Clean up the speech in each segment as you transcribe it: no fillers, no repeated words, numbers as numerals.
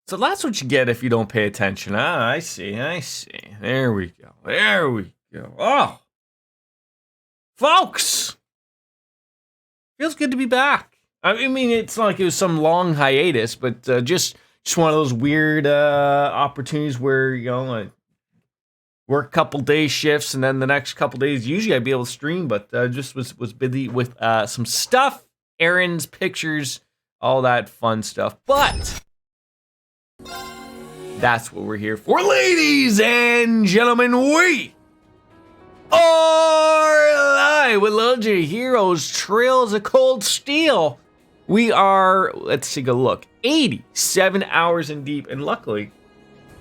So that's what you get if you don't pay attention. Ah, I see. There we go. Oh, folks, feels good to be back. I mean, it's not like it was some long hiatus, but just one of those weird opportunities where, work a couple day shifts and then the next couple days, usually I'd be able to stream, but just was busy with some stuff, errands, pictures, all that fun stuff. But that's what we're here for, ladies and gentlemen. We are live with Legendary Heroes Trails of Cold Steel. We are, let's take a look, 87 hours in deep, and luckily,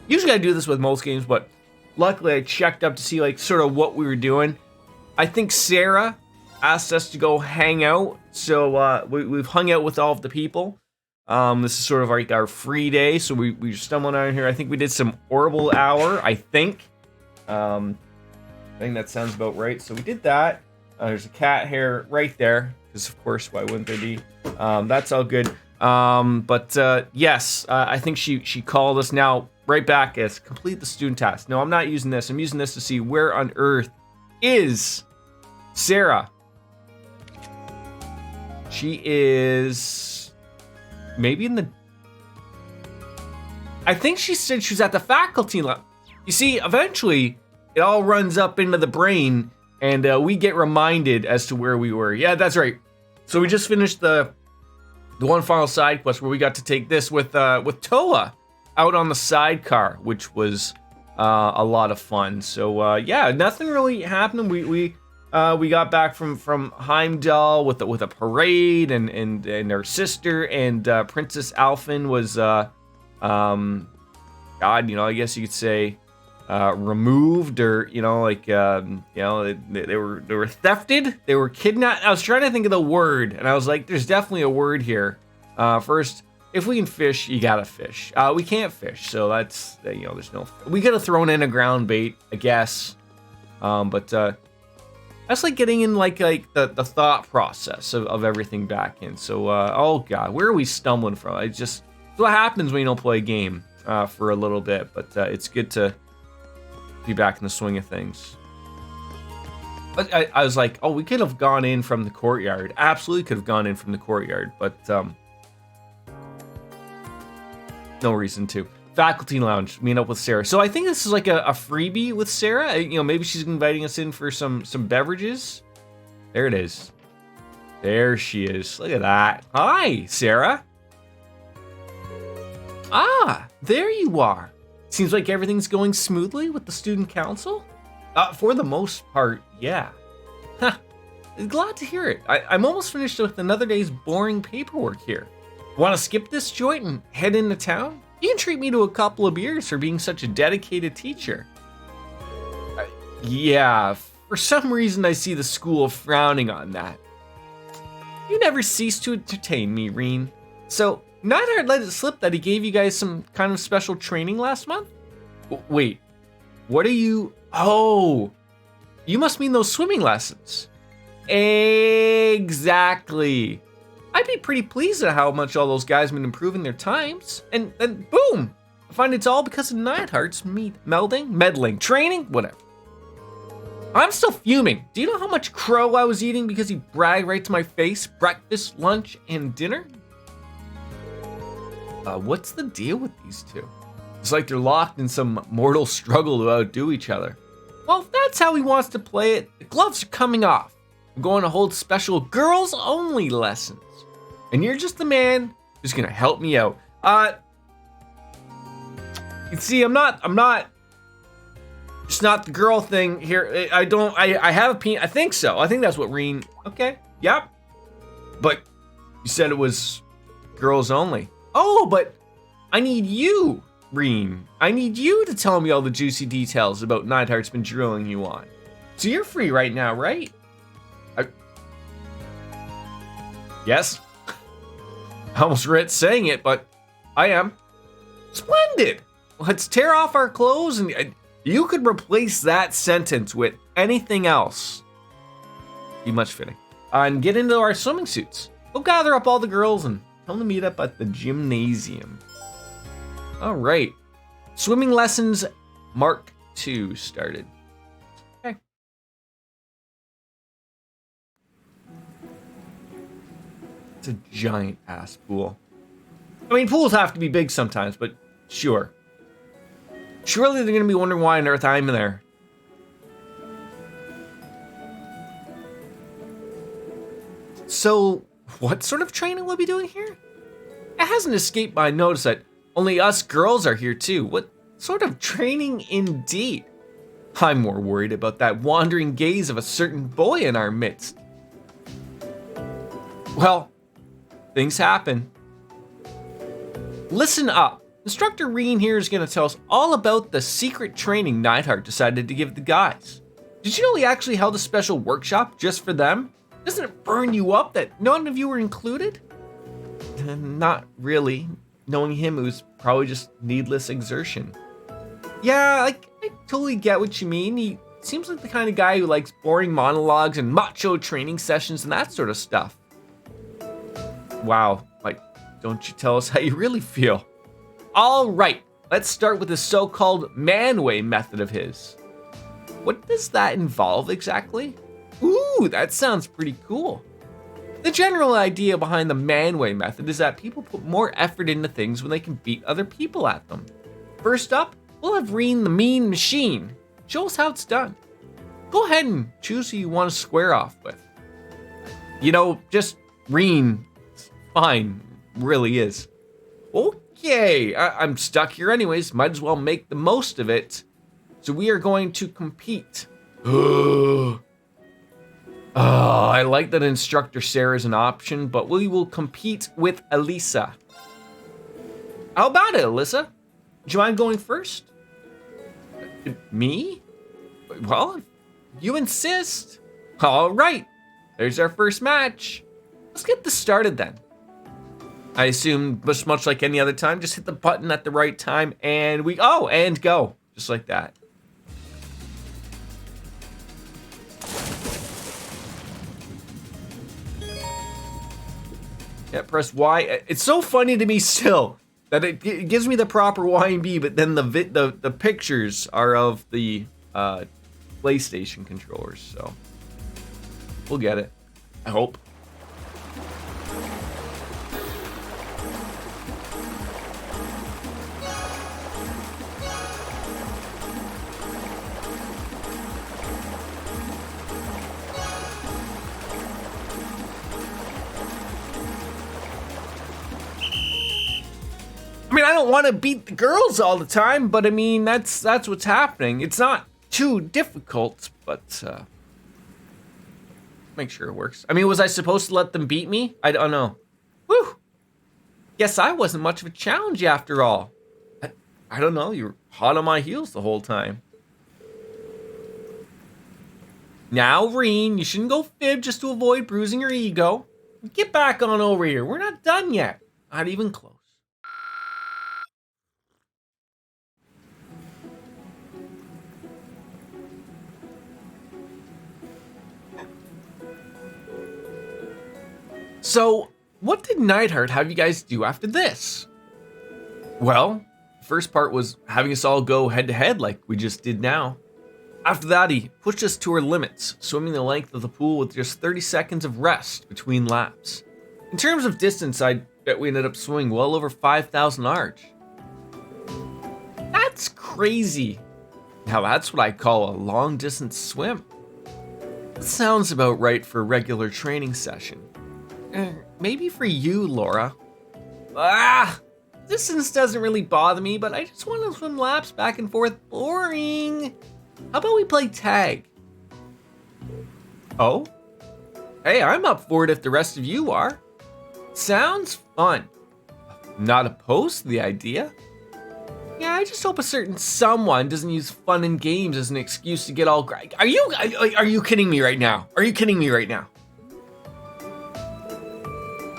usually I do this with most games, but luckily I checked up to see like sort of what we were doing. I think Sarah asked us to go hang out, so we've hung out with all of the people. This is sort of like our free day, so we stumbled on here. I think we did some Orbital Hour, I think that sounds about right. So we did that. There's a cat hair right there, because of course, why wouldn't there be? That's all good. But yes, I think she called us now. Right back as complete the student task. No, I'm not using this. I'm using this to see where on earth is Sarah. She is maybe in the... I think she said she was at the faculty lab. You see, eventually it all runs up into the brain and we get reminded as to where we were. Yeah, that's right. So we just finished the one final side quest where we got to take this with Toa out on the sidecar, which was a lot of fun. So yeah, nothing really happened. We got back from Heimdall with a parade and her sister, and Princess Alphen was God, I guess you could say removed, or they were thefted, they were kidnapped. I was trying to think of the word, and I was like, there's definitely a word here. First, if we can fish, you gotta fish. We can't fish, so that's, there's no... We could have thrown in a ground bait, I guess. But that's like getting in like the thought process of everything back in. So, oh God, where are we stumbling from? It's what happens when you don't play a game for a little bit. But it's good to be back in the swing of things. But I was like, oh, we could have gone in from the courtyard. Absolutely could have gone in from the courtyard, but... no reason to. Faculty Lounge, meet up with Sarah. So I think this is like a freebie with Sarah. Maybe she's inviting us in for some beverages. There it is. There she is. Look at that. Hi, Sarah. Ah, there you are. Seems like everything's going smoothly with the student council. For the most part, yeah. Huh. Glad to hear it. I'm almost finished with another day's boring paperwork here. Want to skip this joint and head into town? You can treat me to a couple of beers for being such a dedicated teacher. Yeah, for some reason I see the school frowning on that. You never cease to entertain me, Reen. So, Neidhart let it slip that he gave you guys some kind of special training last month? Wait, what are you... Oh, you must mean those swimming lessons. Exactly. I'd be pretty pleased at how much all those guys have been improving their times. And then, boom! I find it's all because of Neidhart's meddling, training, whatever. I'm still fuming. Do you know how much crow I was eating because he bragged right to my face? Breakfast, lunch, and dinner? What's the deal with these two? It's like they're locked in some mortal struggle to outdo each other. Well, if that's how he wants to play it, the gloves are coming off. I'm going to hold special girls-only lessons. And you're just the man who's gonna help me out. You see, I'm not, it's not the girl thing here. I have a penis, I think so. I think that's what Reen, okay, yep. But you said it was girls only. Oh, but I need you, Reen. I need you to tell me all the juicy details about Neidhart's been drilling you on. So you're free right now, right? Yes. I almost regret saying it, but I am. Splendid! Let's tear off our clothes, and you could replace that sentence with anything else. Be much fitting. And get into our swimming suits. We'll gather up all the girls and tell them to meet up at the gymnasium. All right. Swimming lessons Mark II started. Okay. It's a giant ass pool. I mean, pools have to be big sometimes, but sure. Surely they're going to be wondering why on earth I'm there. So, what sort of training will we be doing here? It hasn't escaped my notice that only us girls are here too. What sort of training indeed? I'm more worried about that wandering gaze of a certain boy in our midst. Well, things happen. Listen up. Instructor Reen here is going to tell us all about the secret training Neidhart decided to give the guys. Did you know he actually held a special workshop just for them? Doesn't it burn you up that none of you were included? Not really. Knowing him, it was probably just needless exertion. Yeah, I totally get what you mean. He seems like the kind of guy who likes boring monologues and macho training sessions and that sort of stuff. Wow, don't you tell us how you really feel. All right, let's start with the so-called man-way method of his. What does that involve exactly? Ooh, that sounds pretty cool. The general idea behind the man-way method is that people put more effort into things when they can beat other people at them. First up, we'll have Reen the Mean Machine. Show us how it's done. Go ahead and choose who you want to square off with. You know, just Reen. It's fine, really is. Okay, I'm stuck here anyways. Might as well make the most of it. So we are going to compete. I like that Instructor Sarah is an option, but we will compete with Elisa. How about it, Alyssa? Do you mind going first? Me? Well, if you insist. All right, there's our first match. Let's get this started then. I assume just much like any other time, just hit the button at the right time and and go. Just like that. Yeah, press Y. It's so funny to me still that it gives me the proper Y and B, but then the pictures are of the PlayStation controllers, so we'll get it. I hope. I mean, I don't want to beat the girls all the time, but I mean, that's what's happening. It's not too difficult, but make sure it works. I mean, was I supposed to let them beat me? I don't know. Whew. Guess I wasn't much of a challenge after all. I don't know, you were hot on my heels the whole time. Now, Reen, you shouldn't go fib just to avoid bruising your ego. Get back on over here. We're not done yet. Not even close. So, what did Neidhart have you guys do after this? Well, the first part was having us all go head to head like we just did now. After that, he pushed us to our limits, swimming the length of the pool with just 30 seconds of rest between laps. In terms of distance, I bet we ended up swimming well over 5,000 arch. That's crazy. Now that's what I call a long distance swim. That sounds about right for a regular training session. Maybe for you, Laura. Distance doesn't really bother me, but I just want to swim laps back and forth. Boring. How about we play tag? Oh? Hey, I'm up for it if the rest of you are. Sounds fun. Not opposed to the idea. Yeah, I just hope a certain someone doesn't use fun and games as an excuse to get all Are you kidding me right now? Are you kidding me right now?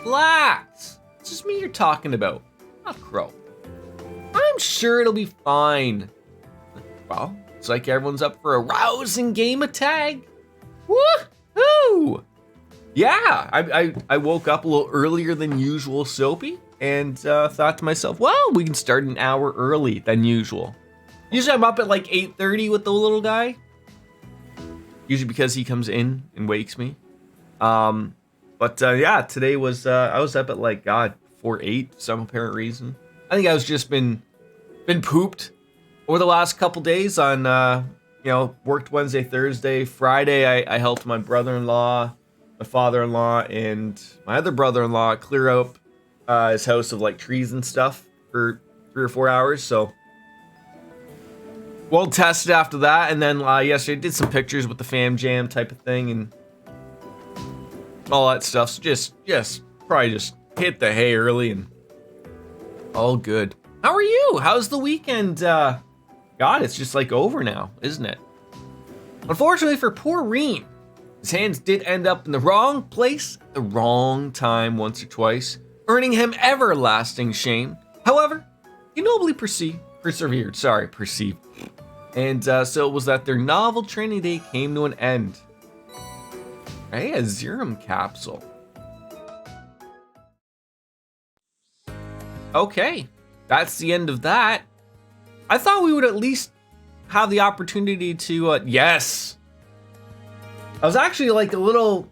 Relax. It's just me you're talking about, not Crow. I'm sure it'll be fine. Well, it's like everyone's up for a rousing game of tag. Woohoo! Yeah, I woke up a little earlier than usual, Soapy. and thought to myself, well, we can start an hour early than usual. Usually I'm up at like 8:30 with the little guy. Usually because he comes in and wakes me. But yeah, today was, I was up at like, God, 4:08 for some apparent reason. I think I was just been pooped over the last couple days on, you know, worked Wednesday, Thursday, Friday. I helped my brother-in-law, my father-in-law, and my other brother-in-law clear up his house of like trees and stuff for 3 or 4 hours. So well tested after that. And then yesterday did some pictures with the fam jam type of thing and all that stuff. So just probably just hit the hay early and all good. How are you? How's the weekend? God, it's just like over now, isn't it? Unfortunately for poor Reem, his hands did end up in the wrong place at the wrong time once or twice, earning him everlasting shame. However, he nobly persevered. And so it was that their novel training day came to an end. Hey, a Zerum capsule. Okay, that's the end of that. I thought we would at least have the opportunity to, yes. I was actually like a little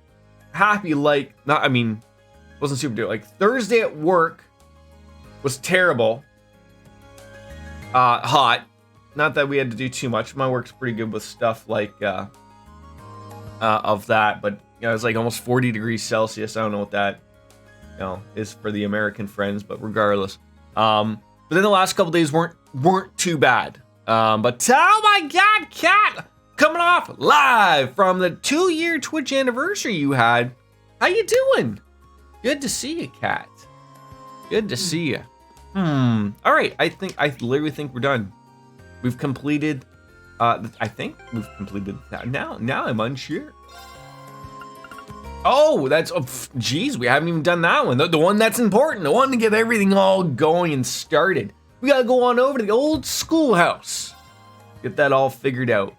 happy, like, wasn't super duper. Like Thursday at work was terrible. Hot. Not that we had to do too much. My work's pretty good with stuff like, of that, but you know, it's like almost 40 degrees Celsius. I don't know what that, you know, is for the American friends, but regardless. But then the last couple days weren't too bad. But oh my God, Kat, coming off live from the 2-year Twitch anniversary you had. How you doing? Good to see you, Kat. Good to see you. All right, I literally think we're done. We've completed. I think we've completed that. Now I'm unsure. Oh, that's, geez, we haven't even done that one. The one that's important, the one to get everything all going and started. We gotta go on over to the old schoolhouse. Get that all figured out.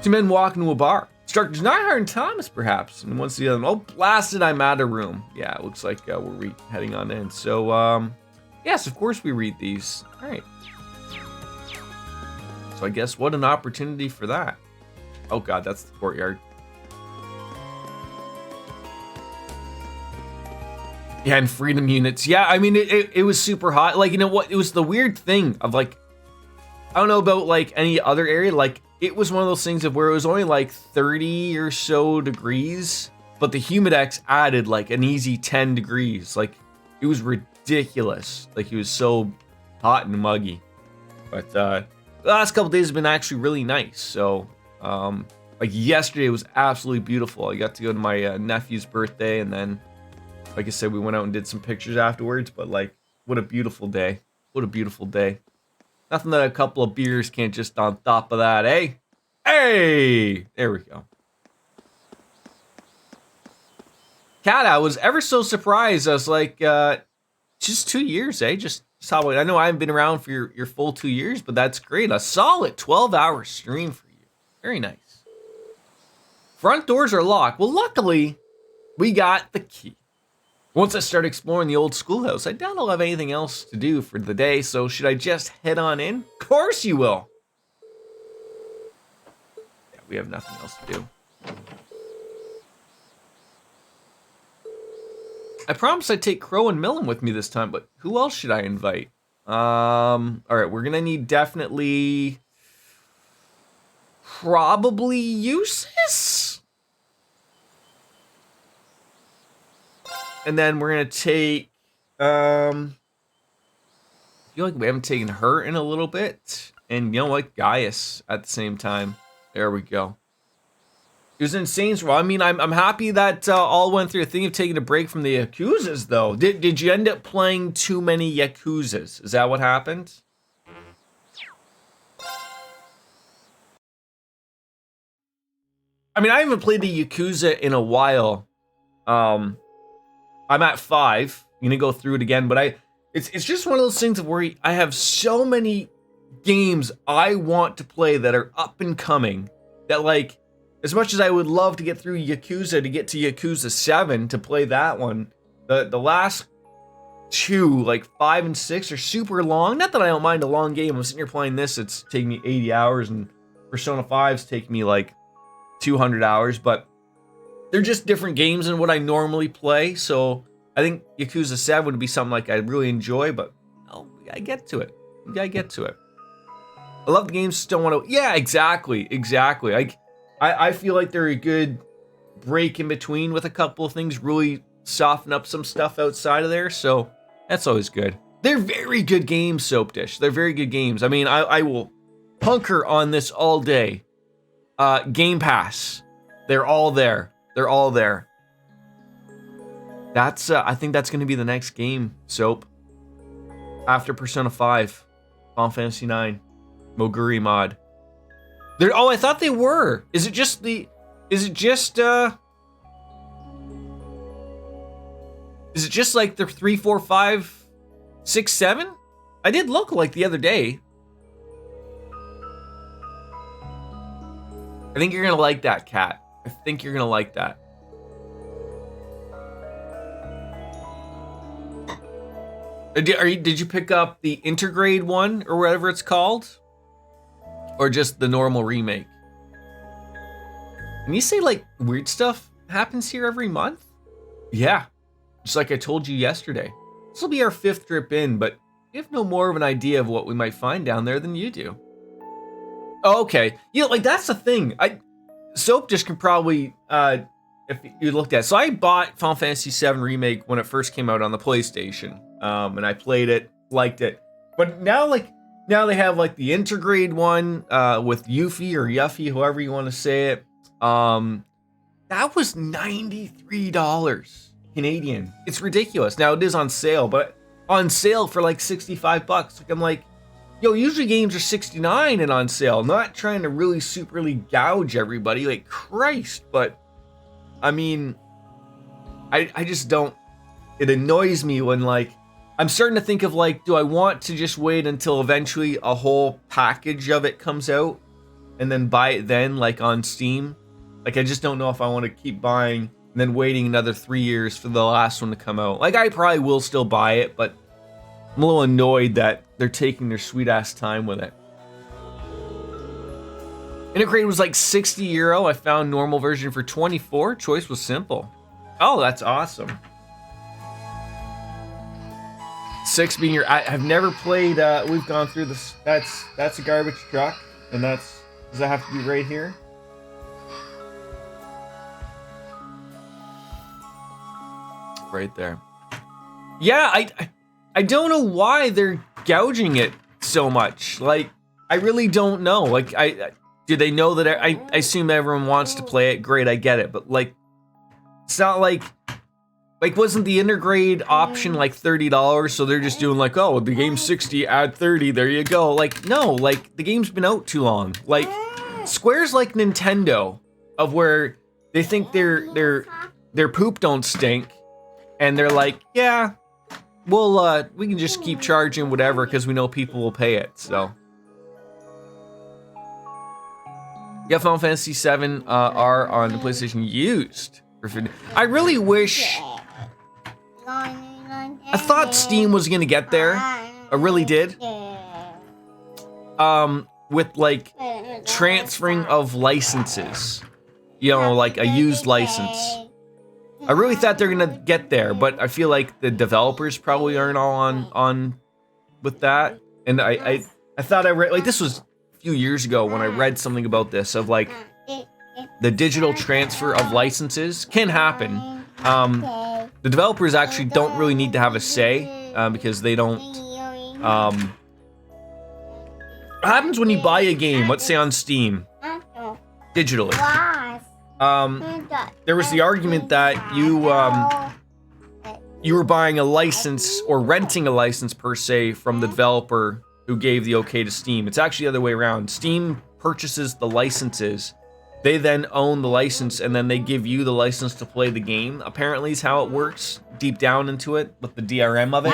Two men walk into a bar. Instructors Nihon and Thomas, perhaps. And once the other, oh, blasted, I'm out of room. Yeah, it looks like we're heading on in. So, yes, of course we read these. All right. So I guess what an opportunity for that. Oh God, that's the courtyard. Yeah, and freedom units. Yeah, I mean, it was super hot. Like, you know what? It was the weird thing of like, I don't know about like any other area. Like, it was one of those things of where it was only like 30 or so degrees, but the Humidex added like an easy 10 degrees. Like, it was ridiculous. Like, it was so hot and muggy. But the last couple days have been actually really nice. So, like yesterday was absolutely beautiful. I got to go to my nephew's birthday, and then, like I said, we went out and did some pictures afterwards. But like, what a beautiful day! What a beautiful day! Nothing that a couple of beers can't just on top of that, eh? Hey, there we go. Kat, I was ever so surprised. I was like, just 2 years, eh? Just how I know I haven't been around for your full 2 years, but that's great. A solid 12-hour stream for you. Very nice. Front doors are locked. Well, luckily, we got the key. Once I start exploring the old schoolhouse, I doubt I'll have anything else to do for the day, so should I just head on in? Of course you will. Yeah, we have nothing else to do. I promised I'd take Crow and Millum with me this time, but who else should I invite? All right, we're gonna need definitely, probably Eustace? And then we're gonna take, I feel like we haven't taken her in a little bit. And you know what, Gaius at the same time. There we go. It was insane. Well, I mean, I'm happy that all went through. Thinking of taking a break from the Yakuzas, though. Did you end up playing too many Yakuzas? Is that what happened? I mean, I haven't played the Yakuza in a while. I'm at 5. I'm gonna go through it again, but it's just one of those things where I have so many games I want to play that are up and coming that, like, as much as I would love to get through Yakuza to get to Yakuza 7 to play that one, the last 2, like 5 and 6 are super long. Not that I don't mind a long game. I'm sitting here playing this. It's taking me 80 hours, and Persona 5's taking me like 200 hours, but they're just different games than what I normally play. So I think Yakuza 7 would be something like I'd really enjoy, but we gotta get to it. We gotta get to it. I love the games, just don't want to. Yeah, exactly. I feel like they're a good break in between with a couple of things, really soften up some stuff outside of there. So that's always good. They're very good games, Soap Dish. They're very good games. I mean, I will hunker on this all day. Game Pass. They're all there. They're all there. That's I think that's going to be the next game, Soap. After Persona 5, Final Fantasy 9, Moguri mod. I thought they were. Is it just like the 3, 4, 5, 6, 7? I did look like the other day. I think you're gonna like that, Cat. I think you're gonna like that. Did you pick up the Intergrade one or whatever it's called? Or just the normal remake? And you say like weird stuff happens here every month? Yeah, just like I told you yesterday. This will be our 5th trip in, but you have no more of an idea of what we might find down there than you do. Oh, okay. You know, like that's the thing. Soap just can probably, if you looked at it. So I bought Final Fantasy VII Remake when it first came out on the PlayStation. And I played it, liked it. But now they have like the Intergrade one with Yuffie or Yuffie, however you want to say it. That was $93 Canadian. It's ridiculous. Now it is on sale, but on sale for like $65. Like I'm like, yo, usually games are $69 and on sale. Not trying to really superly gouge everybody, like Christ, but I mean, I just don't. It annoys me when like I'm starting to think of like, do I want to just wait until eventually a whole package of it comes out and then buy it then, like on Steam? Like I just don't know if I want to keep buying and then waiting another 3 years for the last one to come out. Like I probably will still buy it, but I'm a little annoyed that they're taking their sweet ass time with it. Integrate was like €60. I found normal version for 24. Choice was simple. Oh, that's awesome. 6 being your. I've never played. We've gone through this. That's a garbage truck, and does that have to be right here? Right there. Yeah, I don't know why they're gouging it so much. Like, I really don't know. Like, do they know that I assume everyone wants to play it? Great, I get it. But like, it's not like wasn't the Intergrade option like $30? So they're just doing like, oh, the game's 60, add 30, there you go. Like, no, like the game's been out too long. Like, Square's like Nintendo, of where they think their poop don't stink, and they're like, yeah, we can just keep charging whatever because we know people will pay it. So. Yeah, Final Fantasy VII are on the PlayStation used. I really wish. I thought Steam was gonna get there. I really did. With like transferring of licenses, you know, like a used license. I really thought they're gonna get there, but I feel like the developers probably aren't all on with that. And I thought I read, like, this was a few years ago when I read something about this, of like the digital transfer of licenses can happen. The developers actually don't really need to have a say because they don't. What happens when you buy a game, let's say on Steam, digitally? There was the argument that you were buying a license or renting a license per se from the developer who gave the okay to Steam. It's actually the other way around. Steam purchases the licenses. They then own the license, and then they give you the license to play the game, apparently is how it works, deep down into it, with the DRM of it.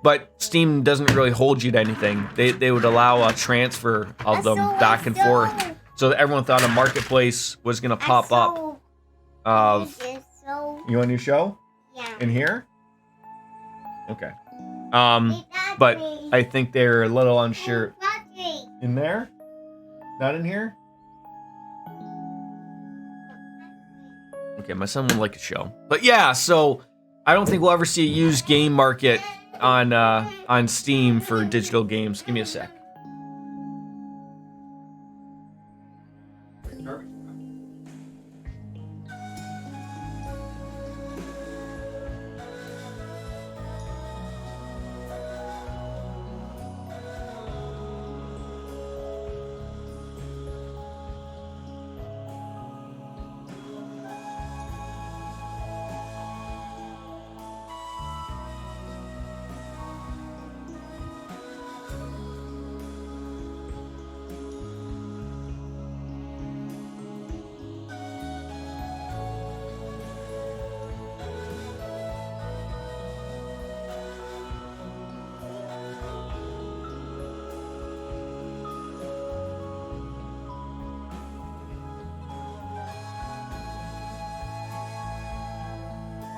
But Steam doesn't really hold you to anything. They would allow a transfer of them back and forth. So everyone thought a marketplace was going to pop up of... You want a new show? Yeah. In here? Okay. But I think they're a little unsure. In there? Not in here? Okay, my son would like a show. But yeah, so I don't think we'll ever see a used game market on Steam for digital games. Give me a sec.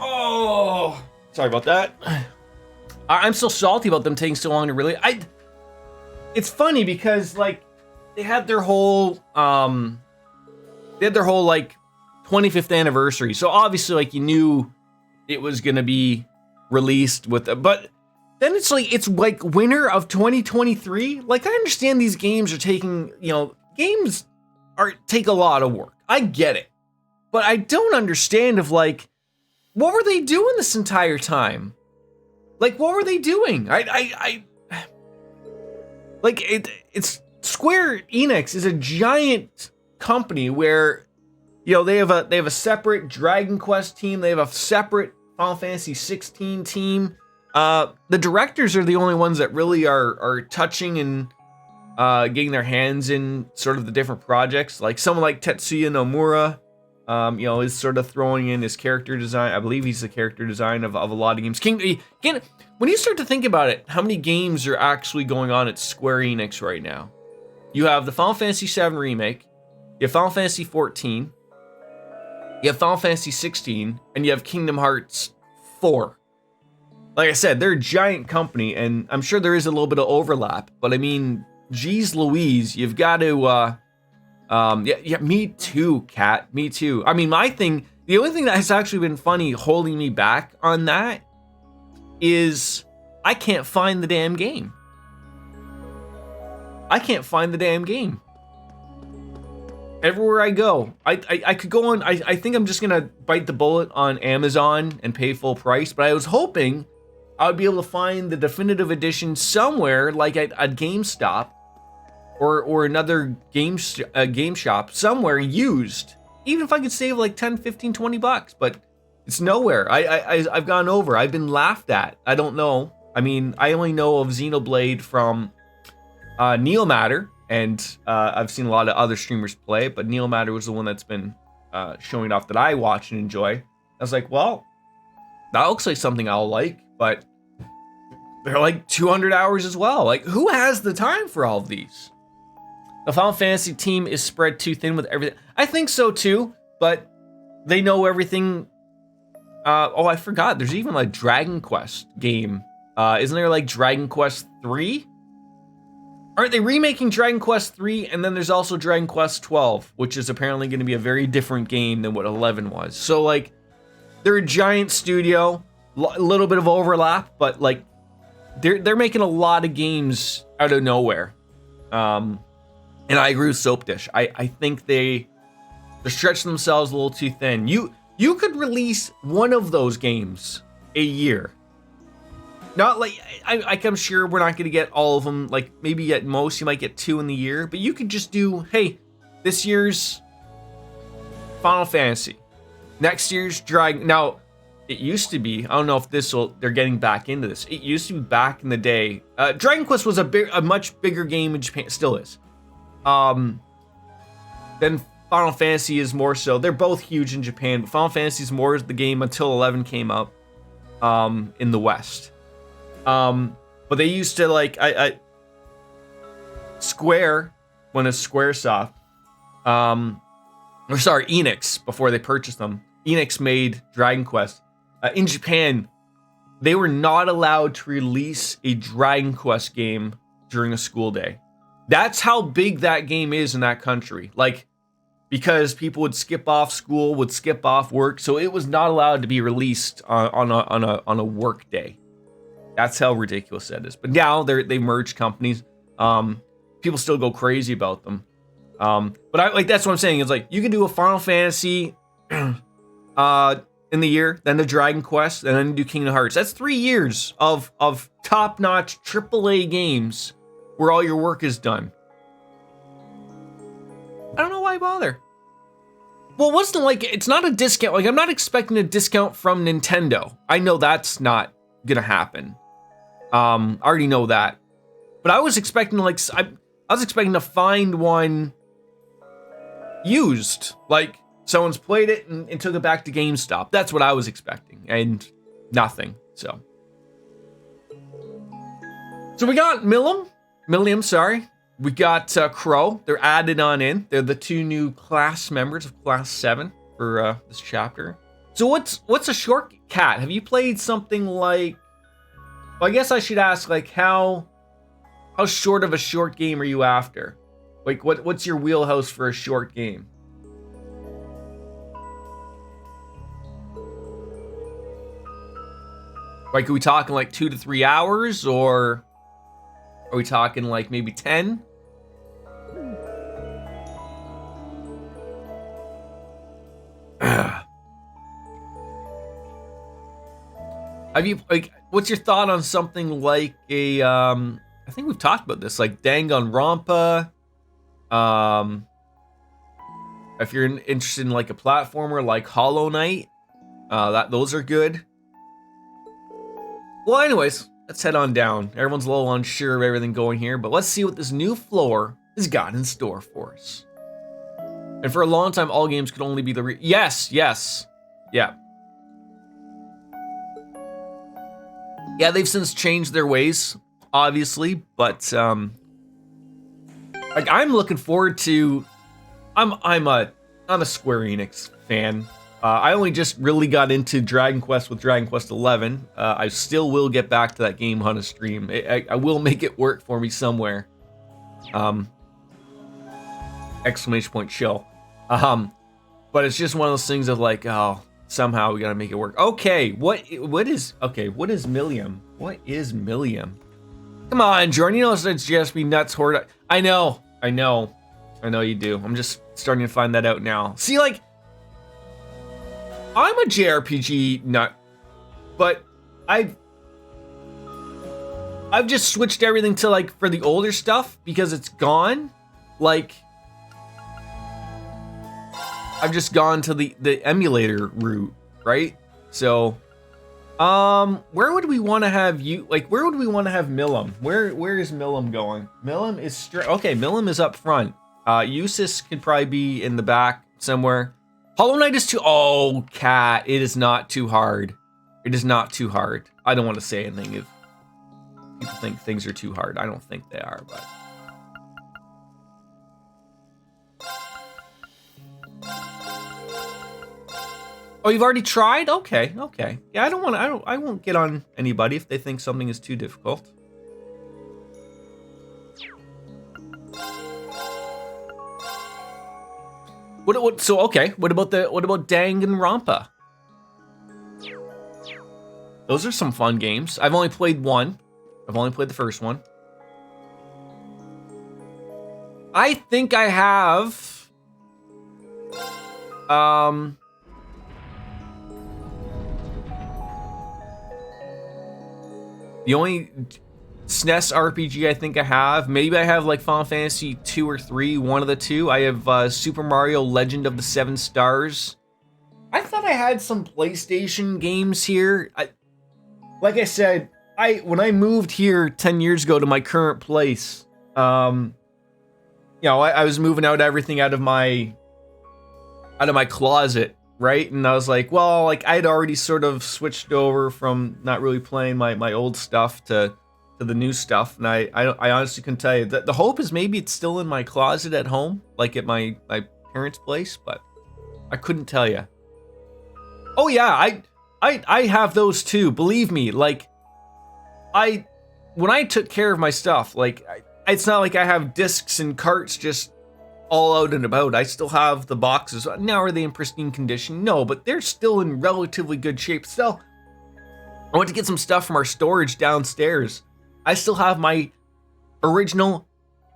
Oh, sorry about that. I'm so salty about them taking so long to release. It's funny because like they had their whole like 25th anniversary. So obviously like you knew it was gonna be released with but then it's like winter of 2023. Like I understand these games are taking, games take a lot of work. I get it. But I don't understand if like what were they doing this entire time? Like, what were they doing? It's Square Enix is a giant company where, they have a separate Dragon Quest team. They have a separate Final Fantasy 16 team. The directors are the only ones that really are touching and getting their hands in sort of the different projects. Like someone like Tetsuya Nomura. Is sort of throwing in his character design. I believe he's the character design of a lot of games. Again, when you start to think about it, how many games are actually going on at Square Enix right now? You have the Final Fantasy VII Remake, you have Final Fantasy 14, you have Final Fantasy 16, and you have Kingdom Hearts 4. Like I said, they're a giant company, and I'm sure there is a little bit of overlap, but I mean, geez Louise, you've got to... Yeah, me too, Kat. Me too. I mean, the only thing that has actually been funny holding me back on that is I can't find the damn game. I can't find the damn game. Everywhere I go, I could go on, I think I'm just gonna bite the bullet on Amazon and pay full price, but I was hoping I would be able to find the definitive edition somewhere, like at GameStop, or another game shop somewhere used, even if I could save like 10, 15, 20 bucks, but it's nowhere. I've gone over. I've been laughed at. I don't know. I mean, I only know of Xenoblade from Neomatter, and I've seen a lot of other streamers play it, but Neomatter was the one that's been showing off that I watch and enjoy. I was like, well, that looks like something I'll like, but they're like 200 hours as well. Like, who has the time for all of these? The Final Fantasy team is spread too thin with everything. I think so too, but they know everything. I forgot. There's even like Dragon Quest game. Isn't there like Dragon Quest 3? Aren't they remaking Dragon Quest 3? And then there's also Dragon Quest 12, which is apparently going to be a very different game than what 11 was. So like, they're a giant studio, a little bit of overlap, but like, they're making a lot of games out of nowhere. And I agree with Soap Dish. I think they're stretching themselves a little too thin. You could release one of those games a year. Not like, I'm sure we're not going to get all of them. Like, maybe at most you might get 2 in the year. But you could just do, hey, this year's Final Fantasy. Next year's Dragon. Now, it used to be, I don't know if they're getting back into this. It used to be back in the day. Dragon Quest was a much bigger game in Japan. Still is. Then Final Fantasy is more so. They're both huge in Japan, but Final Fantasy is more the game until 11 came out in the West. But they used to like Square, when it's Squaresoft, Enix before they purchased them. Enix made Dragon Quest. In Japan, they were not allowed to release a Dragon Quest game during a school day. That's how big that game is in that country. Like, because people would skip off school, would skip off work, so it was not allowed to be released on a work day. That's how ridiculous that is. But now they merged companies. People still go crazy about them. But that's what I'm saying. It's like you can do a Final Fantasy in the year, then the Dragon Quest, and then you do Kingdom Hearts. That's 3 years of top-notch AAA games where all your work is done. I don't know why bother. Well, it's not a discount. Like, I'm not expecting a discount from Nintendo. I know that's not gonna happen. I already know that. But I was expecting, I was expecting to find one used. Like, someone's played it and took it back to GameStop. That's what I was expecting. And nothing, so. So we got Millium, sorry. We got Crow. They're added on in. They're the 2 new class members of Class 7 for this chapter. So what's a short cat? Have you played something like... Well, I guess I should ask, like, how short of a short game are you after? Like, what's your wheelhouse for a short game? Like, are we talking like 2 to 3 hours, or are we talking like maybe 10? Have you, like, what's your thought on something like a, I think we've talked about this, like Danganronpa. If you're interested in like a platformer like Hollow Knight, those are good. Well, anyways, let's head on down. Everyone's a little unsure of everything going here, but let's see what this new floor has got in store for us. And for a long time, all games could only be the yes, yeah. Yeah, they've since changed their ways, obviously, but like, I'm looking forward to. I'm a Square Enix fan. I only just really got into Dragon Quest with Dragon Quest 11. I still will get back to that game on a stream. I will make it work for me somewhere. Exclamation point chill. But it's just one of those things of like, oh, somehow we gotta make it work. Okay, what is Millium? What is Millium? Come on, Jordan, you know it's just me nuts horde. I know you do. I'm just starting to find that out now. See, like, I'm a JRPG nut, but I've just switched everything to, like, for the older stuff because it's gone. Like, I've just gone to the emulator route, right? So, where would we want to have you? Like, where would we want to have Millum? Where is Millum going? Millum is okay. Millum is up front. Eustace could probably be in the back somewhere. Hollow Knight is too. Oh, cat! It is not too hard. It is not too hard. I don't want to say anything if people think things are too hard. I don't think they are, but. Oh, you've already tried? Okay. Yeah, I won't get on anybody if they think something is too difficult. What about Danganronpa? Those are some fun games. I've only played one. I've only played the first one. I think I have the only SNES RPG I think I have, maybe I have like Final Fantasy 2 or 3, one of the two. I have Super Mario Legend of the Seven Stars. I thought I had some PlayStation games here. Like I said, when I moved here 10 years ago to my current place, I was moving out everything out of my closet, right? And I was like, well, like, I'd already sort of switched over from not really playing my old stuff to the new stuff, and I honestly can tell you that the hope is maybe it's still in my closet at home, like at my parents' place, but I couldn't tell you. Oh yeah, I have those too. Believe me, like when I took care of my stuff, like it's not like I have discs and carts just all out and about. I still have the boxes. Now are they in pristine condition? No, but they're still in relatively good shape. Still, I went to get some stuff from our storage downstairs. I still have my original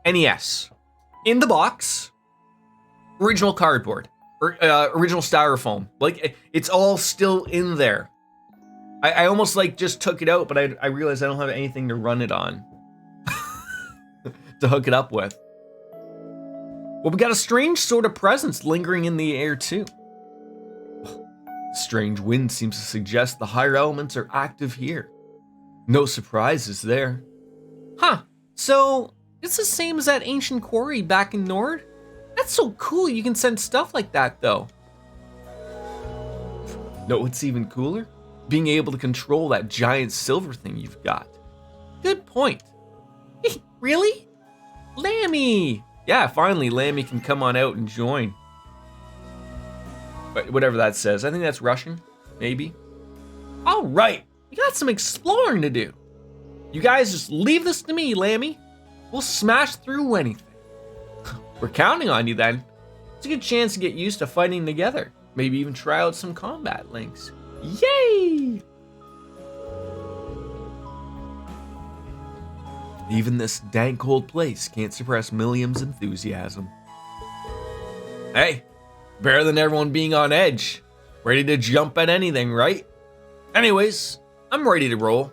NES in the box, original cardboard, or original styrofoam. Like it's all still in there. I almost like just took it out, but I realized I don't have anything to run it on to hook it up with. Well, we got a strange sort of presence lingering in the air too. Strange wind seems to suggest the higher elements are active here. No surprises there. Huh, so it's the same as that ancient quarry back in Nord? That's so cool you can send stuff like that though. No, what's even cooler? Being able to control that giant silver thing you've got. Good point. Really? Lammy! Yeah, finally Lammy can come on out and join. But whatever that says, I think that's Russian, maybe. All right, we got some exploring to do. You guys just leave this to me, Lammy. We'll smash through anything. We're counting on you then. It's a good chance to get used to fighting together. Maybe even try out some combat links. Yay! Even this dank cold place can't suppress Milliam's enthusiasm. Hey, better than everyone being on edge. Ready to jump at anything, right? Anyways, I'm ready to roll.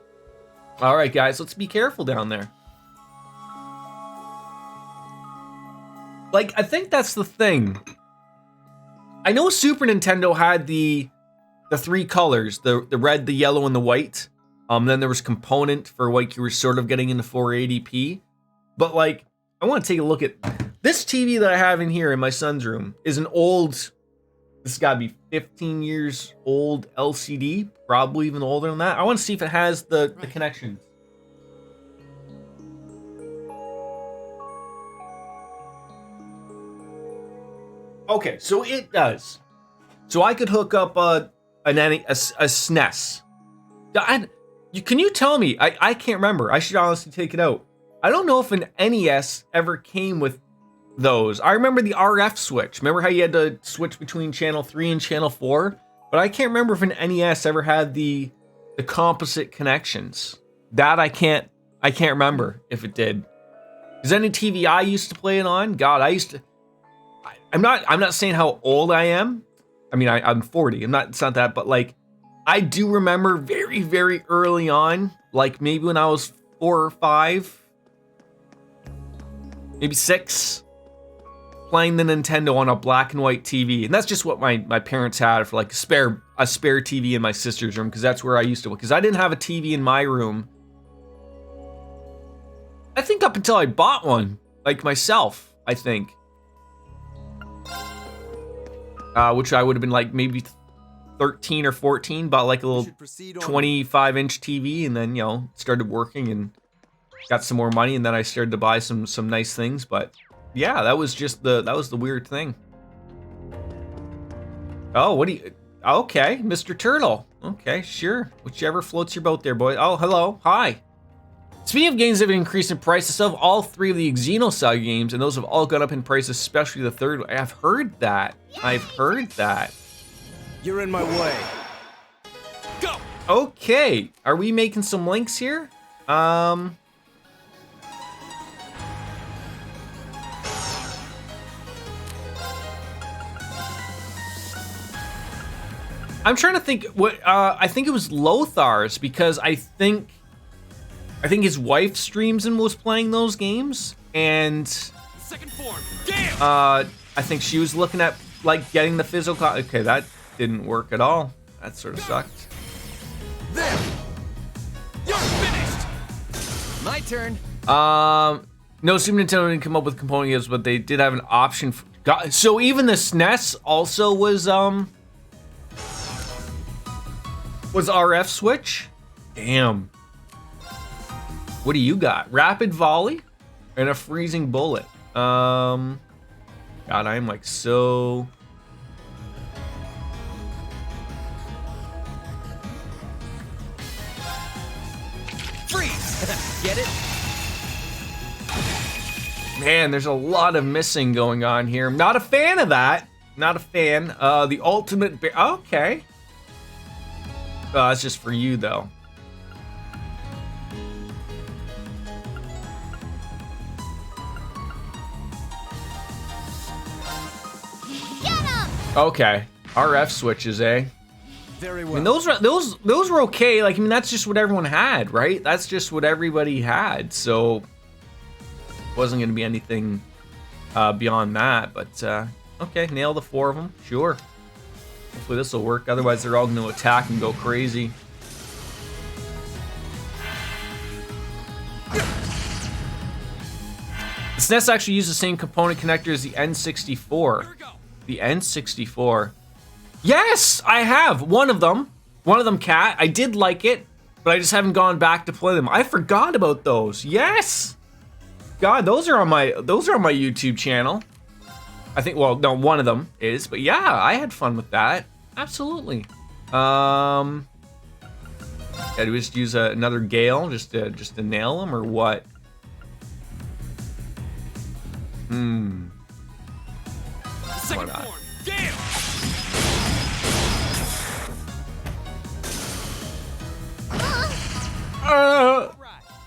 All right, guys, let's be careful down there. Like, I think that's the thing. I know Super Nintendo had the three colors, the red, the yellow, and the white. Then there was component for like you were sort of getting into 480p. But like, I want to take a look at this TV that I have in here in my son's room is an old, this has got to be 15 years old LCD, probably even older than that. I want to see if it has the connections. Okay, so it does. So I could hook up a SNES. Can you tell me? I can't remember. I should honestly take it out. I don't know if an NES ever came with those. I remember the RF switch. Remember how you had to switch between channel 3 and channel 4? But I can't remember if an NES ever had the composite connections. That I can't remember if it did. Is any TV I used to play it on? God, I used to. I'm not saying how old I am. I mean, I'm 40. It's not that, but like, I do remember very, very early on, like maybe when I was 4 or 5, maybe 6, playing the Nintendo on a black and white TV. And that's just what my parents had for like a spare TV in my sister's room, because that's where I used to, because I didn't have a TV in my room. I think up until I bought one, like myself, I think. Which I would have been like maybe 13 or 14, bought like a little 25-inch TV, and then, you know, started working and got some more money, and then I started to buy some nice things. But yeah, that was the weird thing. Oh, what do you? Okay, Mr. Turtle. Okay, sure. Whichever floats your boat there, boy. Oh, hello. Hi. Speaking of games that have increased in price, I still have all 3 of the Xenosaga games, and those have all gone up in price, especially the third one. I've heard that. You're in my way. Go! Okay, are we making some links here? I'm trying to think what, I think it was Lothar's, because I think his wife streams and was playing those games, and Second form. Damn! I think she was looking at like getting the physical. Okay, that didn't work at all. That sort of sucked. There. You're finished. My turn. No, Super Nintendo didn't come up with component games, but they did have an option for. God, so even the SNES also was RF switch. Damn. What do you got? Rapid volley and a freezing bullet. God, I'm like so. Man, there's a lot of missing going on here. I'm not a fan of that. Not a fan. The ultimate bear. Okay. That's just for you, though. Okay, RF switches, eh? Very well. I mean, those were okay. Like, I mean, that's just what everyone had, right? That's just what everybody had. So, wasn't going to be anything beyond that. But okay, nail the 4 of them. Sure. Hopefully this will work. Otherwise, they're all going to attack and go crazy. The SNES actually used the same component connector as the N64. The N64. Yes, I have one of them. One of them, Cat. I did like it, but I just haven't gone back to play them. I forgot about those. Yes. God, those are on my YouTube channel. I think. Well, no, one of them is, but yeah, I had fun with that. Absolutely. Yeah, do we just use another Gale just to nail them, or what? Second form, Gale!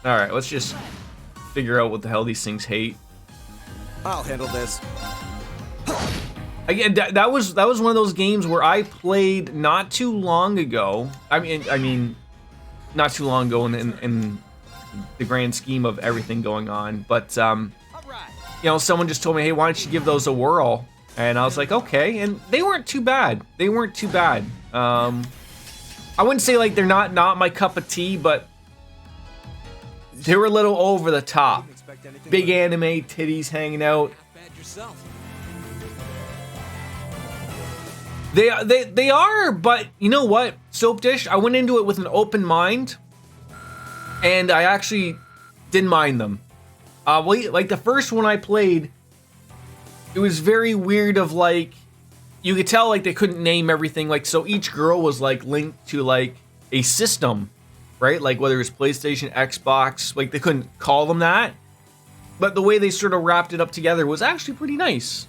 Alright, let's just figure out what the hell these things hate. I'll handle this. Again, that was one of those games where I played not too long ago. I mean, not too long ago in the grand scheme of everything going on. But you know, someone just told me, hey, why don't you give those a whirl? And I was like, okay, and they weren't too bad. They weren't too bad. I wouldn't say like they're not my cup of tea, but they were a little over the top. Big anime, titties hanging out. They are, but you know what, Soap Dish? I went into it with an open mind, and I actually didn't mind them. Like the first one I played, it was very weird. Of like, you could tell like they couldn't name everything. Like, so each girl was like linked to like a system, right? Like whether it was PlayStation, Xbox, like they couldn't call them that. But the way they sort of wrapped it up together was actually pretty nice.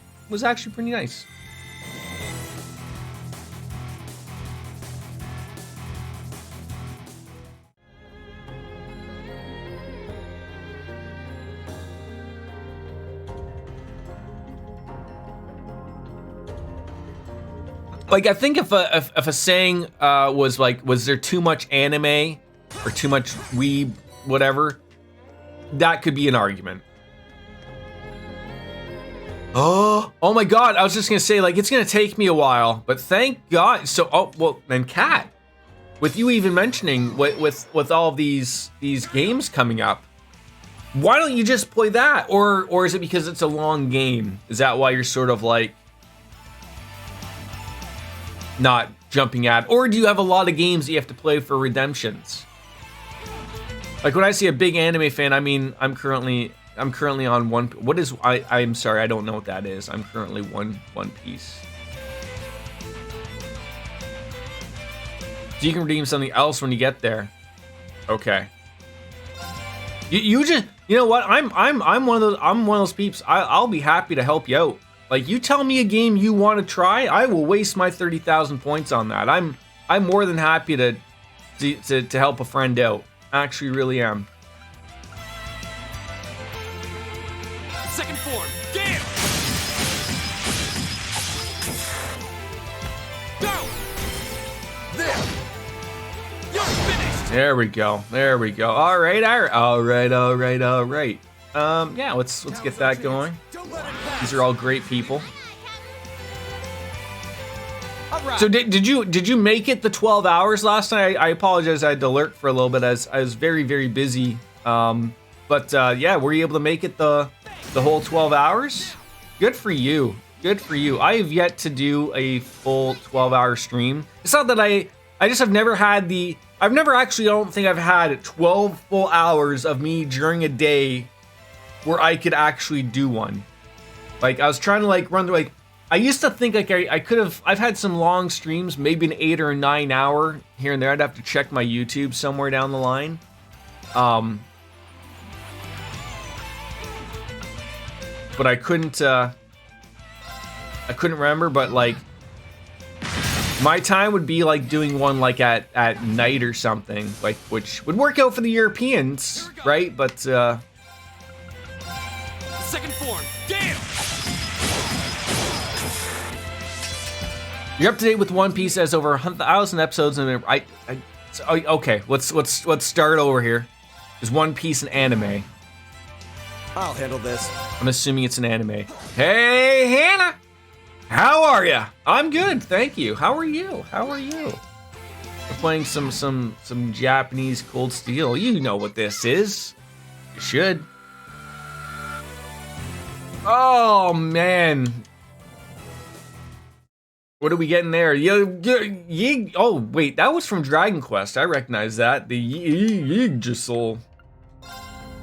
Like, I think if a saying was like, was there too much anime or too much weeb, whatever, that could be an argument. Oh my God! I was just gonna say, like, it's gonna take me a while, but thank God. So, oh well, then Kat, with you even mentioning with all these games coming up, why don't you just play that? Or is it because it's a long game? Is that why you're sort of like not jumping at? Or do you have a lot of games that you have to play for redemptions? Like when I see a big anime fan, I mean, I'm currently on One. What is I'm sorry, I don't know what that is. I'm currently One Piece. So you can redeem something else when you get there. Okay. You just, you know what? I'm one of those peeps. I'll be happy to help you out. Like, you tell me a game you want to try, I will waste my 30,000 points on that. I'm more than happy to help a friend out. Actually, really am. Second form, Gale! Go! There! You're finished! There we go. All right. Yeah, let's get that going. These are all great people. So did you make it the 12 hours last night? I apologize, I had to lurk for a little bit as I was very, very busy. But yeah, were you able to make it the whole 12 hours? Good for you. I have yet to do a full 12-hour stream. It's not that I just have never had I don't think I've had 12 full hours of me during a day where I could actually do one. Like, I was trying to like run through, like, I used to think like I could have, I've had some long streams, maybe an 8 or 9 hour here and there. I'd have to check my YouTube somewhere down the line. but I couldn't remember. But like, my time would be like doing one like at night or something, like which would work out for the Europeans, right? But Second form, Gale! you're up to date with One Piece, has over 1,000 episodes, and okay, let's start over here. Is One Piece an anime? I'll handle this. I'm assuming it's an anime. Hey, Hannah! How are ya? I'm good, thank you. How are you? How are you? We're playing some Japanese Cold Steel. You know what this is. You should. Oh, man. What are we getting there? Oh, wait, that was from Dragon Quest. I recognize that. The Yggdrasil.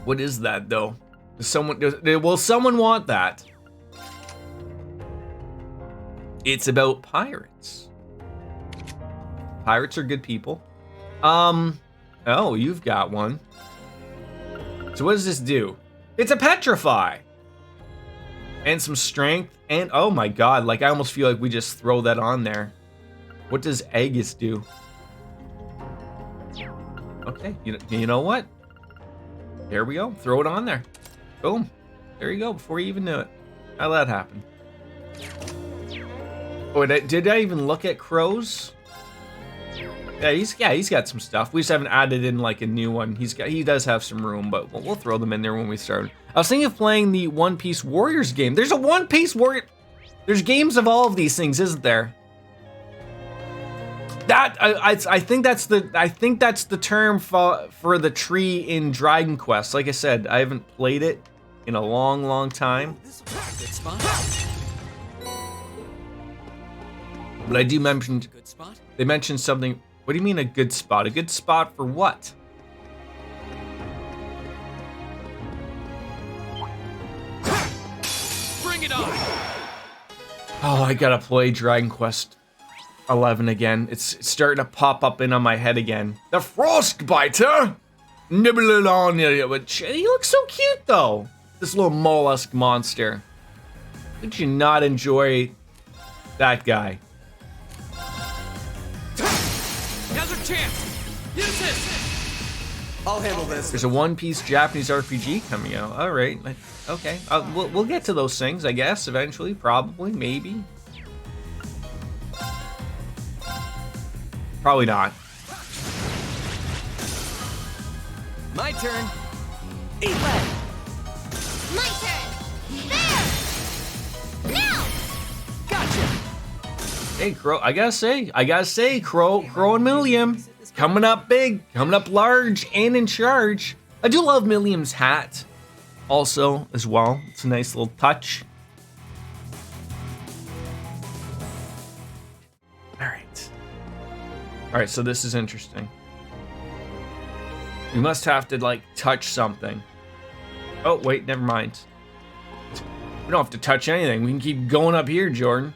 What is that, though? Will someone want that? It's about pirates. Pirates are good people. Oh, you've got one. So what does this do? It's a petrify. And some strength, and oh my god, like I almost feel like we just throw that on there. What does Aegis do? Okay, you know what? There we go, throw it on there. Boom, there you go, before you even knew it. How'd that happen? Oh, did I even look at Crow's? Yeah, he's got some stuff. We just haven't added in like a new one. He does have some room, but we'll throw them in there when we start. I was thinking of playing the One Piece Warriors game. There's a One Piece Warrior. There's games of all of these things, isn't there? That I think that's the term for the tree in Dragon Quest. Like I said, I haven't played it in a long time. But I do mention they mentioned something. What do you mean a good spot? A good spot for what? Bring it on! Oh, I gotta play Dragon Quest 11 again. It's starting to pop up in on my head again. The Frostbiter! Nibble it on you. But he looks so cute though. This little mollusk monster. Did you not enjoy that guy? Now's our chance! Use this! I'll handle this. There's a One Piece Japanese RPG coming out. All right, okay. We'll get to those things, I guess, eventually, probably, maybe. Probably not. My turn. Eat lead. My turn! There! Now! Gotcha! Hey, Crow, I gotta say, Crow and Milliam, coming up big, coming up large and in charge. I do love Milliam's hat also as well. It's a nice little touch. All right, so this is interesting. We must have to like touch something. Oh, wait, never mind. We don't have to touch anything. We can keep going up here, Jordan.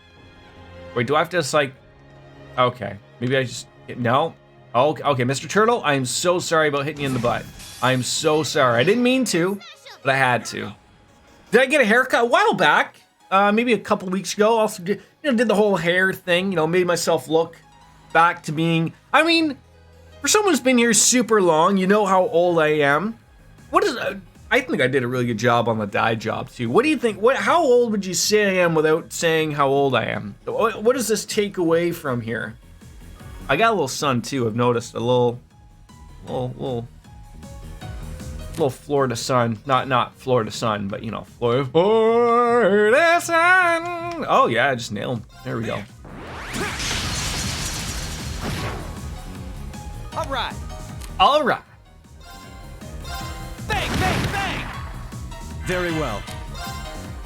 Wait, do I have to just like... Okay, maybe I just... No. Oh, okay, Mr. Turtle, I am so sorry about hitting you in the butt. I am so sorry. I didn't mean to, but I had to. Did I get a haircut a while back? Maybe a couple weeks ago. Also did the whole hair thing, made myself look back to being... I mean, for someone who's been here super long, you know how old I am. What is... I think I did a really good job on the dye job too. What do you think? How old would you say I am without saying how old I am? What does this take away from here? I got a little sun too. I've noticed a little Florida sun. Not Florida sun, but Florida sun. Oh yeah, I just nailed him. There we go. All right. Bang, bang, bang! Very well.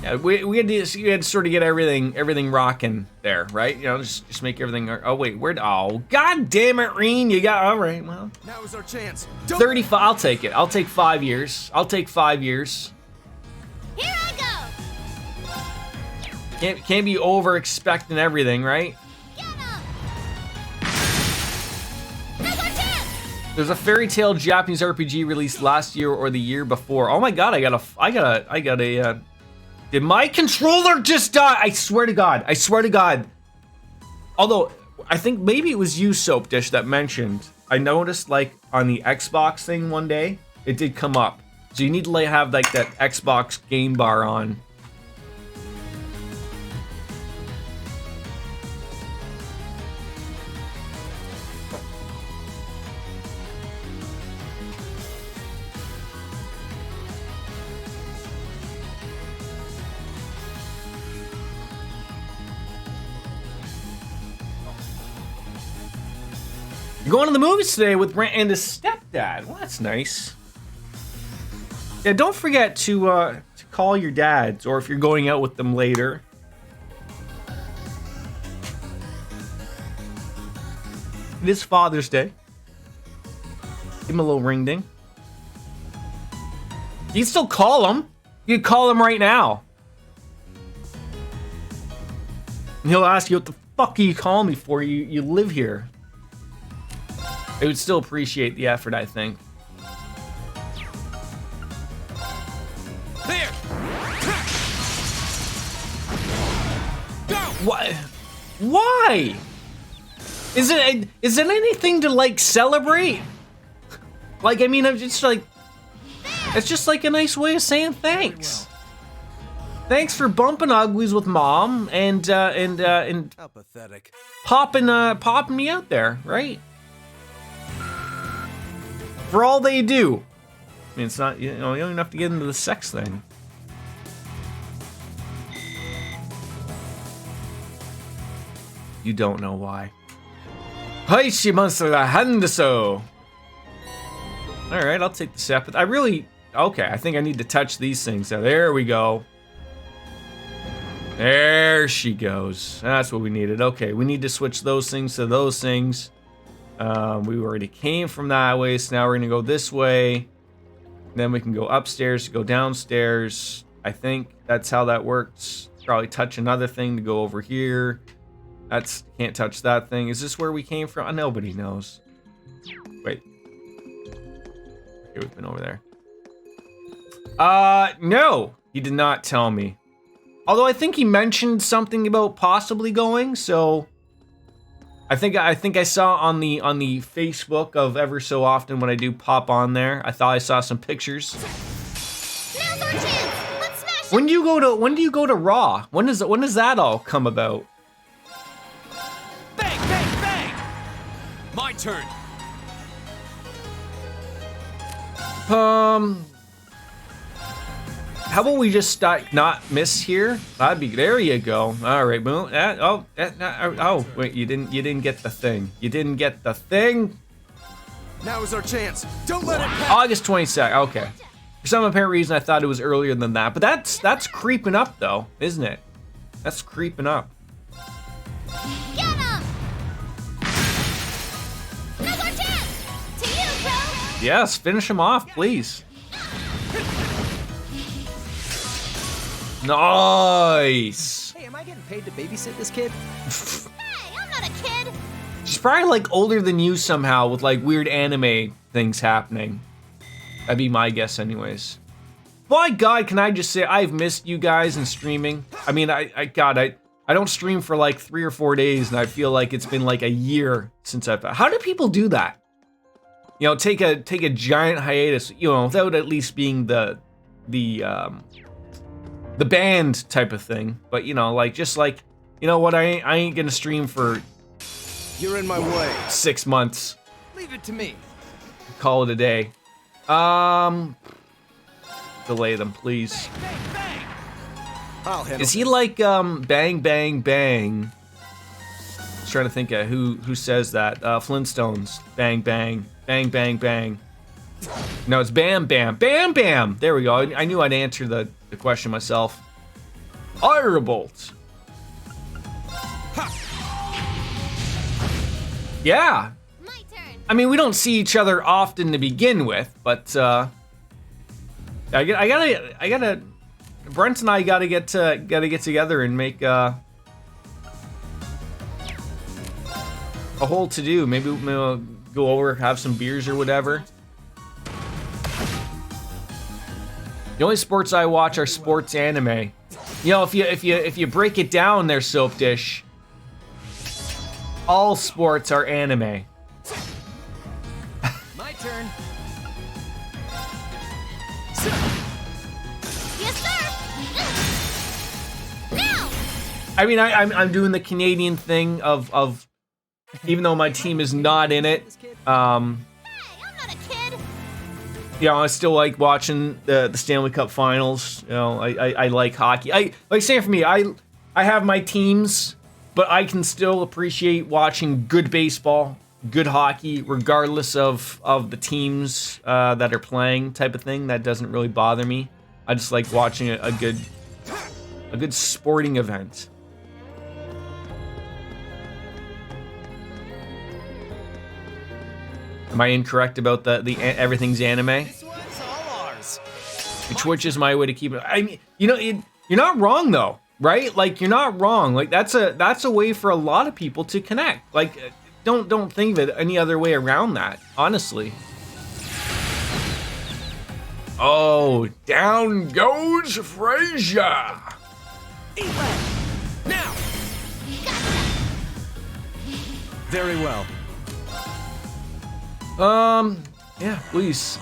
Yeah, we had to sort of get everything rocking there, right? Just make everything. Oh wait, oh god damn it, Reen, you got all right. Well, now is our chance. 35. I'll take it. I'll take 5 years. I'll take 5 years. Here I go! Can't be over expecting everything, right? Get him! Now's our chance! There's a Fairy Tail Japanese RPG released last year or the year before. Oh my god, I got a Did my controller just die? I swear to God. I swear to God. Although, I think maybe it was you, Soap Dish, that mentioned. I noticed, like, on the Xbox thing one day, it did come up. So you need to like, have, like, that Xbox game bar on. You're going to the movies today with Brent and his stepdad. Well, that's nice. Yeah, don't forget to call your dads, or if you're going out with them later. It is Father's Day. Give him a little ring ding. You can still call him. You can call him right now. And he'll ask you, what the fuck are you calling me for? You live here. They would still appreciate the effort, I think. There. Go. What? Why? Is it anything to like celebrate? Like, I mean, I'm just like, it's just like a nice way of saying thanks. Thanks for bumping uglies with Mom and How pathetic. popping me out there, right? For all they do. I mean, it's not, you know, you don't even have to get into the sex thing. You don't know why. Alright, I'll take the step. I really, okay, I think I need to touch these things. So there we go. There she goes. That's what we needed. Okay, we need to switch those things to those things. We already came from that way, so now we're gonna go this way. Then we can go upstairs to go downstairs. I think that's how that works. Probably touch another thing to go over here. That's, can't touch that thing. Is this where we came from? Nobody knows. Wait. Okay, we've been over there. No, he did not tell me. Although I think he mentioned something about possibly going, so I think I saw on the Facebook of ever so often when I do pop on there. I thought I saw some pictures. Now's our chance. Let's smash it. When do you go to Raw? When does that all come about? Bang, bang, bang. My turn. How about we just not miss here? That'd be, there you go. All right, boom. Oh, wait, you didn't get the thing. You didn't get the thing. Now is our chance. Don't let it pass. August 22nd. Okay. For some apparent reason, I thought it was earlier than that, but that's creeping up though, isn't it? That's creeping up. Get him. Now's our chance. To you, bro. Yes, finish him off, please. Nice. Hey, am I getting paid to babysit this kid? Hey, I'm not a kid. She's probably like older than you somehow with like weird anime things happening. That'd be my guess anyways. My God, can I just say I've missed you guys and streaming. I mean, I don't stream for like 3 or 4 days and I feel like it's been like a year since I've, how do people do that? You know, take a giant hiatus, you know, without at least being the band type of thing, but you know, like just like, you know what, I ain't gonna stream for You're in my way. 6 months. Leave it to me. Call it a day. Delay them, please. Bang, bang. I'll handle Is he like bang bang bang? I was trying to think of who says that. Flintstones. Bang bang bang bang bang. No, it's bam bam bam bam. There we go. I knew I'd answer the question myself. Firebolt. Yeah. My turn. I mean, we don't see each other often to begin with, but I gotta. Brent and I gotta get together and make a whole to do. Maybe we'll go over, have some beers or whatever. The only sports I watch are sports anime. You know, if you break it down there, Soap Dish, all sports are anime. My turn. Yes, sir. Now. I mean, I'm doing the Canadian thing of even though my team is not in it, Hey, I'm not a kid. you know, I still like watching the Stanley Cup Finals. You know, I like hockey. I like saying for me, I have my teams, but I can still appreciate watching good baseball, good hockey, regardless of the teams that are playing, type of thing. That doesn't really bother me. I just like watching a good sporting event. Am I incorrect about the everything's anime? This one's all ours. Twitch is my way to keep it. I mean, you know, you're not wrong though, right? Like you're not wrong. Like that's a way for a lot of people to connect. Like don't think of it any other way around that, honestly. Oh, down goes Frazier. Eat lead. Now. Very well. Yeah, please.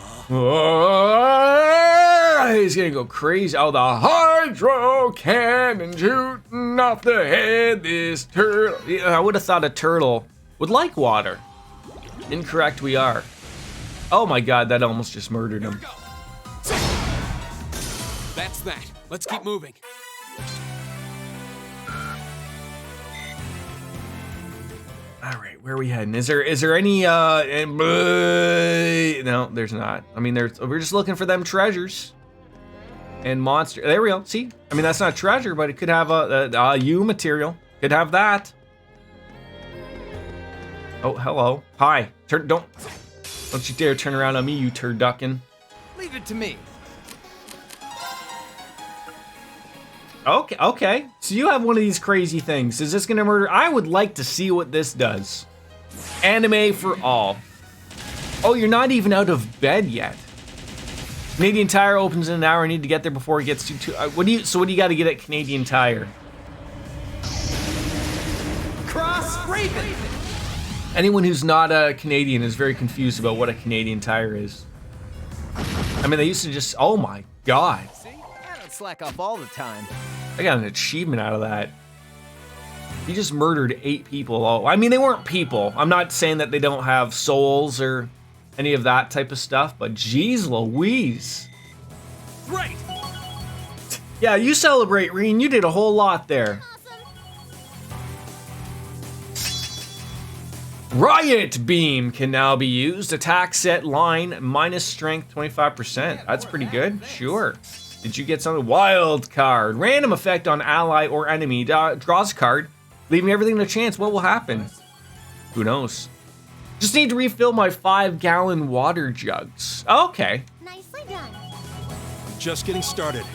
He's gonna go crazy. Oh, the hydro cannon shooting off the head. This turtle. Yeah, I would have thought a turtle would like water. Incorrect, we are. Oh my god, that almost just murdered him. That's that. Let's keep moving. All right, where are we heading? Is there any no, there's not. I mean, we're just looking for them treasures and monster. There we go. See, I mean that's not treasure, but it could have a U material. Could have that. Oh, hello. Hi. Don't you dare turn around on me, you turducken. Leave it to me. Okay. So you have one of these crazy things. Is this gonna murder? I would like to see what this does. Anime for all. Oh, you're not even out of bed yet. Canadian Tire opens in an hour. I need to get there before it gets too. What do you got to get at Canadian Tire? Cross Raven. Anyone who's not a Canadian is very confused about what a Canadian Tire is. I mean, they used to just. Oh my god. See? I don't slack off all the time. I got an achievement out of that. He just murdered 8 people. Oh, I mean, they weren't people. I'm not saying that they don't have souls or any of that type of stuff, but geez Louise. Right. Yeah, you celebrate, Reen. You did a whole lot there. Riot Beam can now be used. Attack set line minus strength 25%. That's pretty good. Sure. Did you get something? Wild card. Random effect on ally or enemy. Draws a card, leaving everything to chance. What will happen? Who knows? Just need to refill my 5-gallon water jugs. Okay. Nicely done. Just getting started.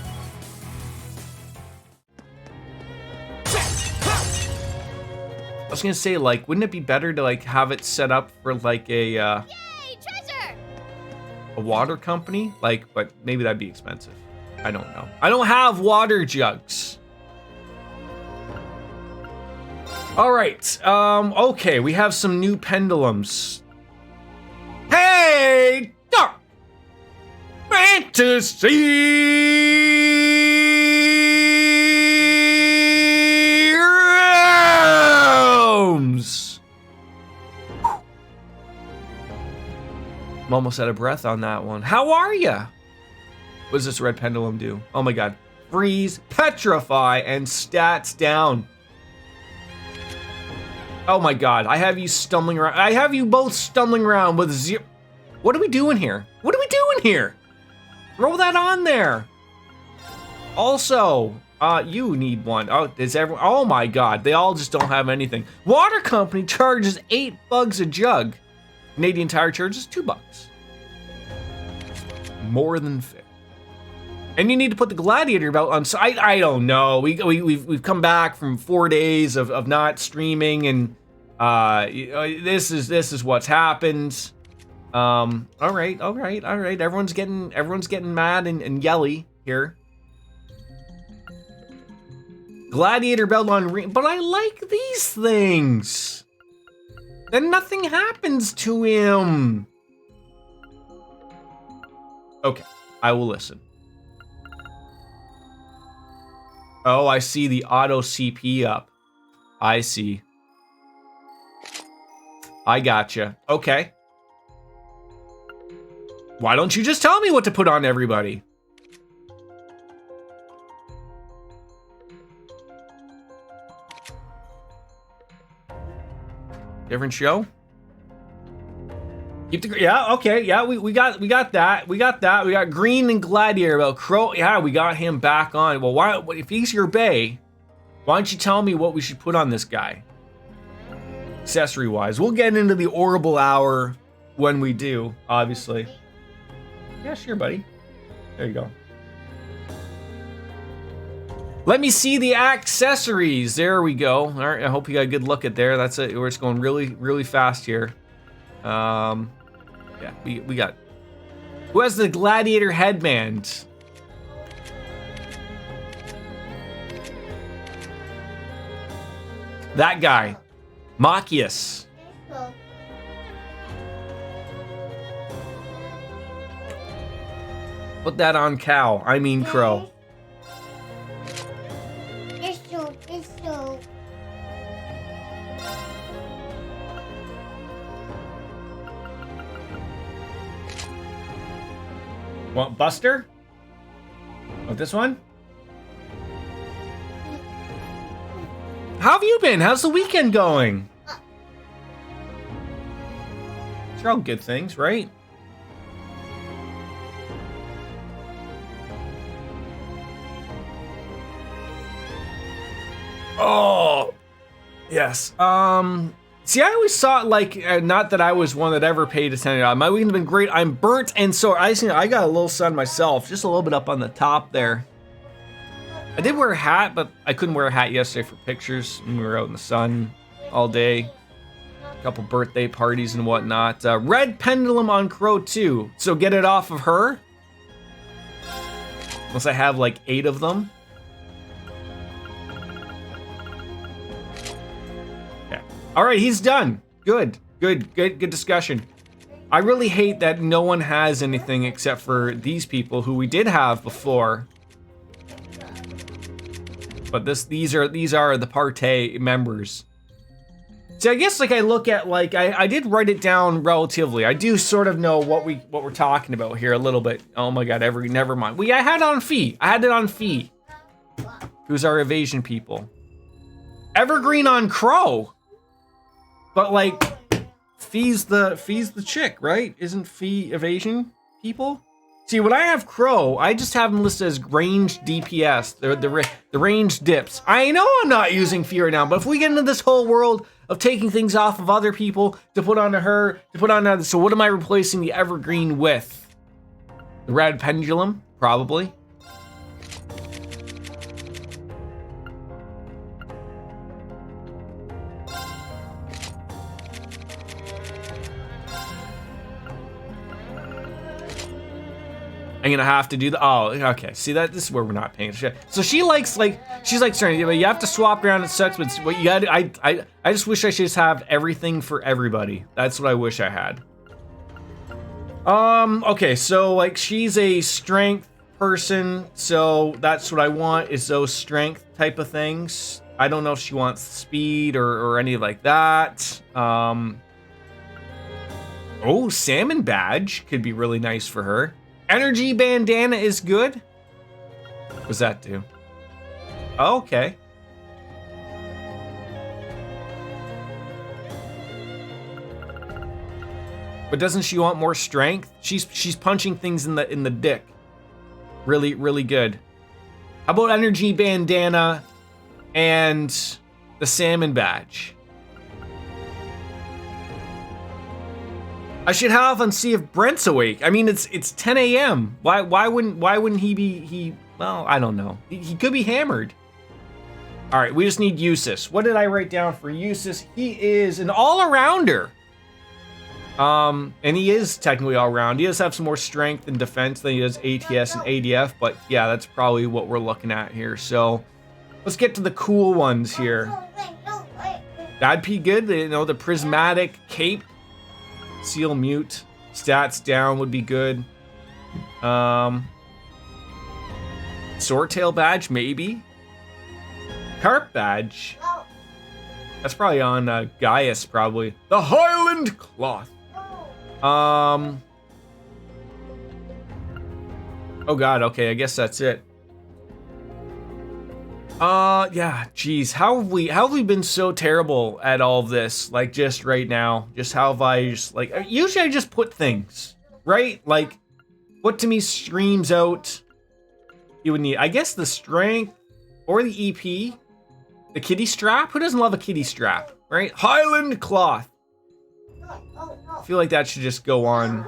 I was gonna say, like, wouldn't it be better to like have it set up for like a Yay, treasure! water company? Like, but maybe that'd be expensive. I don't know. I don't have water jugs. All right. Okay, we have some new pendulums. Hey, Dark Fantasy Realms. I'm almost out of breath on that one. How are ya? What does this red pendulum do? Oh my god. Freeze, petrify, and stats down. Oh my god, I have you stumbling around. I have you both stumbling around with zero. What are we doing here? What are we doing here? Throw that on there. Also, you need one. Oh, is everyone? Oh my god, they all just don't have anything. Water company charges $8 a jug. Canadian Tire charges $2. More than fair. And you need to put the gladiator belt on. So I don't know. We've come back from 4 days of not streaming, and this is what's happened. All right. Everyone's getting mad and yelly here. Gladiator belt on ring, but I like these things. Then nothing happens to him. Okay, I will listen. Oh, I see the auto CP up. I see. I gotcha. Okay. Why don't you just tell me what to put on everybody? Different show? Keep the yeah, okay, yeah, we got that. We got Green and Gladiator. Well, Crow, yeah, we got him back on. Well, why if he's your bae, why don't you tell me what we should put on this guy? Accessory wise. We'll get into the Orbital Hour when we do, obviously. Yeah, sure, buddy. There you go. Let me see the accessories. There we go. All right, I hope you got a good look at there. That's it. We're just going really fast here. Yeah, we got. Who has the Gladiator headband? That guy, Machias. Put that on cow. I mean crow. Want Buster? Want this one? How have you been? How's the weekend going? These are all good things, right? Oh, yes. See, I always thought, like, not that I was one that ever paid attention. My weekend's been great. I'm burnt and sore. I got a little sun myself, just a little bit up on the top there. I did wear a hat, but I couldn't wear a hat yesterday for pictures. We were out in the sun all day. A couple birthday parties and whatnot. Red pendulum on Crow 2. So get it off of her. Unless I have like 8 of them. All right, he's done. Good discussion. I really hate that no one has anything except for these people who we did have before. But these are the Partey members. So I guess like I look at like I did write it down relatively. I do sort of know what we're talking about here a little bit. Oh my god, never mind. I had it on Fee. Who's our evasion people? Evergreen on Crow. But like, Fee's the chick, right? Isn't Fee evasion people? See, when I have Crow, I just have him listed as ranged DPS, the ranged dips. I know I'm not using Fee right now, but if we get into this whole world of taking things off of other people to put onto her, to put on others, so what am I replacing the Evergreen with? The Red Pendulum, probably. I'm gonna have to do the, oh, okay. See that, this is where we're not paying attention. So she's like, sorry, you have to swap around and such, but what you gotta, I just wish I should just have everything for everybody. That's what I wish I had. Okay, so like she's a strength person, so that's what I want is those strength type of things. I don't know if she wants speed or any like that. Oh, salmon badge could be really nice for her. Energy bandana is good. What does that do? Oh, okay. But doesn't she want more strength? She's punching things in the dick. Really good. How about energy bandana and the salmon badge? I should have and see if Brent's awake. I mean, it's 10 a.m. Why wouldn't he be well, I don't know. He could be hammered. All right, we just need Eustace. What did I write down for Eustace? He is an all-arounder. And he is technically all-around. He does have some more strength and defense than he does ATS and ADF, but yeah, that's probably what we're looking at here. So Let's get to the cool ones here. That'd be good. You know, the prismatic cape, seal mute, stats down would be good. Swordtail badge, maybe. Carp badge. That's probably on Gaius, probably. The Highland cloth. Oh God. Okay, I guess that's it. Yeah. Geez, how have we been so terrible at all of this? Like just right now, just how have I just like? Usually I just put things right. Like, what to me screams out. You would need, I guess, the strength or the EP, the kitty strap. Who doesn't love a kitty strap, right? Highland cloth. I feel like that should just go on.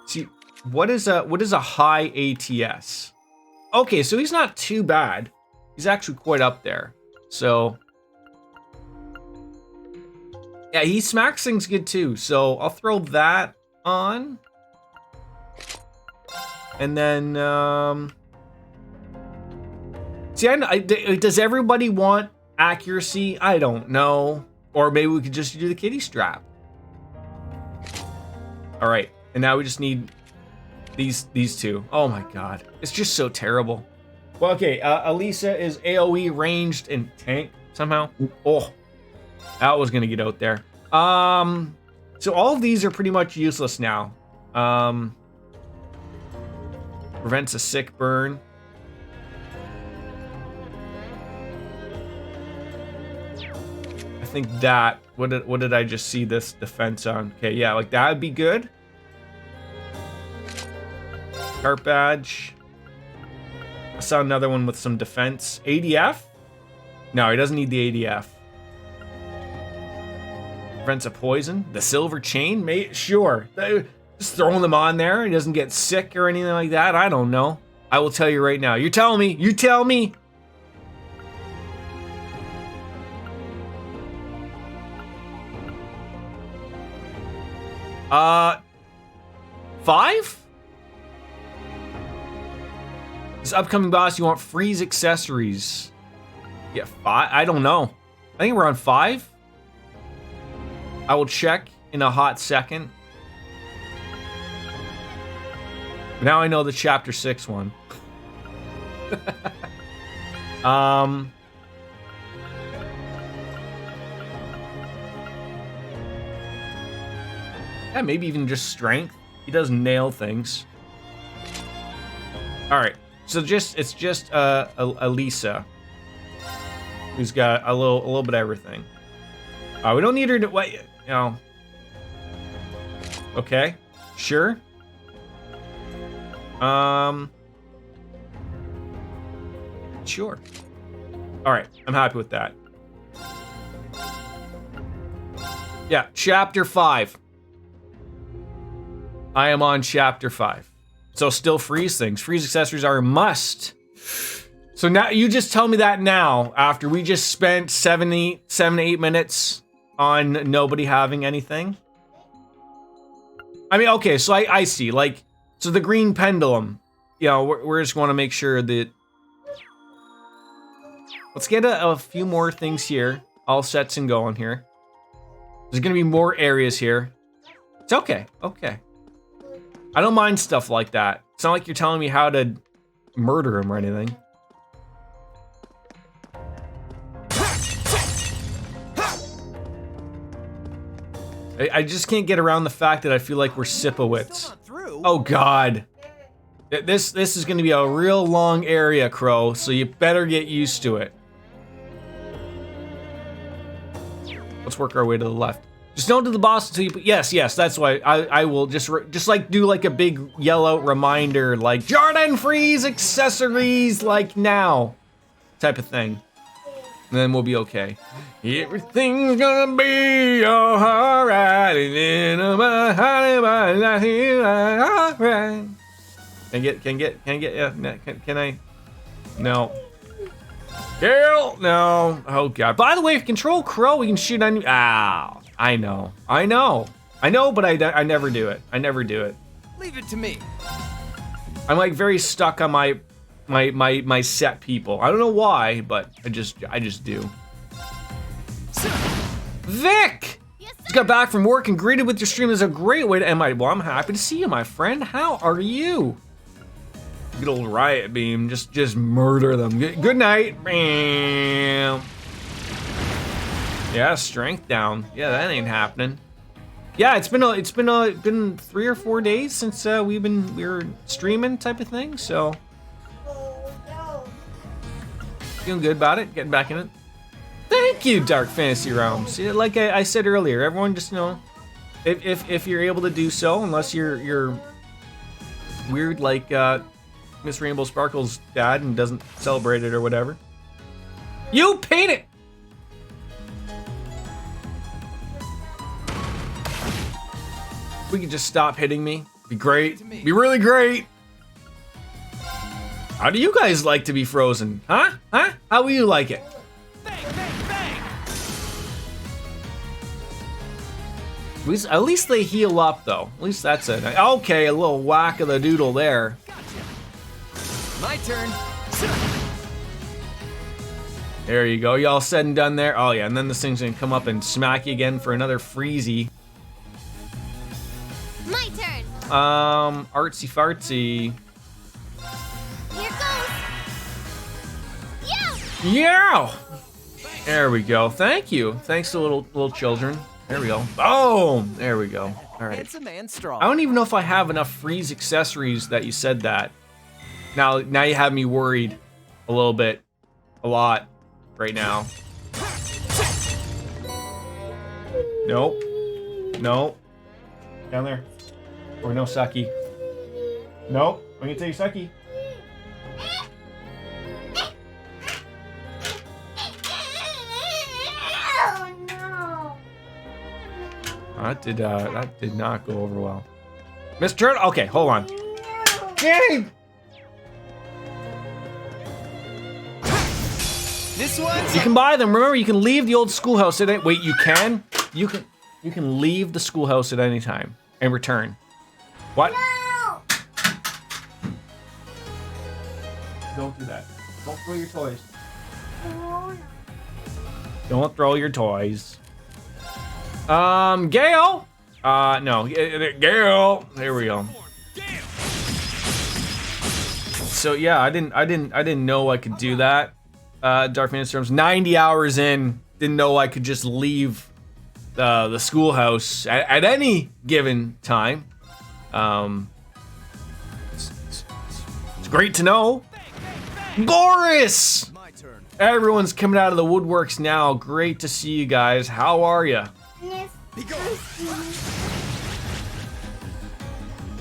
See, what is a high ATS? Okay, so he's not too bad. He's actually quite up there. So yeah, he smacks things good too. So I'll throw that on. And then, see, does everybody want accuracy? I don't know. Or maybe we could just do the kitty strap. All right, and now we just need these two. Oh my God, it's just so terrible. Well, okay, Elisa is AoE ranged and tank somehow. Oh, that was gonna get out there. So all of these are pretty much useless now. Prevents a sick burn. I think that, what did I just see this defense on? Okay, yeah, like that would be good. Carp badge. I saw another one with some defense. ADF? No, he doesn't need the ADF. Prevents a poison. The silver chain? Sure. Just throwing them on there. He doesn't get sick or anything like that. I don't know. I will tell you right now. You tell me. You tell me. Five? This upcoming boss, you want freeze accessories. Yeah, 5? I don't know. I think we're on 5. I will check in a hot second. Now I know the chapter 6 one. Yeah, maybe even just strength. He does nail things. All right, so it's just Elisa, who's got a little bit of everything. We don't need her to wait. You know. Okay, sure. Sure. All right, I'm happy with that. Yeah, chapter 5. I am on chapter 5. So still freeze things. Freeze accessories are a must. So now you just tell me that now after we just spent 7 to 8 minutes on nobody having anything. I mean, okay, so I see, like, so the green pendulum, you know, we're just want to make sure that. Let's get a few more things here. All sets and going here. There's gonna be more areas here. It's okay, okay. I don't mind stuff like that. It's not like you're telling me how to murder him or anything. I just can't get around the fact that I feel like we're Sipowitz. Oh God. This is gonna be a real long area, Crow, so you better get used to it. Let's work our way to the left. Just don't do the boss until you, yes, that's why I will just like do like a big yellow reminder, like Jordan freeze accessories like now type of thing. And then we'll be okay. Everything's gonna be alright. Can I? No. Girl, no. Oh God. By the way, if you control Crow, we can shoot on you. Ow. I know, but I never do it. I never do it. Leave it to me. I'm like very stuck on my my set people. I don't know why, but I just do. Vic! Yes, Just sir. got back from work and greeted with your stream is a great way to end my. Well, I'm happy to see you, my friend. How are you? Good old riot beam. Just murder them. Good night. Bam. Yeah, strength down. Yeah, that ain't happening. Yeah, it's been 3 or 4 days since we were streaming type of thing. So feeling good about it. Getting back in it. Thank you, Dark Fantasy Realms. Yeah, like I said earlier, everyone just if you're able to do so, unless you're weird like Miss Rainbow Sparkle's dad and doesn't celebrate it or whatever. You paint it. We could just stop hitting me. Be great. Be really great. How do you guys like to be frozen? Huh? Huh? How will you like it? Bang, bang, bang! At least they heal up, though. At least that's it. Okay, a little whack of the doodle there. My turn. There you go. You all said and done there. Oh, yeah, and then this thing's gonna come up and smack you again for another freezy. My turn. Artsy fartsy. Here goes. Yeah. Yeah! There we go. Thank you. Thanks to little children. There we go. Boom! There we go. All right. Handsome and strong. I don't even know if I have enough freeze accessories that you said that. Now you have me worried a little bit. A lot. Right now. Nope. Nope. Down there. Or no Saki. Nope. I'm gonna take Saki. Oh no. That did not go over well. Mr. Turtle. Okay, hold on. Yay! This one's You can buy them. Remember, you can leave the old schoolhouse at any. Wait, you can? You can leave the schoolhouse at any time and return. What? No. Don't do that. Don't throw your toys. Oh, Don't throw your toys. Gale. No, Gale. There we go. So yeah, I didn't know I could do that. Dark Fantasy Realms, 90 hours in, didn't know I could just leave the schoolhouse at any given time. It's great to know. Boris! my turn. Everyone's coming out of the woodworks now. Great to see you guys. How are you? yes.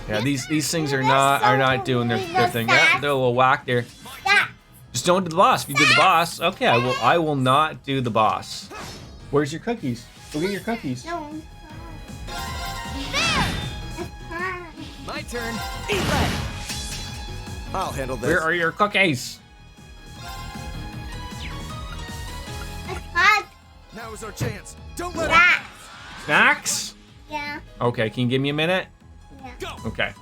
Yeah, these things are not doing their thing. Yeah, they're a little whack there. That. Just don't do the boss. If you do the boss, okay, I will not do the boss. Where's your cookies? Go get your cookies. No. My turn. Eat that. I'll handle this. Where are your cookies? It's hot. Now is our chance. Don't let That. Snacks? Yeah. Okay, can you give me a minute? Yeah. Go! Okay.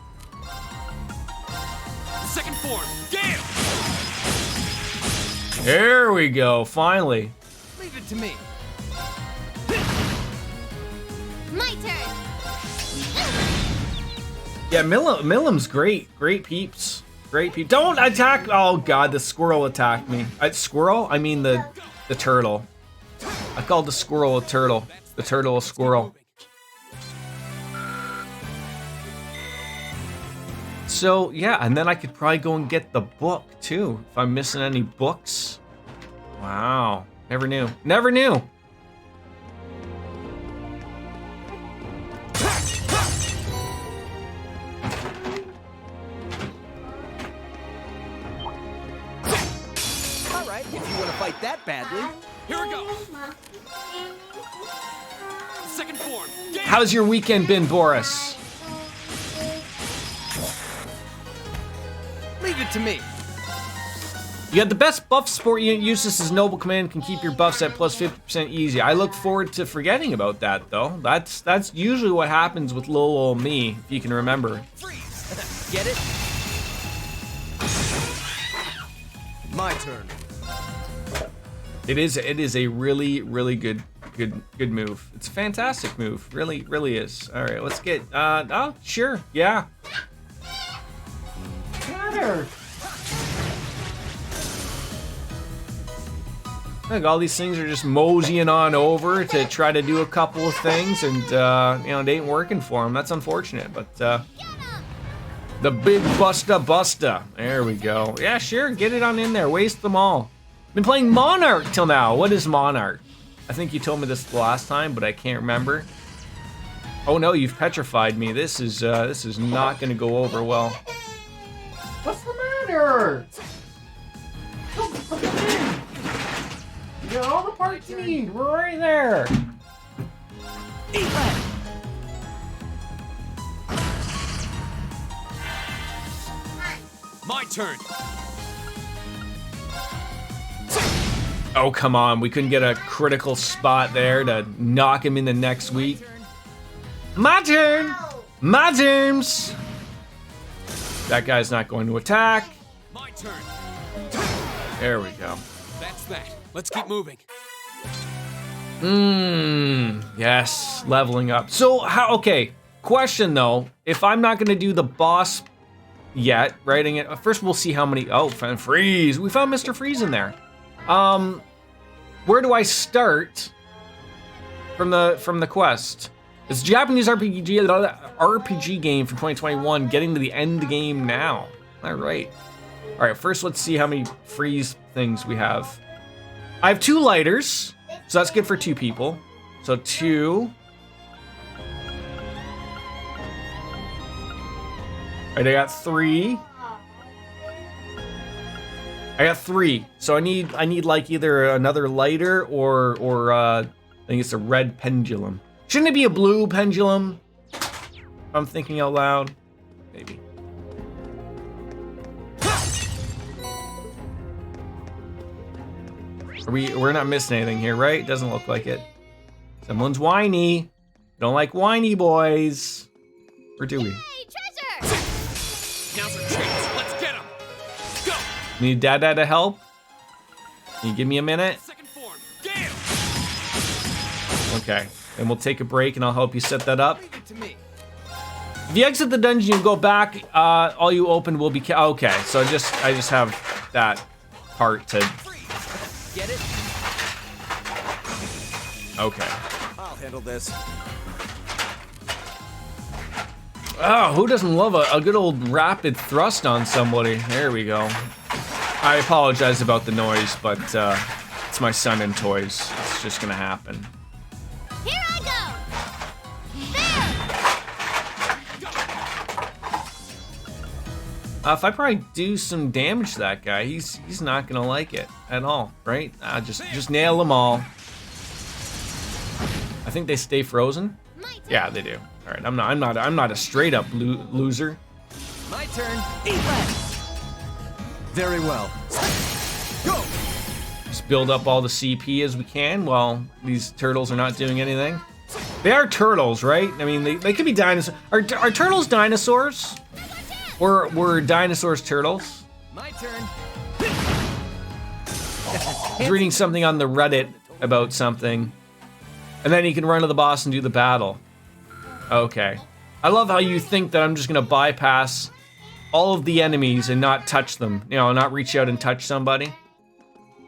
Second form, Gale! There we go, finally. Leave it to me. My turn. Yeah, Millim's great. Great peeps. Great peeps. Don't attack! Oh god, the squirrel attacked me. Squirrel? I mean the turtle. I called the squirrel a turtle. The turtle a squirrel. So yeah, and then I could probably go and get the book too, if I'm missing any books. Wow, never knew. Never knew. All right, if you want to fight that badly. Here we go! Second form, Gale! How's your weekend been, Boris? Leave it to me. You got the best buff support unit. Use this as Noble Command. Can keep your buffs at plus 50% easy. I look forward to forgetting about that, though. That's usually what happens with little old me, if you can remember. Freeze. Get it? My turn. It is a really, really good move. It's a fantastic move. Really, really is. All right, let's get, oh, sure, yeah. Matter. Look, all these things are just moseying on over to try to do a couple of things, and, you know, it ain't working for them. That's unfortunate, but, the big Busta. There we go. Yeah, sure, get it on in there. Waste them all. Been playing Monarch till now. What is Monarch? I think you told me this the last time, but I can't remember. Oh no, you've petrified me. This is not gonna go over well. What's the matter? Come in. You got all the parts you need. We're right there. Eat that. My turn. Oh, come on. We couldn't get a critical spot there to knock him into next week. My turn. My terms. That guy's not going to attack. My turn. There we go. That's that. Let's keep moving. Yes, leveling up. So, okay, question though. If I'm not gonna do the boss yet, writing it, first we'll see how many, oh, Freeze. We found Mr. Freeze in there. Where do I start from the quest? It's a Japanese RPG game from 2021, getting to the end game now. All right, first let's see how many freeze things we have. I have 2 lighters, so that's good for 2 people. So 2. All right, I got 3. I got 3. So I need like either another lighter or I think it's a red pendulum. Shouldn't it be a blue pendulum? I'm thinking out loud. Maybe. We're not missing anything here, right? Doesn't look like it. Someone's whiny. Don't like whiny boys. Or do we? Hey, treasure! Now's our chance. Let's get him. Go. Need Dada to help? Can you give me a minute? Second form. Get him. Okay. And we'll take a break and I'll help you set that up. Leave it to me. If you exit the dungeon, you go back, all you open will be, okay. So I just have that part to, Get it? okay. I'll handle this. Oh, who doesn't love a good old rapid thrust on somebody? There we go. I apologize about the noise, but it's my son and toys. It's just gonna happen. Here I go! There! If I probably do some damage to that guy, he's not gonna like it at all, right? Just nail them all. I think they stay frozen. My turn. Yeah, they do. All right, I'm not a straight up loser. My turn. Eat that. Very well. Go. Just build up all the CP as we can while these turtles are not doing anything. They are turtles, right? I mean, they could be dinosaurs. Are turtles dinosaurs? Or were dinosaurs turtles? My turn. I was reading something on the Reddit about something. And then you can run to the boss and do the battle. Okay. I love how you think that I'm just gonna bypass all of the enemies and not touch them. You know, not reach out and touch somebody.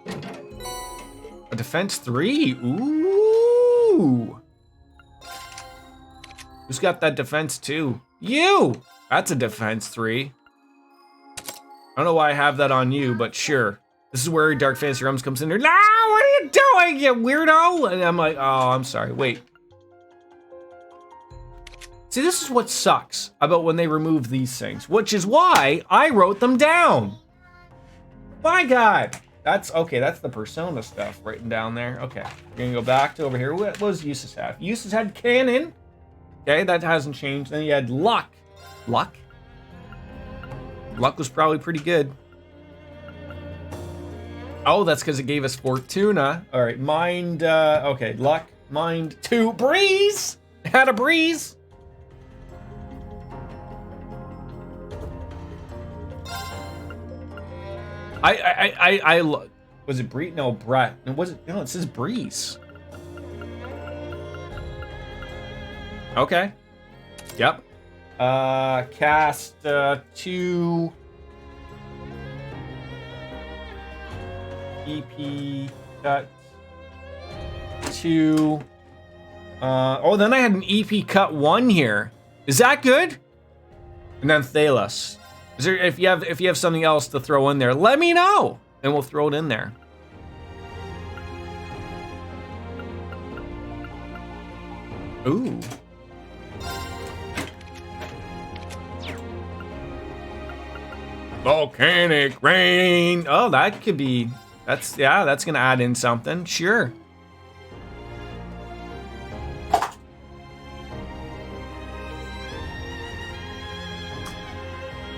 A defense 3? Ooh. Who's got that defense 2? You! That's a defense 3. I don't know why I have that on you, but sure. This is where Dark Fantasy Realms comes in there. No, what are you doing, you weirdo? And I'm like, oh, I'm sorry, wait. See, this is what sucks about when they remove these things, which is why I wrote them down. My God. That's, okay, that's the Persona stuff written down there. Okay, we're gonna go back to over here. What was Eustace have? Eustace had Cannon. Okay, that hasn't changed. Then you had Luck. Luck? Luck was probably pretty good. Oh, that's because it gave us Fortuna. All right, Mind, okay, Luck, Mind 2, Breeze! Had a Breeze! Was it Bree? No, Brett. It wasn't. No, it says Breeze. Okay. Yep. Cast 2 EP cut 2. Oh, then I had an EP cut 1 here. Is that good? And then Thalos. Is there, if you have something else to throw in there, let me know, and we'll throw it in there. Ooh. Volcanic rain. Oh, that could be. That's gonna add in something. Sure.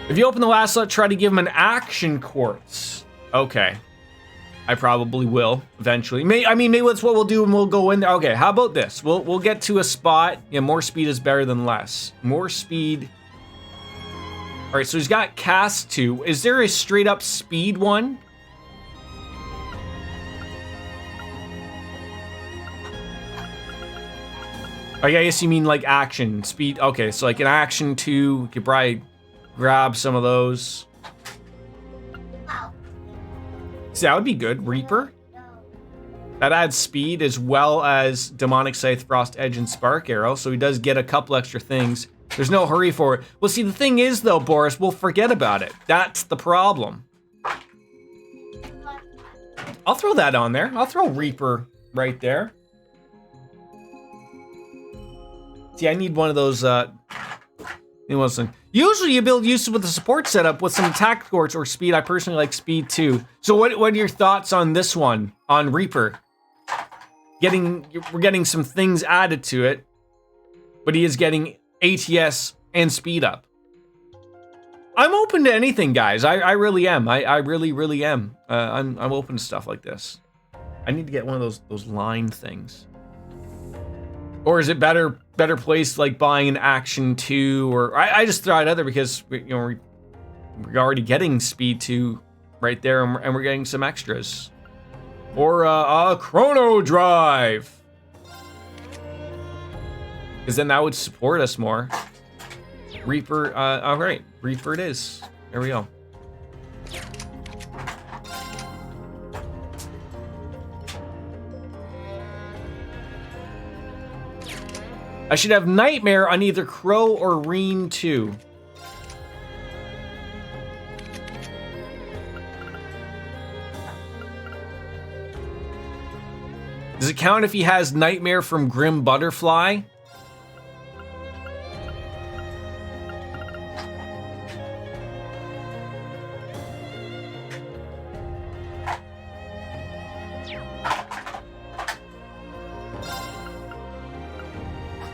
If you open the last slot, try to give him an action quartz. Okay. I probably will eventually. Maybe that's what we'll do, and we'll go in there. Okay, how about this? We'll get to a spot. Yeah, more speed is better than less. More speed. All right, so he's got cast 2. Is there a straight up speed one? Oh, yeah, I guess you mean like action speed. Okay, so like an action 2, you could probably grab some of those. See, that would be good. Reaper. That adds speed as well as Demonic Scythe, Frost Edge, and Spark Arrow, so he does get a couple extra things. There's no hurry for it. Well, see, the thing is, though, Boris, we'll forget about it. That's the problem. I'll throw that on there. I'll throw Reaper right there. See, I need one of those, usually you build uses with the support setup with some attack quartz or speed. I personally like speed too. So what are your thoughts on this one, on Reaper? We're getting some things added to it, but he is getting ATS and speed up. I'm open to anything, guys. I really am. I really am. I'm open to stuff like this. I need to get one of those line things. Or is it better placed like buying an action 2? Or I just throw it out there because we're already getting speed 2 right there, and we're getting some extras. Or a chrono drive, because then that would support us more. Reaper. All right, Reaper it is. There we go. I should have Nightmare on either Crow or Reen 2. Does it count if he has Nightmare from Grim Butterfly?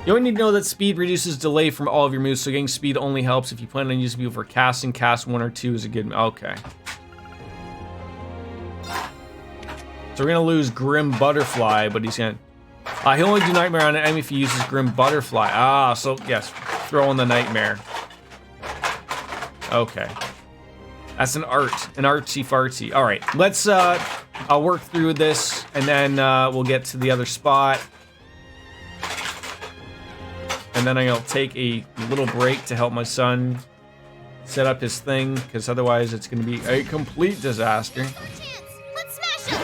You only need to know that speed reduces delay from all of your moves, so getting speed only helps if you plan on using people for casting. Cast 1 or 2 is a good... Okay. So we're gonna lose Grim Butterfly, but he's gonna... he'll only do Nightmare on an enemy if he uses Grim Butterfly. Ah, so yes, throw in the Nightmare. Okay. That's an artsy-fartsy. All right, let's, I'll work through this, and then we'll get to the other spot. And then I'll take a little break to help my son set up his thing, because otherwise it's going to be a complete disaster. Let's smash him.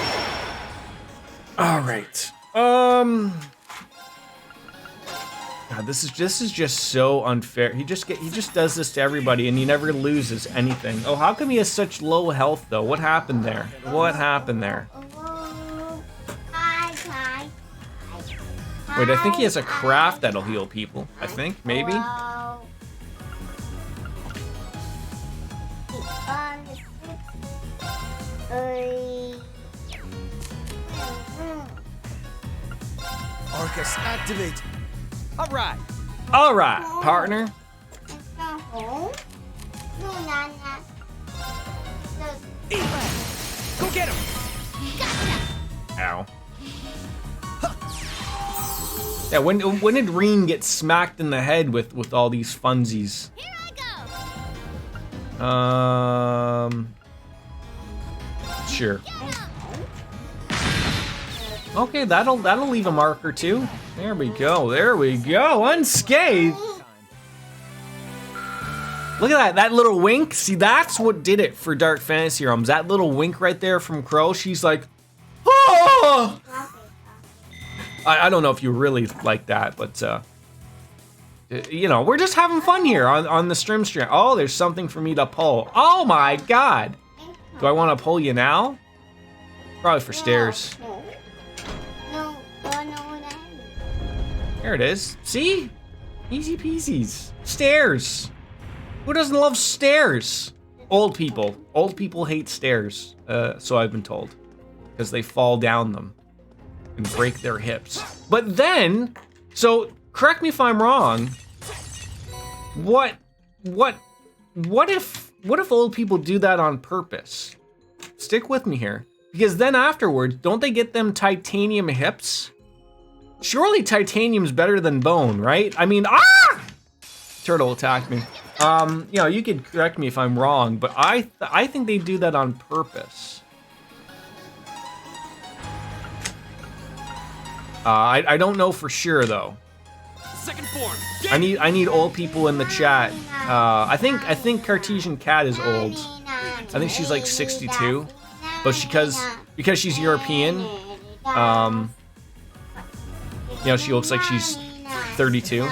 All right. God, this is just so unfair. He just does this to everybody, and he never loses anything. Oh, how come he has such low health though? What happened there? What happened there? Wait, I think he has a craft that'll heal people. I think, maybe? Arcus, activate. All right. All right, partner. Go get him. Ow. Yeah, when did Reen get smacked in the head with all these funsies? Here I go. Sure. Okay, that'll leave a marker too. There we go. There we go. Unscathed. Look at that little wink. See, that's what did it for Dark Fantasy Realms. That little wink right there from Crow. She's like, oh! I don't know if you really like that, but you know, we're just having fun here on the stream. Oh, there's something for me to pull. Oh my God. Do I want to pull you now? Probably for stairs. No. There it is. See? Easy peasies. Stairs. Who doesn't love stairs? Old people. Old people hate stairs. So I've been told. Because they fall down them and break their hips. But then, so correct me if I'm wrong. What if old people do that on purpose? Stick with me here. Because then afterwards, don't they get them titanium hips? Surely titanium's better than bone, right? I mean, Turtle attacked me. You know, you could correct me if I'm wrong, but I think they do that on purpose. I don't know for sure though. Second form. I need old people in the chat. I think Cartesian Cat is old. I think she's like 62, but because she's European, you know, she looks like she's 32.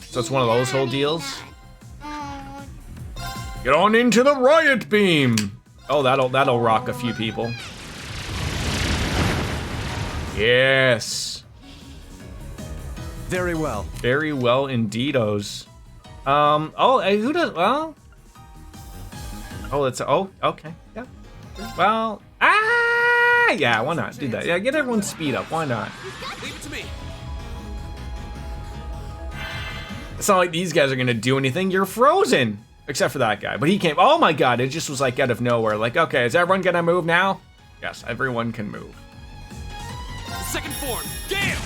So it's one of those whole deals. Get on into the riot beam. Oh, that'll rock a few people. Yes. Very well. Very well indeedos. Oh, who does? Well. Oh, okay. Yeah. Well. Yeah. Why not do that? Yeah, get everyone's speed up. Why not? Leave it to me. It's not like these guys are gonna do anything. You're frozen. Except for that guy. But he came. Oh my God, it just was like out of nowhere. Like, okay, is everyone gonna move now? Yes, everyone can move. Second form. Gale.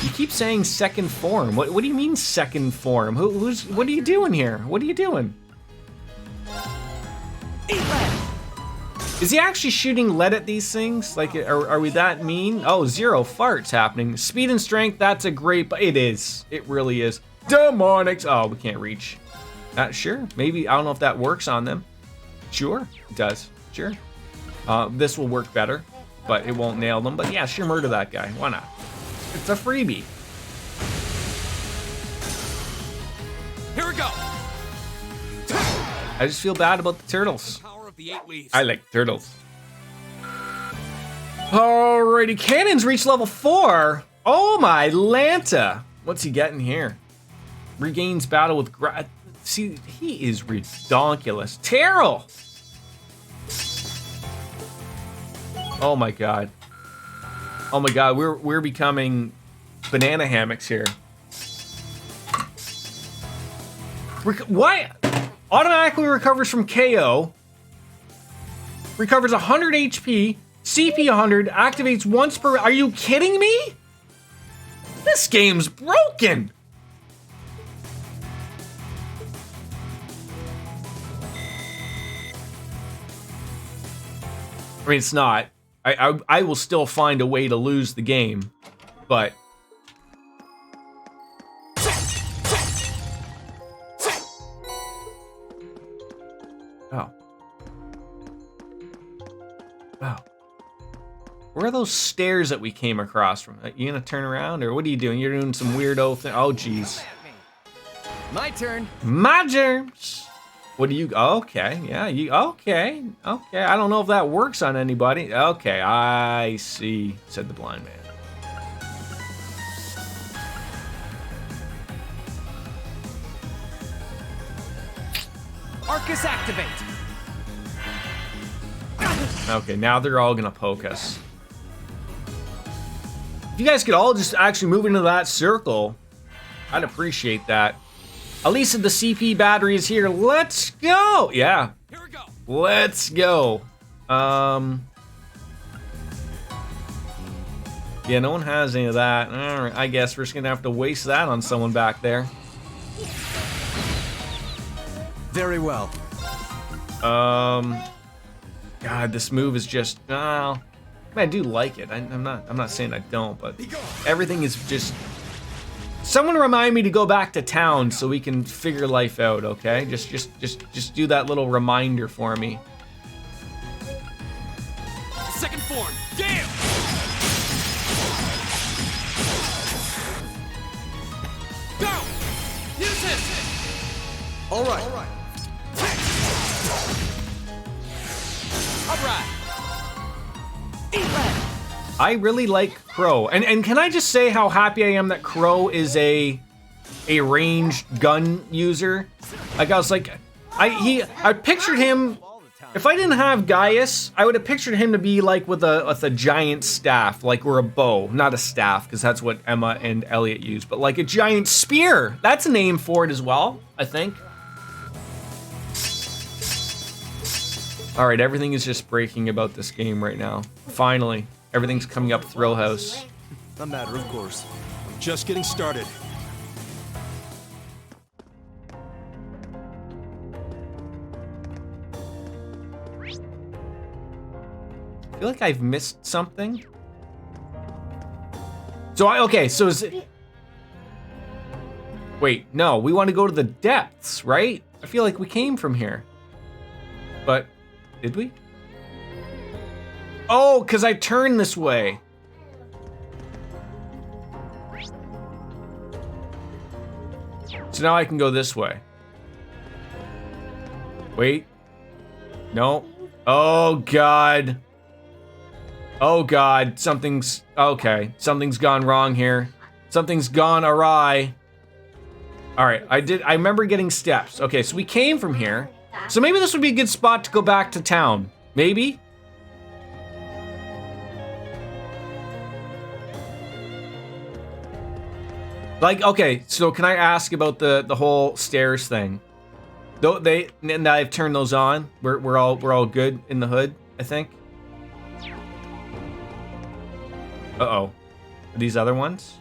You keep saying second form. What do you mean second form? What are you doing here? What are you doing? Is he actually shooting lead at these things? Like, are we that mean? Oh, 0 farts happening. Speed and strength, that's a great, it is. It really is. Demonics. Oh, we can't reach. Sure, maybe, I don't know if that works on them. Sure, it does, sure. This will work better, but it won't nail them. But yeah, sure, murder that guy, why not? It's a freebie. Here we go. I just feel bad about the turtles. Power of the 8 leaves. I like turtles. Alrighty, cannons reach level 4. Oh my Lanta. What's he getting here? Regains battle with see, he is redonkulous. Terrell! Oh my God. Oh my God, we're becoming banana hammocks here. Why? Automatically recovers from KO. Recovers 100 HP. CP 100. Activates once per. Are you kidding me? This game's broken. I mean, it's not. I will still find a way to lose the game, but. Oh. Oh. Where are those stairs that we came across from? You gonna turn around, or what are you doing? You're doing some weirdo thing. Oh, jeez. My turn. My germs. What do you? Okay, yeah, you. Okay. I don't know if that works on anybody. Okay, I see," said the blind man. Arcus activate. Okay, now they're all gonna poke us. If you guys could all just actually move into that circle, I'd appreciate that. At least the CP battery is here. Let's go. Yeah. Here we go. Let's go. Yeah, no one has any of that. All right, I guess we're just gonna have to waste that on someone back there. Very well. God, this move is just. I mean, I do like it. I'm not saying I don't, but everything is just. Someone remind me to go back to town so we can figure life out, okay? Just do that little reminder for me. Second form, Gale! Go! Use this! All right. All right. I really like Crow, and can I just say how happy I am that Crow is a ranged gun user? Like I was like, I pictured him. If I didn't have Gaius, I would have pictured him to be like with a giant staff, like or a bow, not a staff, because that's what Emma and Elliot use, but like a giant spear. That's a name for it as well, I think. All right, everything is just breaking about this game right now. Finally, everything's coming up Thrill House. A matter of course. I'm just getting started. I feel like I've missed something. So so is it... Wait, no, we want to go to the depths, right? I feel like we came from here. But, did we? Oh, because I turned this way. So now I can go this way. Wait. No. Oh, God. Oh, God. Something's... Okay. Something's gone wrong here. Something's gone awry. All right. I remember getting steps. Okay, so we came from here. So maybe this would be a good spot to go back to town. Maybe? Like, okay, so can I ask about the whole stairs thing? Though now I've turned those on. We're all good in the hood, I think. Uh-oh. Are these other ones?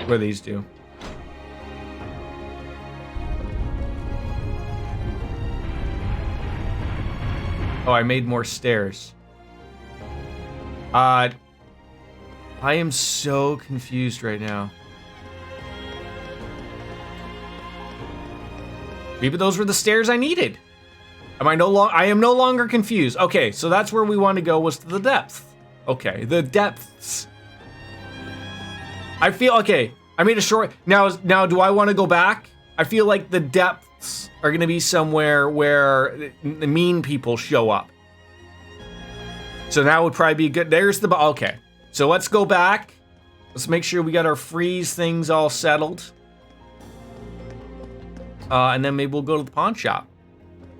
What do these do? Oh, I made more stairs. I am so confused right now. Maybe those were the stairs I needed. I am no longer confused. Okay, so that's where we want to go, was to the depth. Okay, the depths. I feel okay. I made a short. Now do I want to go back? I feel like the depths are going to be somewhere where the mean people show up. So that would probably be good. There's the okay. So let's go back. Let's make sure we got our freeze things all settled. And then maybe we'll go to the pawn shop.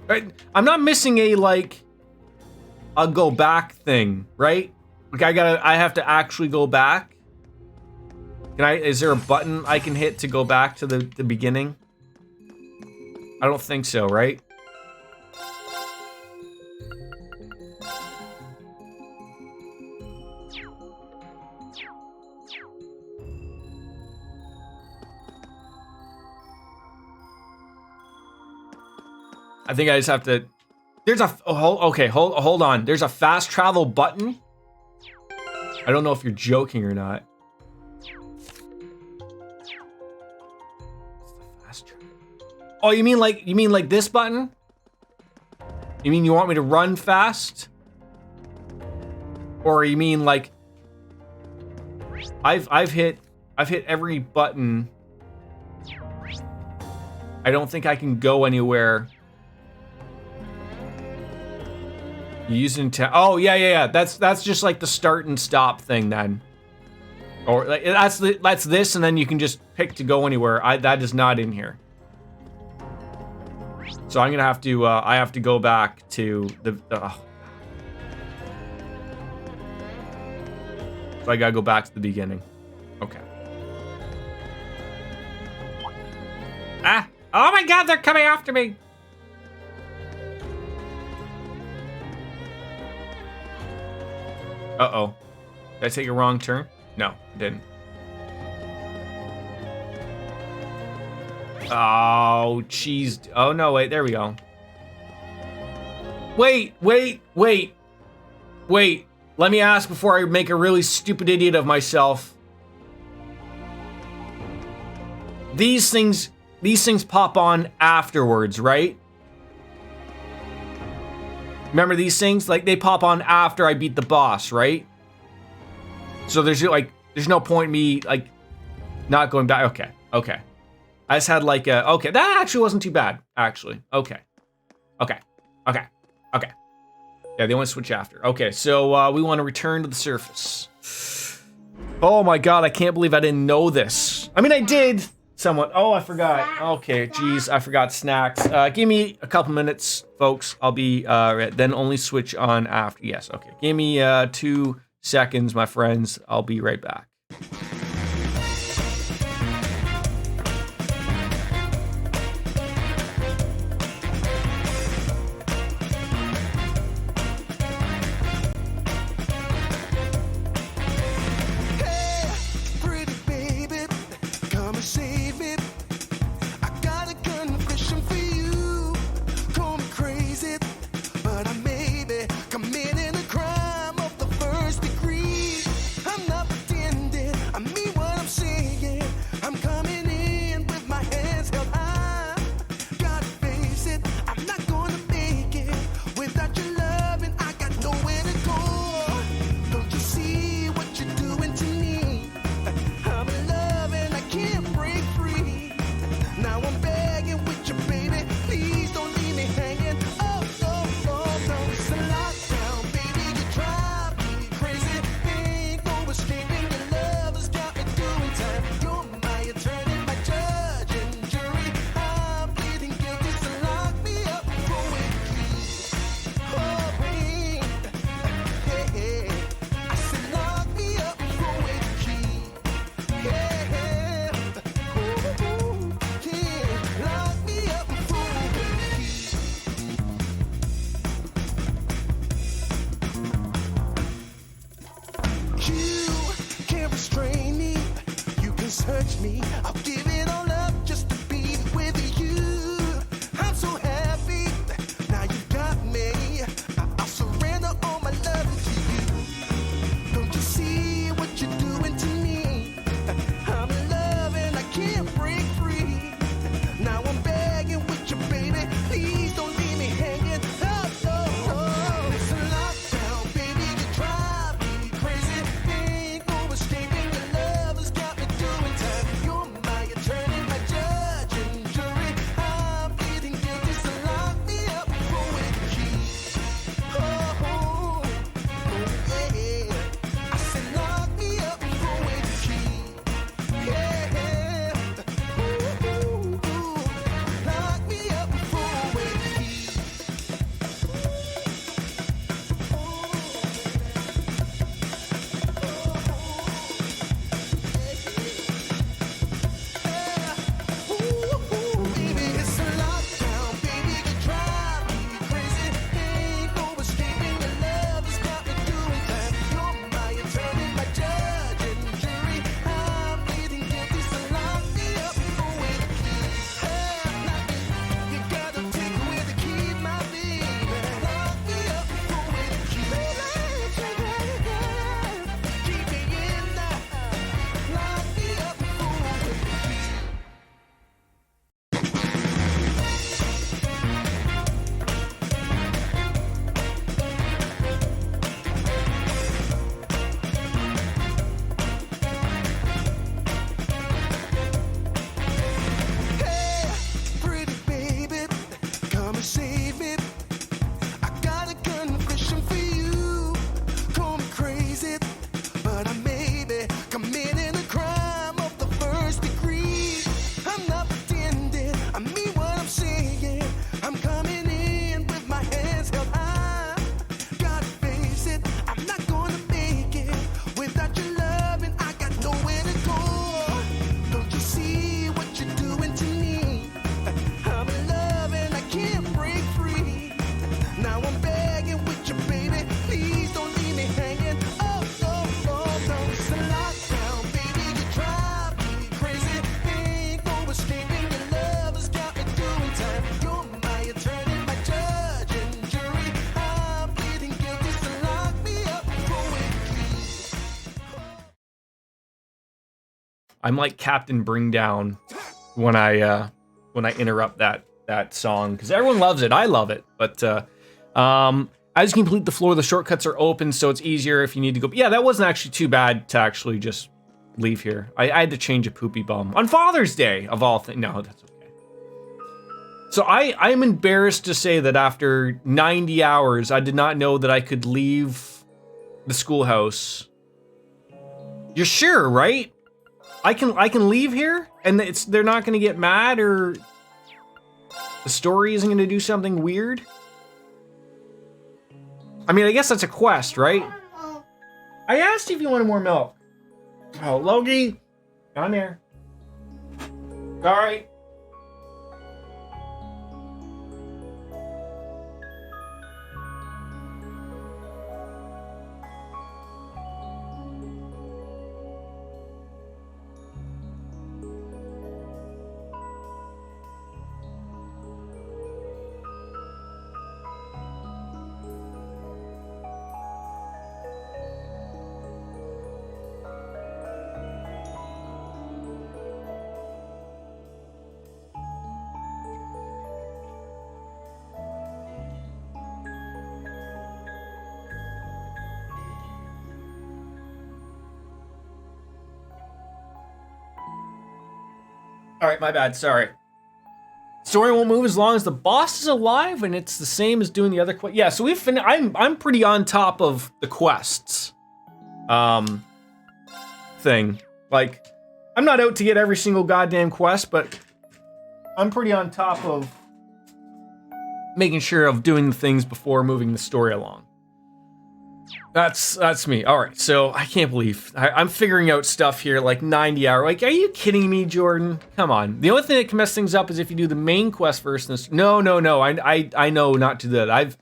Right? I'm not missing a go back thing, right? Like I have to actually go back. Is there a button I can hit to go back to the beginning? I don't think so, right? I think I just have to. There's a hold on. There's a fast travel button. I don't know if you're joking or not. Fast travel. Oh, you mean like this button? You mean you want me to run fast? Or you mean like I've hit every button. I don't think I can go anywhere. You use it in oh yeah. That's just like the start and stop thing then. Or like, that's this, and then you can just pick to go anywhere. That is not in here. So I'm gonna have to. I have to go back to the. So I gotta go back to the beginning. Okay. Ah! Oh my God! They're coming after me. Uh-oh. Did I take a wrong turn? No, I didn't. Oh, jeez. Oh, no, wait. There we go. Wait. Let me ask before I make a really stupid idiot of myself. These things pop on afterwards, right? Remember these things? Like, they pop on after I beat the boss, right? So there's no point in me, like, not going back. Okay. I just had like a, okay, that actually wasn't too bad, actually. Okay. Yeah, they want to switch after. Okay, so we want to return to the surface. Oh my god, I can't believe I didn't know this. I mean, I did somewhat. Oh, I forgot. Okay, geez, I forgot snacks. Give me a couple minutes, folks. I'll be, then only switch on after. Yes, okay. Give me 2 seconds, my friends. I'll be right back. I'm I'm like Captain Bring Down when I interrupt that song because everyone loves it. I love it, but as you complete the floor, the shortcuts are open, so it's easier if you need to go. Yeah, that wasn't actually too bad to actually just leave here. I had to change a poopy bum on Father's Day of all things. No, that's okay. So I'm embarrassed to say that after 90 hours, I did not know that I could leave the schoolhouse. You're sure, right? I can leave here, and they're not going to get mad, or the story isn't going to do something weird. I mean, I guess that's a quest, right? I asked if you wanted more milk. Oh, Logie, down there. All right. All right, my bad. Sorry. Story won't move as long as the boss is alive, and it's the same as doing the other quest. Yeah, so we've finished. I'm pretty on top of the quests. Thing. Like, I'm not out to get every single goddamn quest, but I'm pretty on top of making sure of doing the things before moving the story along. That's me. All right, so I can't believe I'm figuring out stuff here like 90 hours. Like, are you kidding me, Jordan? Come on. The only thing that can mess things up is if you do the main quest first. No. I know not to do that.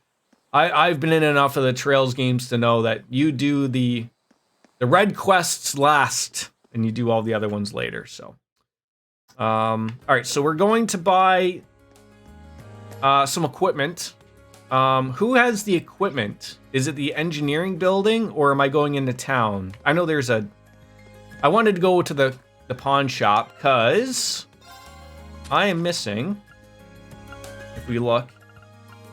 I've been in enough of the Trails games to know that you do the red quests last, and you do all the other ones later. So, all right. So we're going to buy some equipment. Who has the equipment? Is it the engineering building, or am I going into town? I know I wanted to go to the pawn shop, because I am missing, if we look,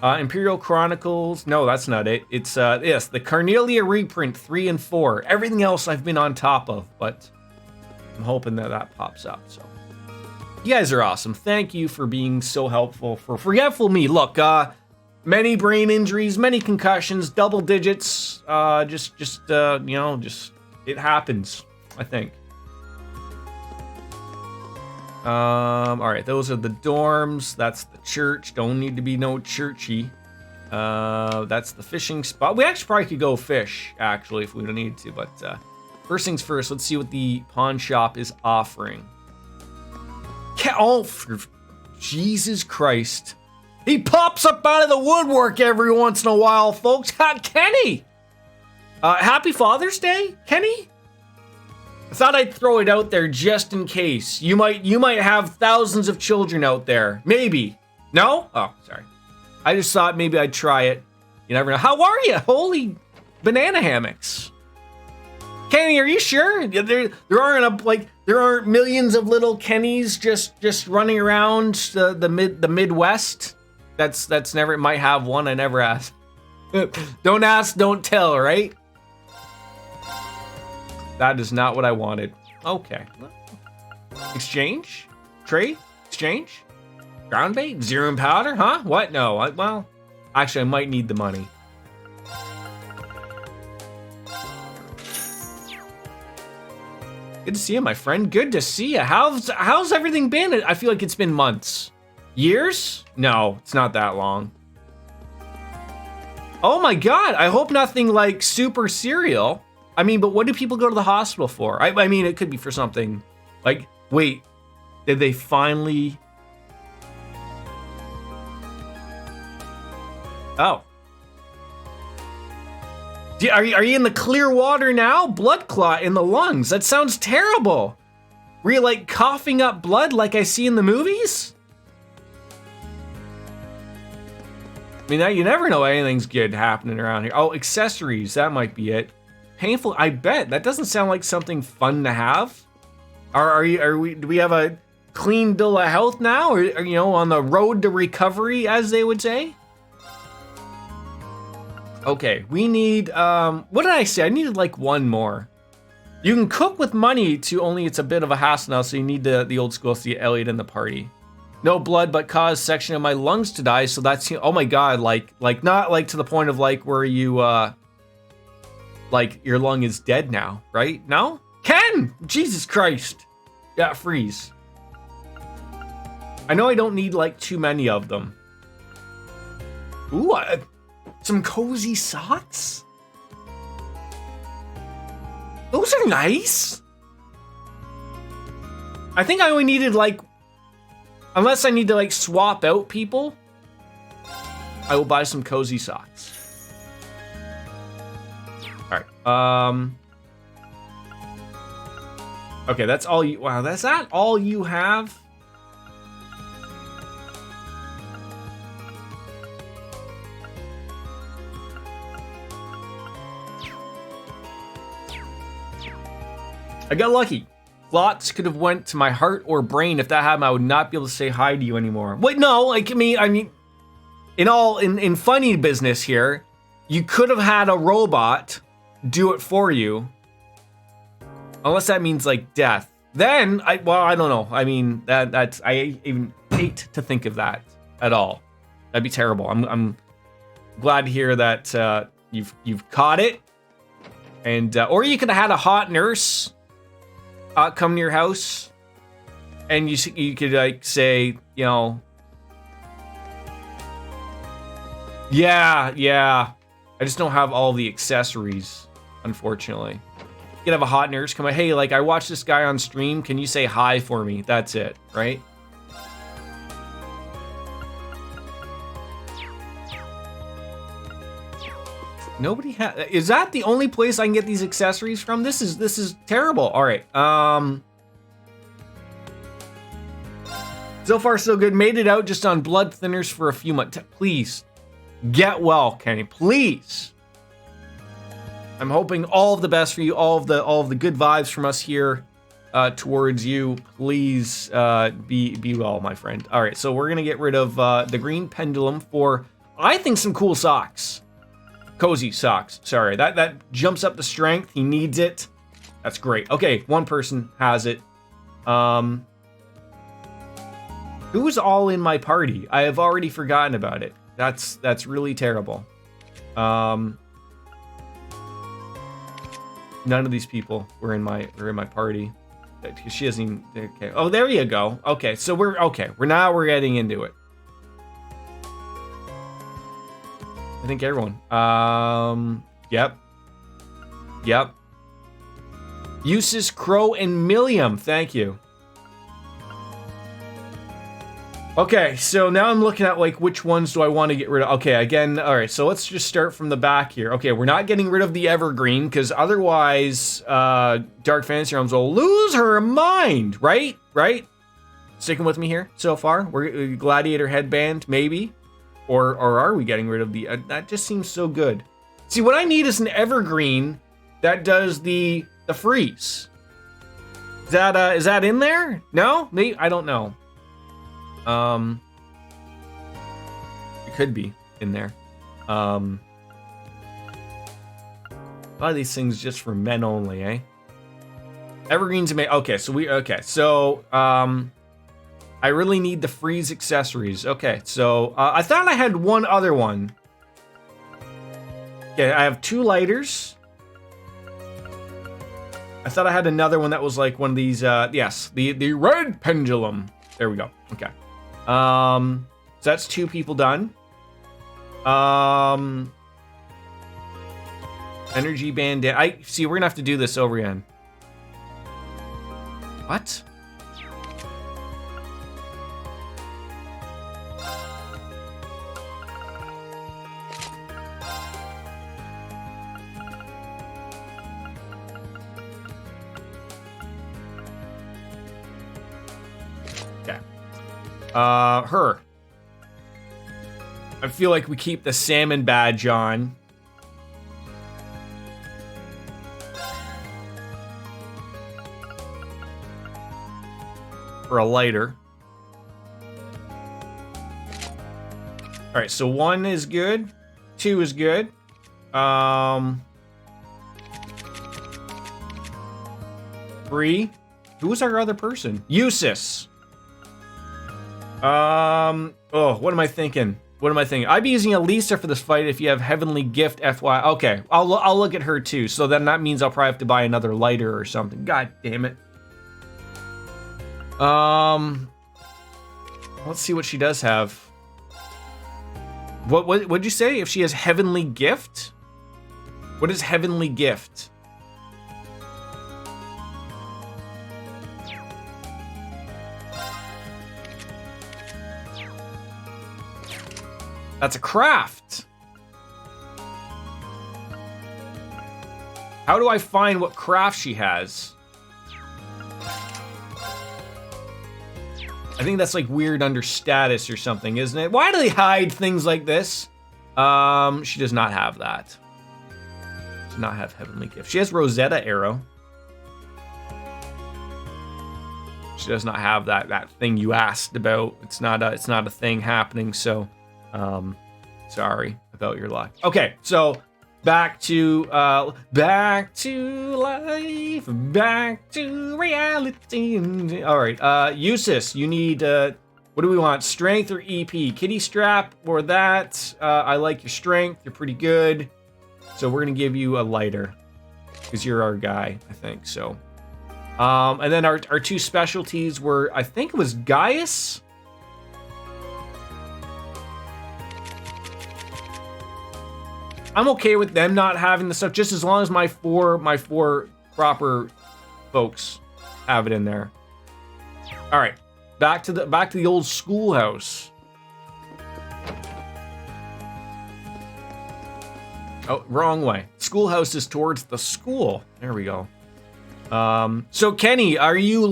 Imperial Chronicles. No, that's not it. It's, yes, the Carnelia reprint 3 and 4. Everything else I've been on top of, but I'm hoping that pops up, so. You guys are awesome. Thank you for being so helpful, for forgetful me. Look, many brain injuries, many concussions, double digits. Just it happens, I think. All right, those are the dorms. That's the church. Don't need to be no churchy. That's the fishing spot. We actually probably could go fish, actually, if we don't need to. But first things first, let's see what the pawn shop is offering. Oh, for Jesus Christ. He pops up out of the woodwork every once in a while, folks. Kenny! Happy Father's Day, Kenny? I thought I'd throw it out there just in case. You might have thousands of children out there. Maybe. No? Oh, sorry. I just thought maybe I'd try it. You never know. How are you? Holy banana hammocks. Kenny, are you sure? There aren't millions of little Kennys just running around the Midwest? That's never, might have one, I never asked. Don't ask, don't tell, right? That is not what I wanted. Okay. Exchange? Trade? Exchange? Ground bait? Zero and powder? Huh? What? No. Well, actually, I might need the money. Good to see you, my friend. Good to see you. How's everything been? I feel like it's been months. Years? No, it's not that long. Oh my God, I hope nothing like super serial. I mean, but what do people go to the hospital for? I mean, it could be for something like, wait, did they finally? Oh. Are you in the clear water now? Blood clot in the lungs. That sounds terrible. Were you like coughing up blood like I see in the movies? I mean, you never know anything's good happening around here. Oh, accessories, that might be it. Painful, I bet. That doesn't sound like something fun to have. Do we have a clean bill of health now, or you know, on the road to recovery, as they would say? Okay, we need what did I say? I needed like one more. You can cook with money to only it's a bit of a hassle now, so you need the old school to get Elliot in the party. No blood but caused section of my lungs to die, so that's, oh my god, like not like to the point of like where you like your lung is dead now, right? No? Ken! Jesus Christ. Yeah, freeze. I know I don't need like too many of them. Ooh, some cozy socks? Those are nice. I think I only needed like, unless I need to like swap out people, I will buy some cozy socks. All right. Okay, that's all you. Wow, that's that all you have? I got lucky. Lots could have went to my heart or brain. If that happened, I would not be able to say hi to you anymore. Wait, no, like, I mean, in funny business here, you could have had a robot do it for you. Unless that means like death. Then, I don't know. I mean, that's, I even hate to think of that at all. That'd be terrible. I'm glad to hear that you've caught it. And, or you could have had a hot nurse come to your house, and you could like say, you know, yeah, I just don't have all the accessories, unfortunately. You could have a hot nurse come, hey, like I watched this guy on stream, can you say hi for me? That's it, right? Nobody has. Is that the only place I can get these accessories from? This is terrible. All right. So far so good. Made it out just on blood thinners for a few months. Please get well, Kenny. Please. I'm hoping all of the best for you. All of the good vibes from us here towards you. Please be well, my friend. All right. So we're gonna get rid of the green pendulum for, I think, some cool socks. Cozy socks. Sorry, that jumps up the strength. He needs it. That's great. Okay, one person has it. Who's all in my party? I have already forgotten about it. That's really terrible. None of these people were in my party. She doesn't even. Okay. Oh, there you go. Okay, so we're we're getting into it. I think everyone. Yep. Uses, Crow, and Milliam. Thank you. Okay, so now I'm looking at like which ones do I want to get rid of. Okay, again, all right. So let's just start from the back here. Okay, we're not getting rid of the Evergreen because otherwise, Dark Fantasy Realms will lose her mind. Right? Sticking with me here so far. We're Gladiator headband, maybe. Or are we getting rid of the... that just seems so good. See, what I need is an evergreen that does the freeze. Is that in there? No? Maybe, I don't know. It could be in there. A lot of these things just for men only, eh? Evergreens may... Okay, so I really need the freeze accessories. Okay, so I thought I had one other one. Okay, I have 2 lighters. I thought I had another one that was like one of these, yes, the red pendulum. There we go. Okay. So that's 2 people done. Energy bandana. I see, we're gonna have to do this over again. What? Her. I feel like we keep the salmon badge on. for a lighter. All right, so 1 is good. 2 is good. 3. Who's our other person? Usis. Oh, what am I thinking? What am I thinking? I'd be using Elisa for this fight if you have Heavenly Gift FY. Okay, I'll look at her too. So then that means I'll probably have to buy another lighter or something. God damn it. Let's see what she does have. What'd you say? If she has Heavenly Gift? What is Heavenly Gift? That's a craft. How do I find what craft she has? I think that's like weird under status or something, isn't it? Why do they hide things like this? She does not have that. Does not have Heavenly Gift. She has Rosetta Arrow. She does not have that thing you asked about. It's not a thing happening. So, sorry about your luck. Okay, so back to life, back to reality. All right, Usis, you need what do we want? Strength or EP? Kitty strap or that? I like your strength. You're pretty good. So we're gonna give you a lighter because you're our guy, I think. So, and then our 2 specialties were, I think it was Gaius. I'm okay with them not having the stuff, just as long as my four proper folks have it in there. All right, back to the old schoolhouse. Oh, wrong way. Schoolhouse is towards the school. There we go. So Kenny, are you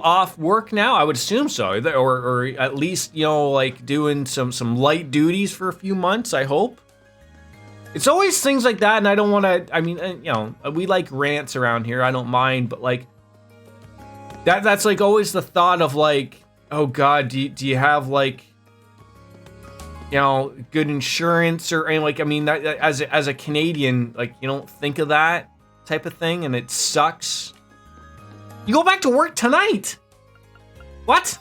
off work now? I would assume so, or at least, you know, like doing some light duties for a few months, I hope. It's always things like that, and I don't want to, I mean, you know, we like rants around here, I don't mind, but like, that's like always the thought of like, oh God, do you have like, you know, good insurance or, and like, I mean, that, as a Canadian, like, you don't think of that type of thing, and it sucks. You go back to work tonight. What?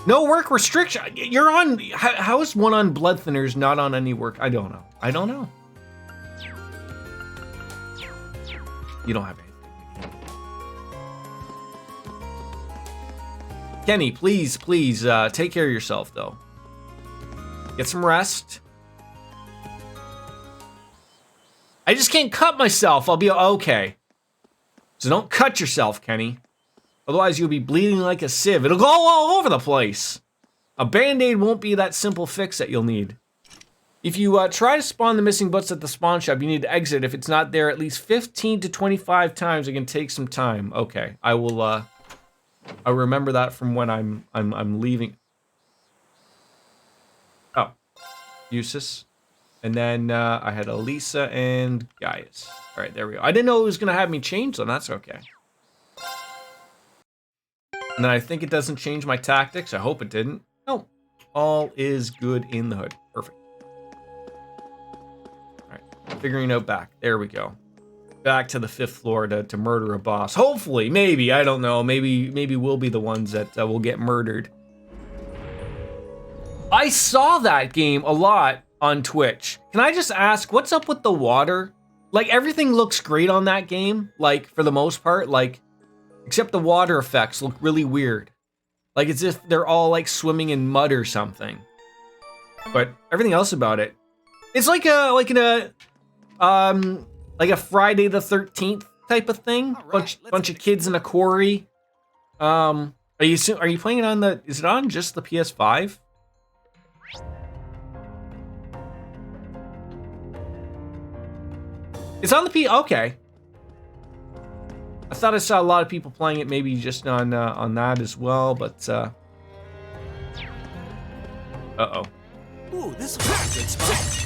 No work restriction. You're on. How is one on blood thinners not on any work? I don't know. I don't know. You don't have anything. Kenny, please, take care of yourself, though. Get some rest. I just can't cut myself. I'll be okay. So don't cut yourself, Kenny. Otherwise, you'll be bleeding like a sieve. It'll go all over the place. A Band-Aid won't be that simple fix that you'll need. If you try to spawn the missing butts at the spawn shop, you need to exit. If it's not there at least 15 to 25 times, it can take some time. Okay, I will. I remember that from when I'm leaving. Oh, Usis, and then I had Elisa and Gaius. All right, there we go. I didn't know it was gonna have me change them. That's okay. And then I think it doesn't change my tactics. I hope it didn't. No, all is good in the hood. Perfect. All right, figuring out back. There we go. Back to the 5th floor to murder a boss. Hopefully, maybe, I don't know. Maybe we'll be the ones that will get murdered. I saw that game a lot on Twitch. Can I just ask, what's up with the water? Like, everything looks great on that game, like, for the most part, like, except the water effects look really weird. Like, it's if they're all, like, swimming in mud or something. But everything else about it, it's like a Friday the 13th type of thing. Right, bunch of kids in a quarry. Are you playing it on the, is it on just the PS5? It's on the okay. I thought I saw a lot of people playing it, maybe just on that as well, but uh-oh. Ooh, this is a good spot.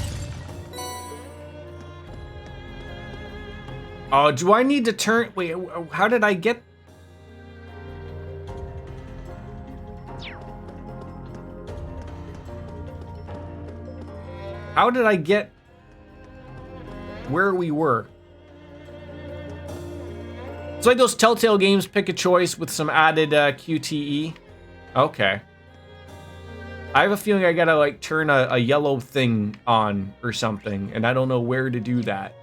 Oh, do I need to turn, wait, how did I get, How did I get where we were? It's like those Telltale games, pick a choice with some added QTE. Okay. I have a feeling I gotta like turn a yellow thing on or something, and I don't know where to do that.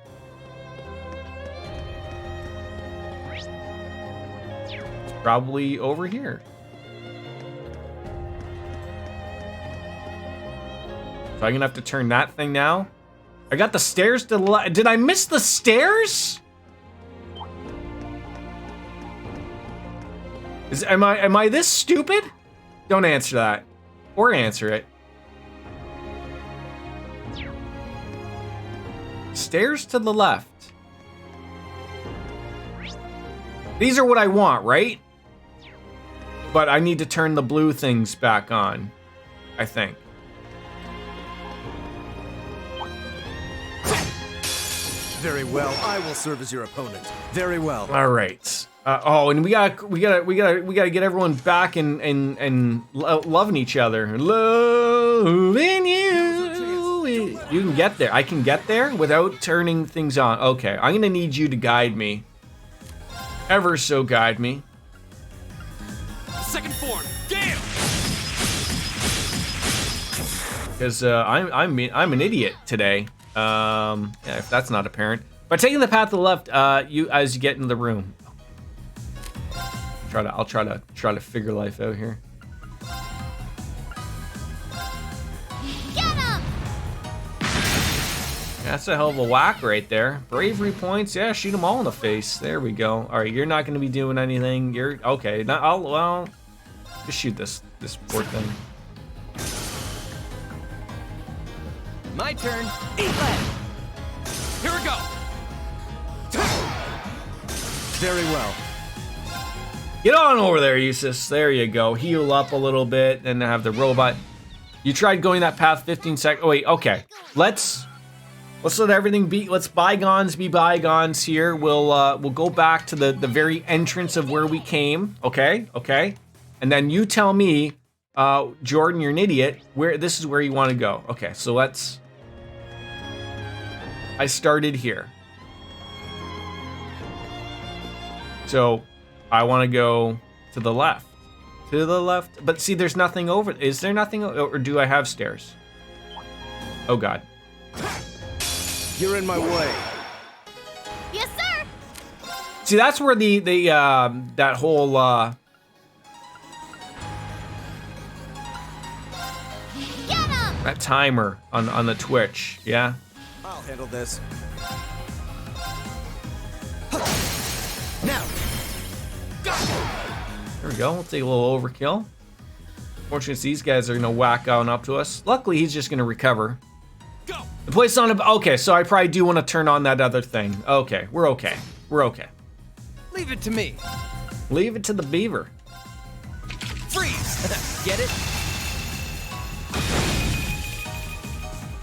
It's probably over here. So I'm gonna have to turn that thing now. I got the stairs to the left. Did I miss the stairs? Am I this stupid? Don't answer that. Or answer it. Stairs to the left. These are what I want, right? But I need to turn the blue things back on, I think. Very well. I will serve as your opponent. Very well. All right. Oh, and we gotta get everyone back and loving each other. Loving you. You can get there. I can get there without turning things on. Okay, I'm gonna need you to guide me. Ever so guide me. Second form, Gale! Because I'm an idiot today. Yeah, if that's not apparent. By taking the path to the left, as you get into the room. I'll try to figure life out here. Get him! That's a hell of a whack right there. Bravery points, yeah, shoot them all in the face. There we go. All right, you're not gonna be doing anything. You're okay. Well, just shoot this poor thing. My turn. Eat lead. Here we go. Very well. Get on over there, Eustace. There you go. Heal up a little bit and have the robot. You tried going that path 15 seconds. Oh, wait, okay. Let's let everything be. Let's bygones be bygones here. We'll go back to the very entrance of where we came. Okay. And then you tell me, Jordan, you're an idiot. This is where you want to go. Okay, so let's. I started here. So I want to go to the left. To the left. But see, there's nothing over. Is there nothing? Or do I have stairs? Oh, God. You're in my way. Yes, sir! See, that's where that whole, Get him! that timer on the Twitch, yeah? I'll handle this. Now. There we go. We'll take a little overkill. Fortunately, these guys are gonna whack on up to us. Luckily, he's just gonna recover. Go. The place on. Okay, so I probably do want to turn on that other thing. Okay, we're okay. We're okay. Leave it to me. Leave it to the beaver. Freeze. Get it?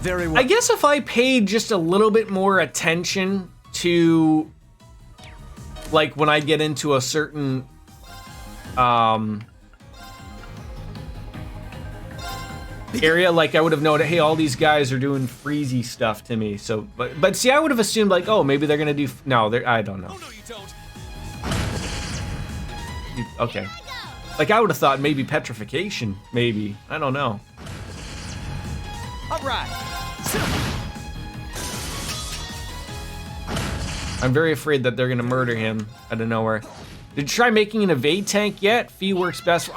Very well. I guess if I paid just a little bit more attention to, like, when I get into a certain, area, like I would have known, hey, all these guys are doing freezy stuff to me. So, but see, I would have assumed like, oh, maybe they're gonna do. No, I don't know. Oh no, you don't. Okay, like I would have thought maybe petrification, maybe. I don't know. All right. I'm very afraid that they're gonna murder him out of nowhere. Did you try making an evade tank yet? Fee works best.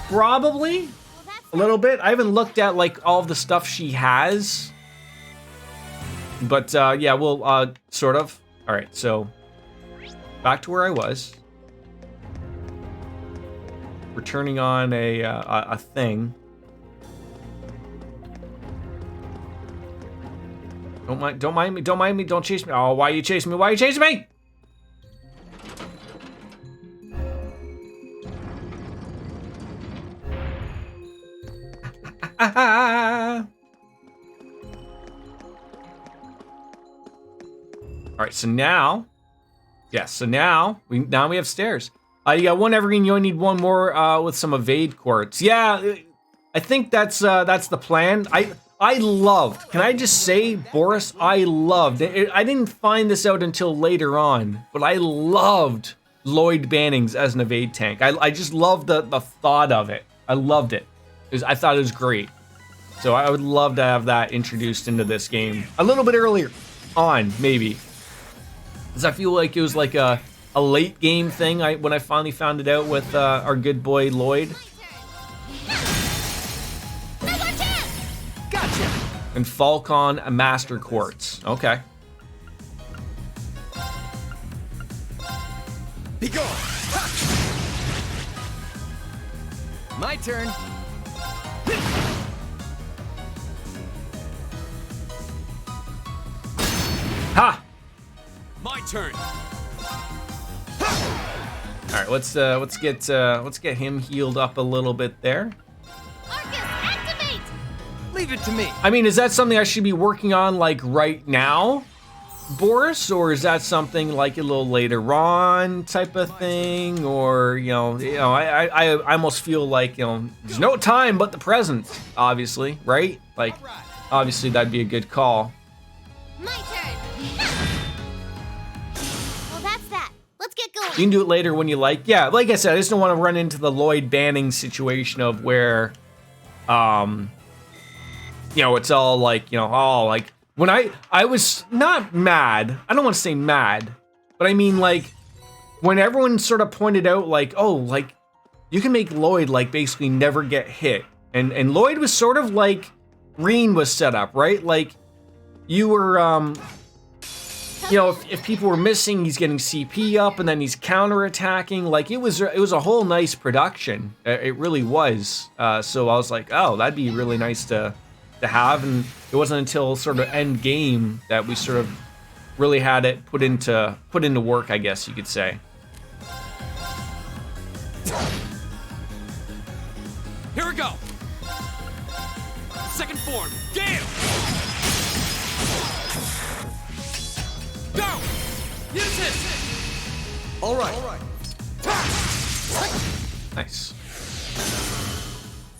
Probably a little bit. I haven't looked at like all of the stuff she has, but yeah, we'll sort of. All right, so back to where I was. We're turning on a thing. Don't mind me. Don't chase me. Oh, why are you chasing me? Why are you chasing me? All right, so now, yes, so now we have stairs. You got one evergreen. You only need one more with some evade quartz. Yeah, I think that's the plan. I loved, can I just say, Boris, I loved it. I didn't find this out until later on, but I loved Lloyd Bannings as an evade tank. I just loved the thought of it. I loved it. I thought it was great. So I would love to have that introduced into this game a little bit earlier on, maybe. Because I feel like it was like a late game thing when I finally found it out with our good boy Lloyd. Gotcha. And Falcon, a Master Quartz. Okay. Be gone. My turn. Ha! My turn. All right, let's get him healed up a little bit there. Arcus, activate. Leave it to me. I mean, is that something I should be working on like right now, Boris, or is that something like a little later on type of thing? Or I almost feel like there's no time but the present, obviously, right? Like, obviously that'd be a good call. My turn. Well, that's that. Let's get going. You can do it later when you like. Yeah, like I said, I just don't want to run into the Lloyd Banning situation of where, it's all like, like when I was not mad. I don't want to say mad, but I mean like when everyone sort of pointed out like, oh, like you can make Lloyd like basically never get hit, and Lloyd was sort of like Reen was set up, right? Like you were, if people were missing, he's getting CP up, and then he's counterattacking. Like it was a whole nice production. It really was. So I was like, oh, that'd be really nice to have. And it wasn't until sort of end game that we sort of really had it put into work, I guess you could say. Here we go. Second form. Gale. Go. Use it. All right. Nice.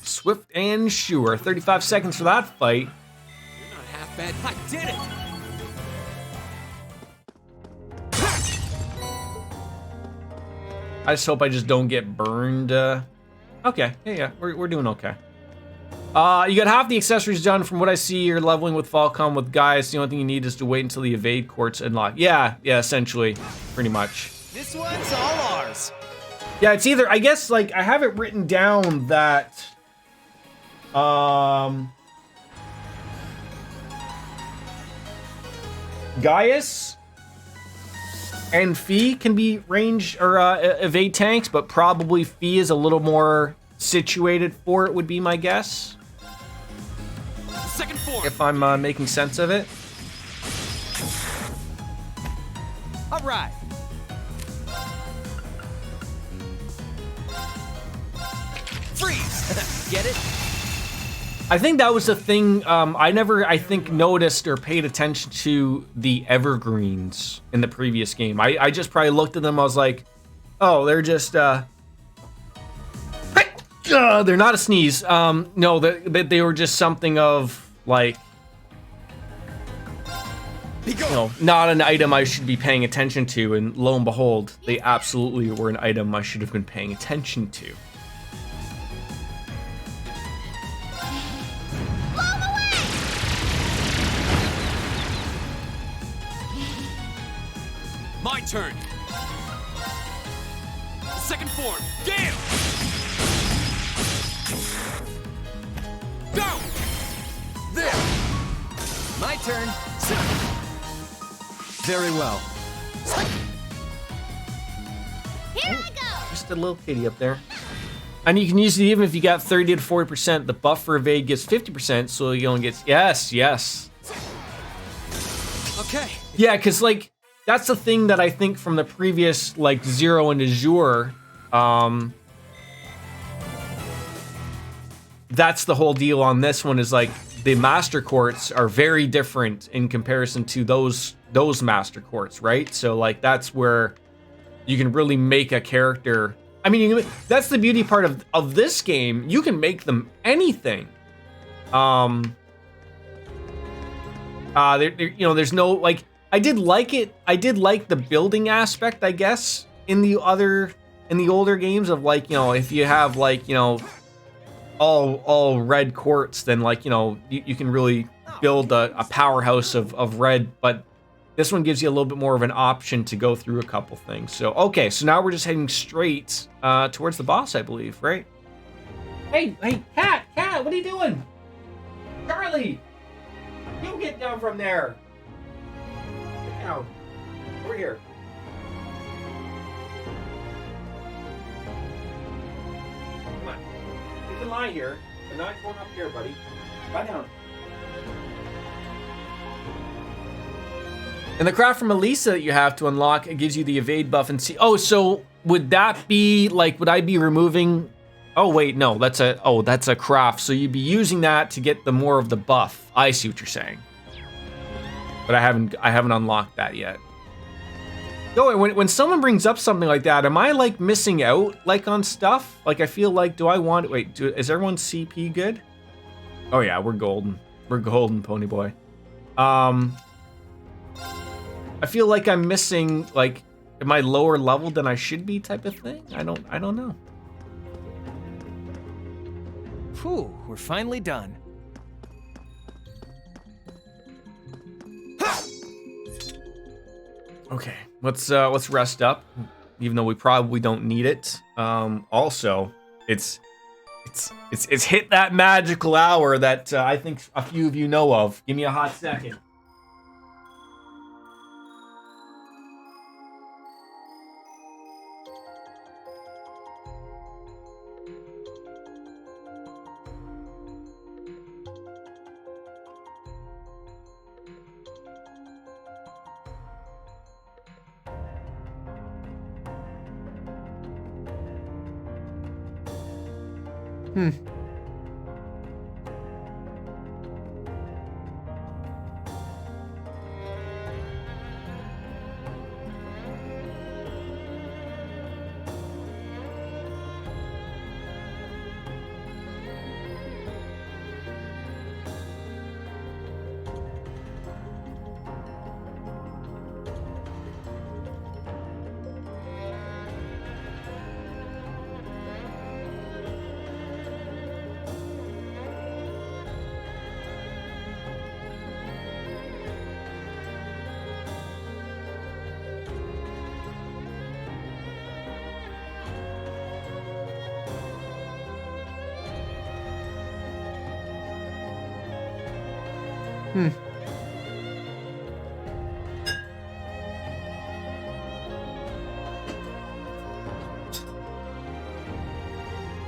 Swift and sure. 35 seconds for that fight. You're not half bad. I did it. I just hope I just don't get burned. Okay, yeah, we're doing okay. You got half the accessories done. From what I see, you're leveling with Falcom with Gaius. The only thing you need is to wait until the evade quartz unlock. Yeah, essentially, pretty much. This one's all ours. Yeah, it's either, I guess, like, I have it written down that, Gaius and Fee can be range or evade tanks, but probably Fee is a little more situated for it, would be my guess. Second form. If I'm making sense of it. All right. Freeze. Get it? I think that was the thing. I never, I think, noticed or paid attention to the evergreens in the previous game. I just probably looked at them. I was like, oh, they're just, they're not a sneeze. No, they were just something of like, not an item I should be paying attention to. And lo and behold, they absolutely were an item I should have been paying attention to. My turn. Second form. Gale. Go. There. My turn. Very well. Here I go. Just a little kitty up there. And you can use it even if you got 30 to 40%. The buff for evade gets 50%, so you only get, yes. Okay. Yeah, because, like, that's the thing that I think from the previous, like, Zero and Azure, that's the whole deal on this one is, like, the Master Quartz are very different in comparison to those Master Quartz, right? So, like, that's where you can really make a character I mean, that's the beauty part of this game. You can make them anything. There's no, like, I did like it. I did like the building aspect, I guess, in the older games of, like, if you have, like, all red quartz, then, like, you can really build a powerhouse of red, but this one gives you a little bit more of an option to go through a couple things. So, okay, so now we're just heading straight towards the boss, I believe, right? Hey, Cat, what are you doing? Charlie, you get down from there. Get down. Over here. Come on. You can lie here, but not going up here, buddy. Lie down. And the craft from Elisa that you have to unlock, it gives you the evade buff and see. Oh, so would that be like, would I be removing? Oh wait, no, that's a craft. So you'd be using that to get the more of the buff. I see what you're saying. But I haven't unlocked that yet. No, when someone brings up something like that, am I like missing out like on stuff? Like I feel like, do I want, wait, is everyone's CP good? Oh yeah, we're golden. We're golden, pony boy. I feel like I'm missing, like, am I lower level than I should be type of thing? I don't know. Whew, we're finally done. Okay, let's rest up, even though we probably don't need it. Also, it's hit that magical hour that I think a few of you know of. Give me a hot second.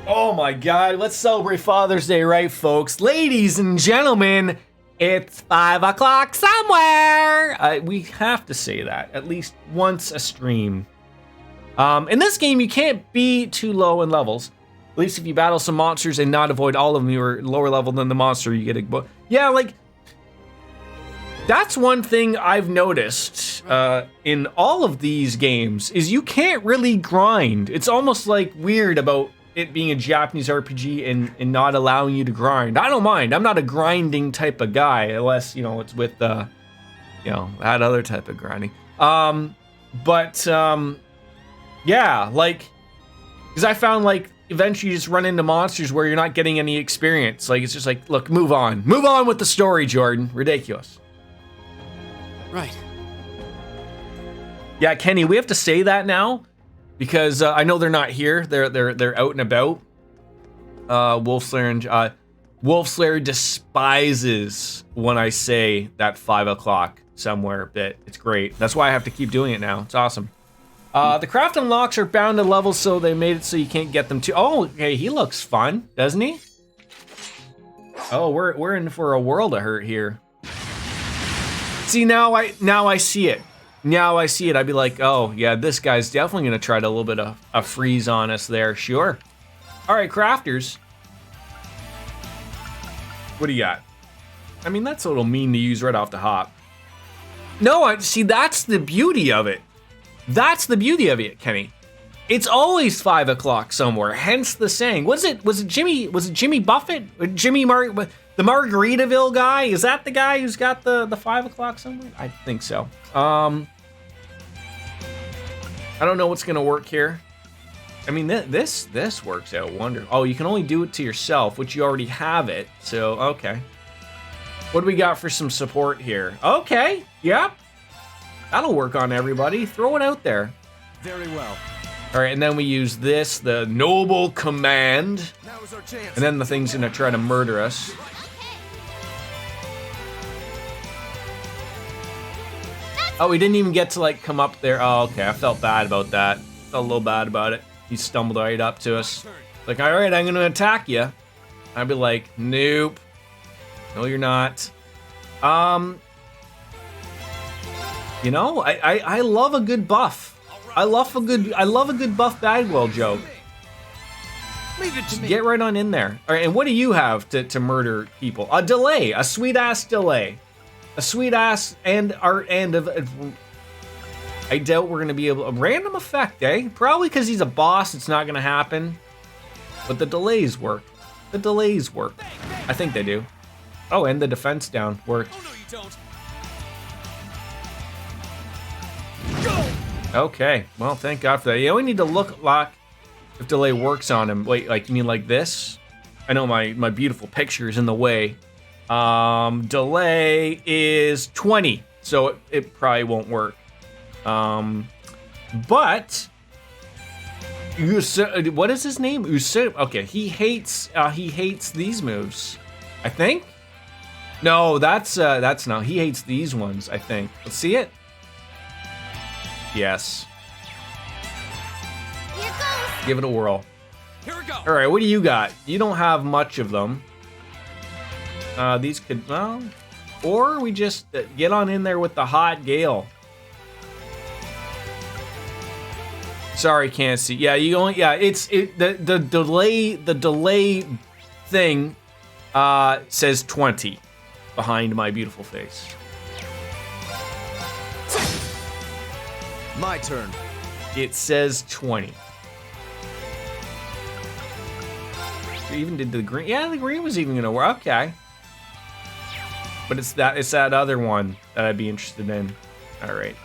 Oh my God, let's celebrate Father's Day, right, folks? Ladies and gentlemen, it's 5 o'clock somewhere. We have to say that at least once a stream. In this game, you can't be too low in levels. At least if you battle some monsters and not avoid all of them, you're lower level than the monster, you get a... Yeah, like... That's one thing I've noticed in all of these games, is you can't really grind. It's almost like weird about it being a Japanese RPG and not allowing you to grind. I don't mind. I'm not a grinding type of guy, unless, it's with, that other type of grinding. Yeah, like, because I found, like, eventually you just run into monsters where you're not getting any experience. Like, it's just like, look, move on. Move on with the story, Jordan. Ridiculous. Right. Yeah, Kenny, we have to say that now. Because I know they're not here. They're out and about. Wolfslayer despises when I say that 5 o'clock somewhere bit. It's great. That's why I have to keep doing it now. It's awesome. The craft unlocks are bound to levels, so they made it so you can't get them too. Oh, okay, he looks fun, doesn't he? Oh, we're in for a world of hurt here. See, now I see it. Now I see it, I'd be like, oh, yeah, this guy's definitely going to try to a little bit of a freeze on us there, sure. All right, crafters. What do you got? I mean, that's a little mean to use right off the hop. No, see, that's the beauty of it. That's the beauty of it, Kenny. It's always 5 o'clock somewhere. Hence the saying. Was it Jimmy Buffett? Or the Margaritaville guy? Is that the guy who's got the 5 o'clock somewhere? I think so. I don't know what's gonna work here. I mean, this works out wonderful. Oh, you can only do it to yourself, which you already have it. So okay. What do we got for some support here? Okay, yep. That'll work on everybody. Throw it out there. Very well. All right, and then we use this, the noble command. Now is our chance. And then the thing's gonna try to murder us. Oh, we didn't even get to like come up there. Oh, okay, I felt bad about that. Felt a little bad about it. He stumbled right up to us. Like, all right, I'm gonna attack you. I'd be like, nope. No, you're not. You know, I love a good buff. I love a good buff Bagwell joke. Leave it to me. Get right on in there. All right, and what do you have to murder people? A delay, a sweet ass delay, a sweet ass and art and of. I doubt we're gonna be able a random effect, eh? Probably because he's a boss, it's not gonna happen. But the delays work. The delays work. I think they do. Oh, and the defense down worked. Oh, no, you don't. Okay, well, thank God for that. You only need to look like if delay works on him. Wait, like you mean like this? I know my beautiful picture is in the way. Delay is 20, so it probably won't work. But what is his name? Okay, he hates these moves. I think. No, that's not. He hates these ones. I think. Let's see it. Yes. Here goes. Give it a whirl. Here we go. All right, what do you got? You don't have much of them. These could, well, or we just get on in there with the hot gale. Sorry, can't see. Yeah, you only. Yeah, the delay thing says 20 behind my beautiful face. My turn. It says 20. We even did the green. Yeah, the green was even gonna work. Okay. But it's that other one that I'd be interested in. All right.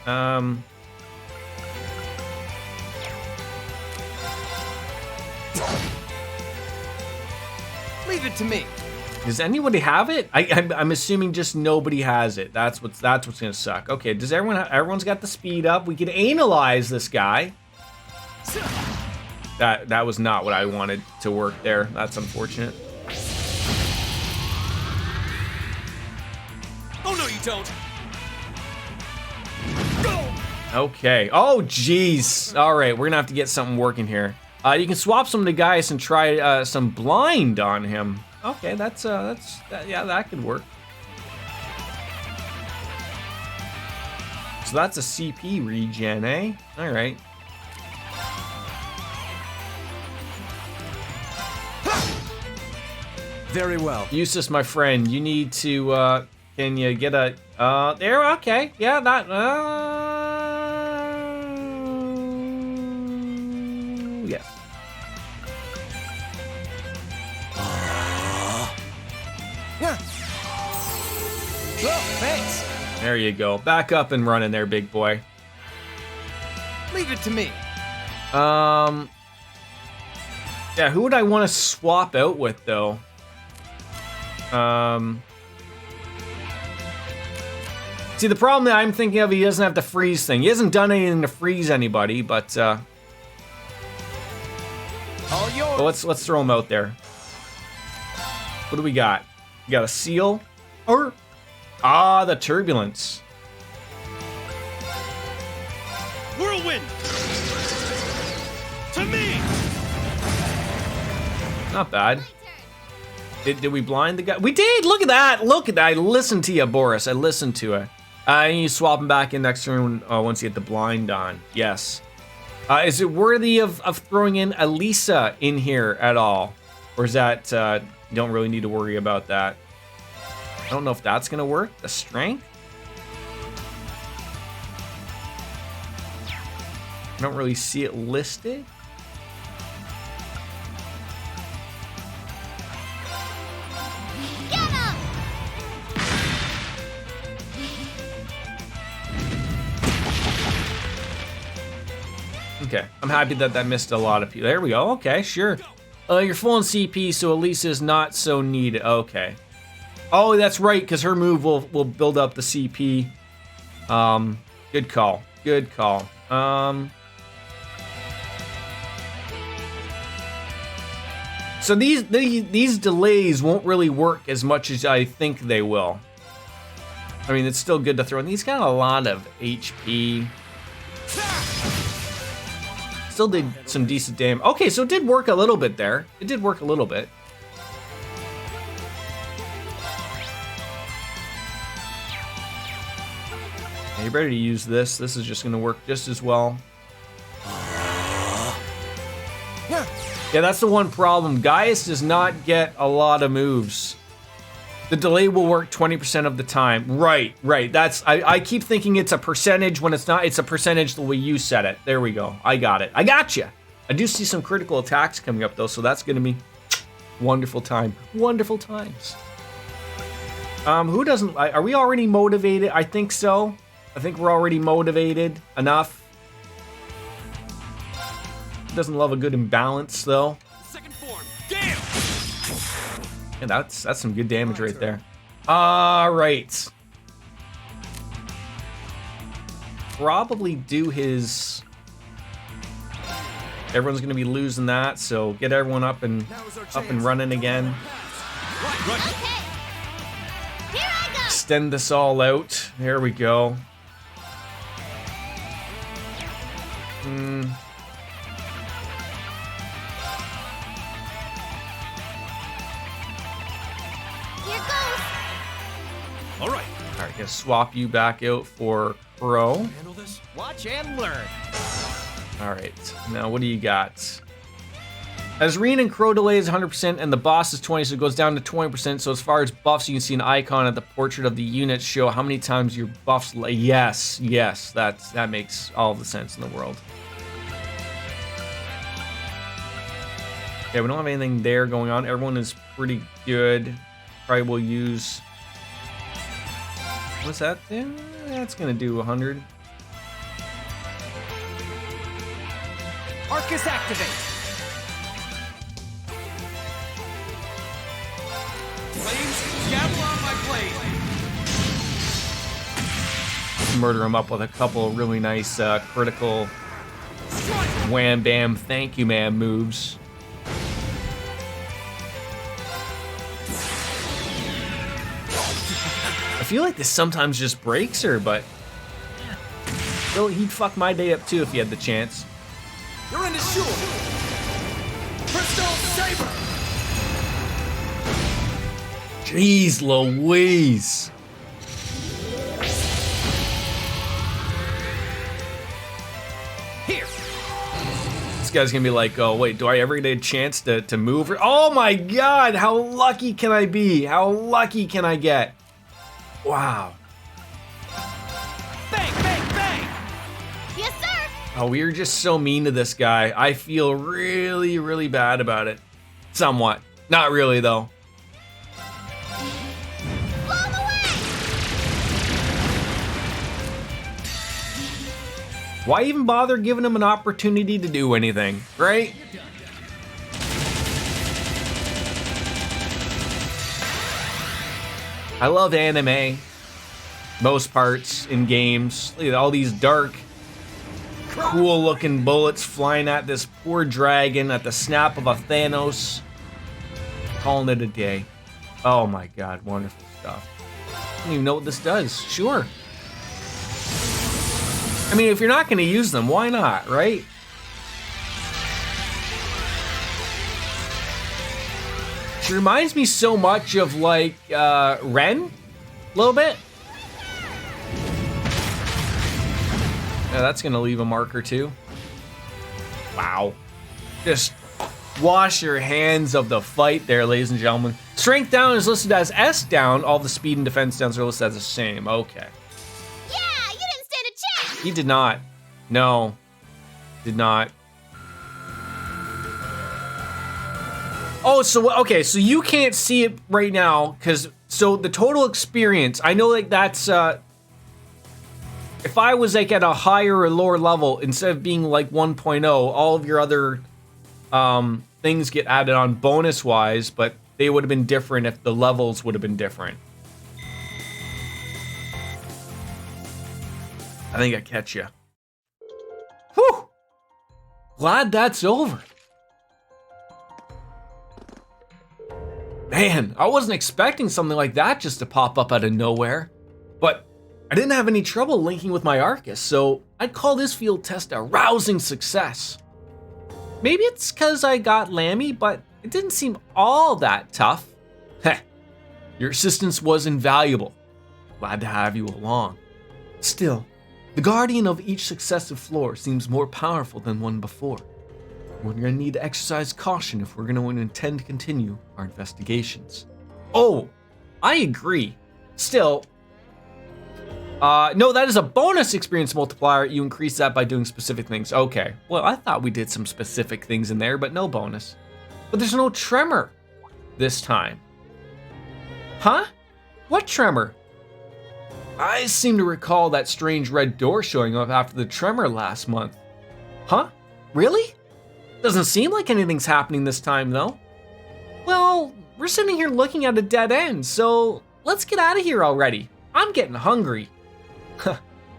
Leave it to me. Does anybody have it? I'm assuming just nobody has it. That's what's gonna suck. Okay, does everyone's got the speed up? We could analyze this guy. That was not what I wanted to work there. That's unfortunate. Oh, no, you don't. Okay. Oh, jeez. All right, we're gonna have to get something working here. You can swap some of the guys and try some blind on him. Okay, yeah, that could work. So that's a CP regen, eh? All right. Very well. Eustace, my friend, you need to, can you get a, there, okay. Yeah, that, yes. Yeah. Well, thanks. There you go. Back up and running there, big boy. Leave it to me. Yeah, who would I want to swap out with, though? See, the problem that I'm thinking of, he doesn't have the freeze thing. He hasn't done anything to freeze anybody, but, All yours. well, let's throw him out there. What do we got? We got a seal? Or, the turbulence. Whirlwind. To me. Not bad. Did we blind the guy? We did! Look at that! Look at that! I listened to you, Boris. I listened to it. And you swap him back in next turn once you get the blind on. Yes. Is it worthy of throwing in Elisa in here at all? Or is that, you don't really need to worry about that? I don't know if that's gonna work. The strength? I don't really see it listed. Get him! Okay, I'm happy that missed a lot of people. There we go. Okay, sure. You're full on CP, so Elise is not so needed. Okay. Oh, that's right, because her move will build up the CP. Good call. Good call. So these delays won't really work as much as I think they will. I mean, it's still good to throw in. He's got a lot of HP. Still did some decent damage. Okay, so it did work a little bit there. It did work a little bit. Are you ready to use this? This is just going to work just as well. Yeah, that's the one problem. Gaius does not get a lot of moves. The delay will work 20% of the time. Right. That's I keep thinking it's a percentage when it's not. It's a percentage the way you said it. There we go. I got it. I got you. I do see some critical attacks coming up though, so that's going to be wonderful time. Wonderful times. Who doesn't? Are we already motivated? I think so. I think we're already motivated enough. Doesn't love a good imbalance though. Second form. Damn! Yeah, that's some good damage right there. All right. Probably do his. Everyone's gonna be losing that, so get everyone up and running again. Okay. Here I go. Extend this all out. There we go. Here goes. All right. All right, gonna swap you back out for Crow. Handle this. Watch and learn. All right, now what do you got? As Reen and Crow delay is 100% and the boss is 20, so it goes down to 20%. So as far as buffs, you can see an icon at the portrait of the unit show how many times your buffs. Yes, that makes all the sense in the world. Yeah, we don't have anything there going on. Everyone is pretty good. Probably will use. What's that? That's gonna do 100. Arcus activate. Flames, gather on my blade. Murder him up with a couple of really nice critical wham bam thank you man moves. I feel like this sometimes just breaks her, but still, he'd fuck my day up too if he had the chance. You're in the shore. Crystal Saber. Jeez Louise. Here. This guy's gonna be like, oh wait, do I ever get a chance to move her? Oh my god, how lucky can I be? How lucky can I get? Wow. Bang, bang, bang. Yes, sir. Oh, we are just so mean to this guy. I feel really, really bad about it. Somewhat. Not really, though. Blow him away. Why even bother giving him an opportunity to do anything, right? I love anime. Most parts in games. Look at all these dark, cool looking bullets flying at this poor dragon at the snap of a Thanos. Calling it a day. Oh my god, wonderful stuff. I don't even know what this does. Sure. I mean, if you're not going to use them, why not, right? She reminds me so much of, like, Ren, a little bit. Yeah, that's going to leave a marker, too. Wow. Just wash your hands of the fight there, ladies and gentlemen. Strength down is listed as S down. All the speed and defense downs are listed as the same. Okay. Yeah, you didn't stand a chance. He did not. No. Did not. Oh, so okay, so you can't see it right now because so the total experience. I know like that's if I was like at a higher or lower level instead of being like 1.0, all of your other things get added on bonus wise, but they would have been different if the levels would have been different. I think I catch you. Whew! Glad that's over. Man, I wasn't expecting something like that just to pop up out of nowhere. But I didn't have any trouble linking with my Arcus, so I'd call this field test a rousing success. Maybe it's because I got Lammy, but it didn't seem all that tough. Heh, your assistance was invaluable. Glad to have you along. Still, the guardian of each successive floor seems more powerful than one before. We're gonna need to exercise caution if we're gonna intend to continue our investigations. Oh, I agree. Still, no, that is a bonus experience multiplier. You increase that by doing specific things. Okay, well, I thought we did some specific things in there, but no bonus. But there's no tremor this time. Huh? What tremor? I seem to recall that strange red door showing up after the tremor last month. Huh? Really? Doesn't seem like anything's happening this time, though. Well, we're sitting here looking at a dead end, so let's get out of here already. I'm getting hungry.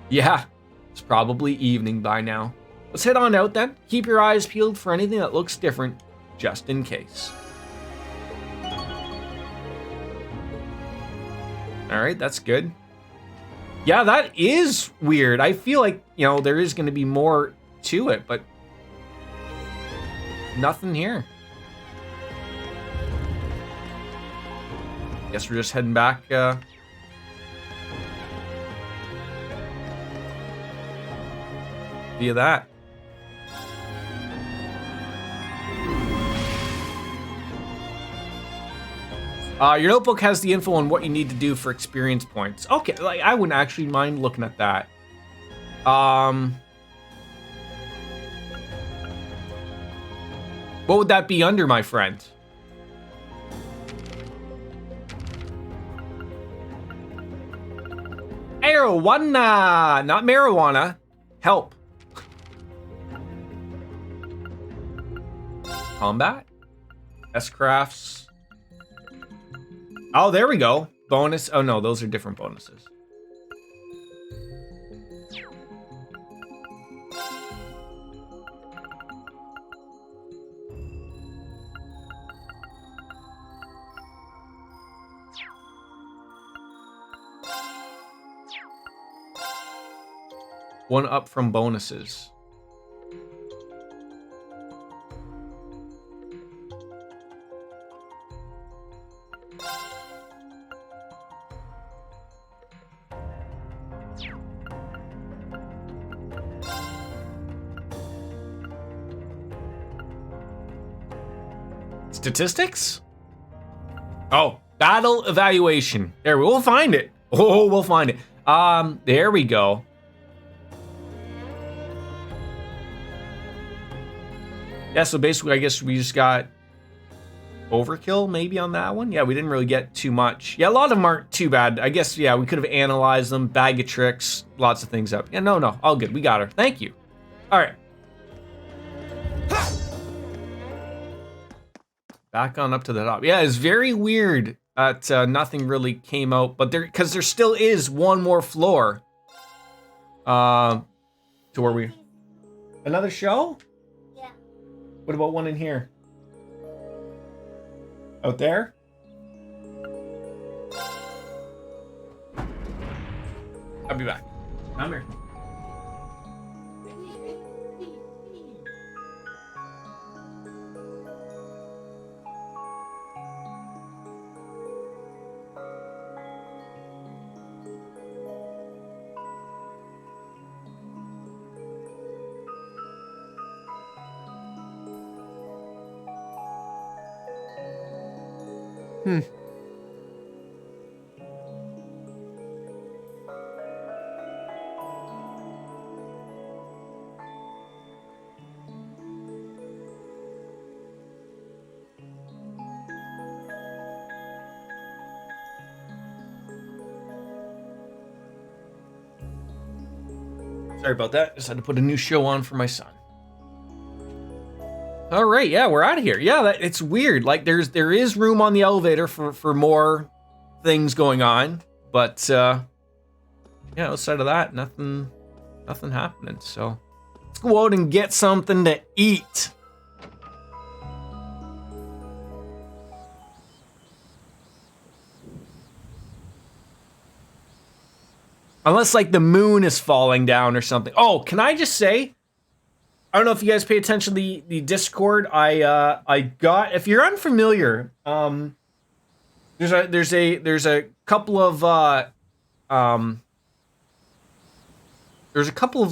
Yeah, it's probably evening by now. Let's head on out then. Keep your eyes peeled for anything that looks different, just in case. All right, that's good. Yeah, that is weird. I feel like, you know, there is going to be more to it, but nothing here. Guess we're just heading back. Via that. Your notebook has the info on what you need to do for experience points. Okay, like I wouldn't actually mind looking at that. What would that be under, my friend? Marijuana, not marijuana. Help. Combat? S-crafts. Oh, there we go. Bonus. Oh no, those are different bonuses. One up from bonuses. Statistics? Oh, battle evaluation. There, we'll find it. Oh, we'll find it. There we go. Yeah, so basically, I guess we just got overkill maybe on that one. Yeah, we didn't really get too much. Yeah, a lot of them aren't too bad. I guess, yeah, we could have analyzed them, bag of tricks, lots of things up. Yeah, no, all good. We got her. Thank you. All right. Back on up to the top. Yeah, it's very weird that nothing really came out, but because there still is one more floor. To where we... Another show? Yeah. What about one in here? Out there? I'll be back. Come here. Sorry about that. Just had to put a new show on for my son. All right, yeah, we're out of here. Yeah, it's weird. Like there is room on the elevator for more things going on, but yeah, outside of that, nothing happening. So let's go out and get something to eat. Unless like the moon is falling down or something. Oh, can I just say, I don't know if you guys pay attention to the Discord. I got, if you're unfamiliar, there's a couple of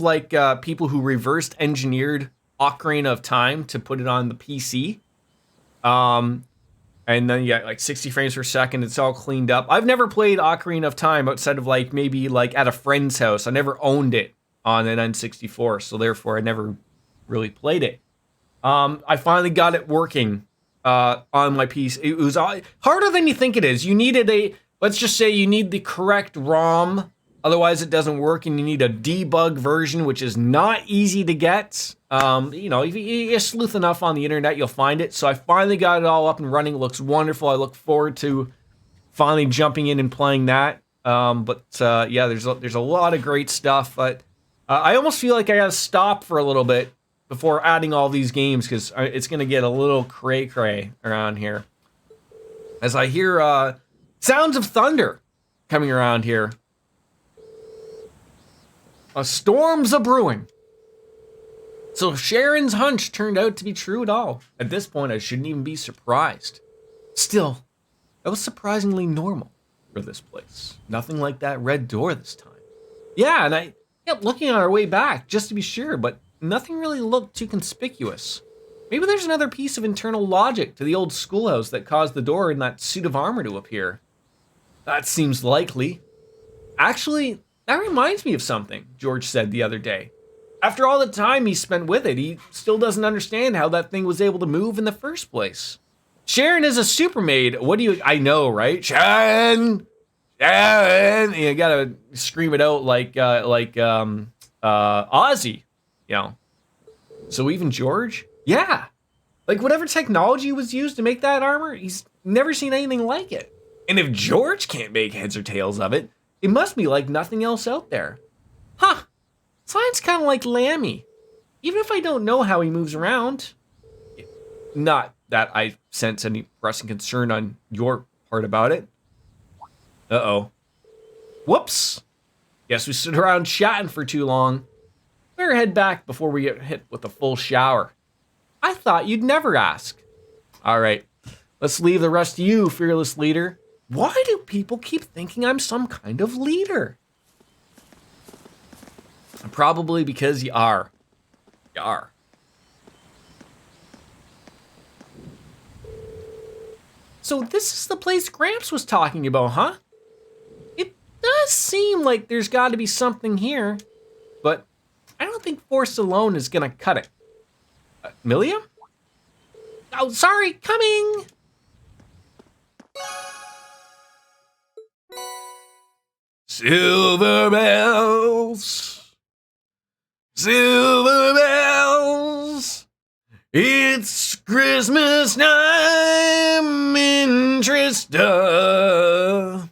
like people who reversed engineered Ocarina of Time to put it on the PC. And then you got like 60 frames per second. It's all cleaned up. I've never played Ocarina of Time outside of like maybe like at a friend's house. I never owned it on an N64, so therefore I never really played it. I finally got it working on my PC. It was harder than you think it is. You needed let's just say you need the correct ROM, otherwise it doesn't work, and you need a debug version, which is not easy to get. If you sleuth enough on the internet, you'll find it. So I finally got it all up and running. It looks wonderful. I look forward to finally jumping in and playing that. Yeah, there's a lot of great stuff, but I almost feel like I gotta stop for a little bit before adding all these games, because it's gonna get a little cray-cray around here. As I hear sounds of thunder coming around here. A storm's a-brewing. So Sharon's hunch turned out to be true at all. At this point, I shouldn't even be surprised. Still, that was surprisingly normal for this place. Nothing like that red door this time. Yeah, and I kept looking on our way back just to be sure, but nothing really looked too conspicuous. Maybe there's another piece of internal logic to the old schoolhouse that caused the door in that suit of armor to appear. That seems likely. Actually, that reminds me of something George said the other day. After all the time he spent with it, he still doesn't understand how that thing was able to move in the first place. Sharon is a super maid. I know, right? Sharon! Sharon! You gotta scream it out like Ozzy, you know. So even George? Yeah. Like whatever technology was used to make that armor, he's never seen anything like it. And if George can't make heads or tails of it, it must be like nothing else out there. Huh. Science kind of like Lammy. Even if I don't know how he moves around. Not that I sense any pressing concern on your part about it. Uh-oh. Whoops. Guess we stood around chatting for too long. Better head back before we get hit with a full shower. I thought you'd never ask. All right. Let's leave the rest to you, fearless leader. Why do people keep thinking I'm some kind of leader? Probably because you are. You are. So this is the place Gramps was talking about, huh? It does seem like there's got to be something here, but I don't think force alone is gonna cut it. Milliam? Oh, sorry, coming! Silver bells. Silver bells, it's Christmas time in Trista.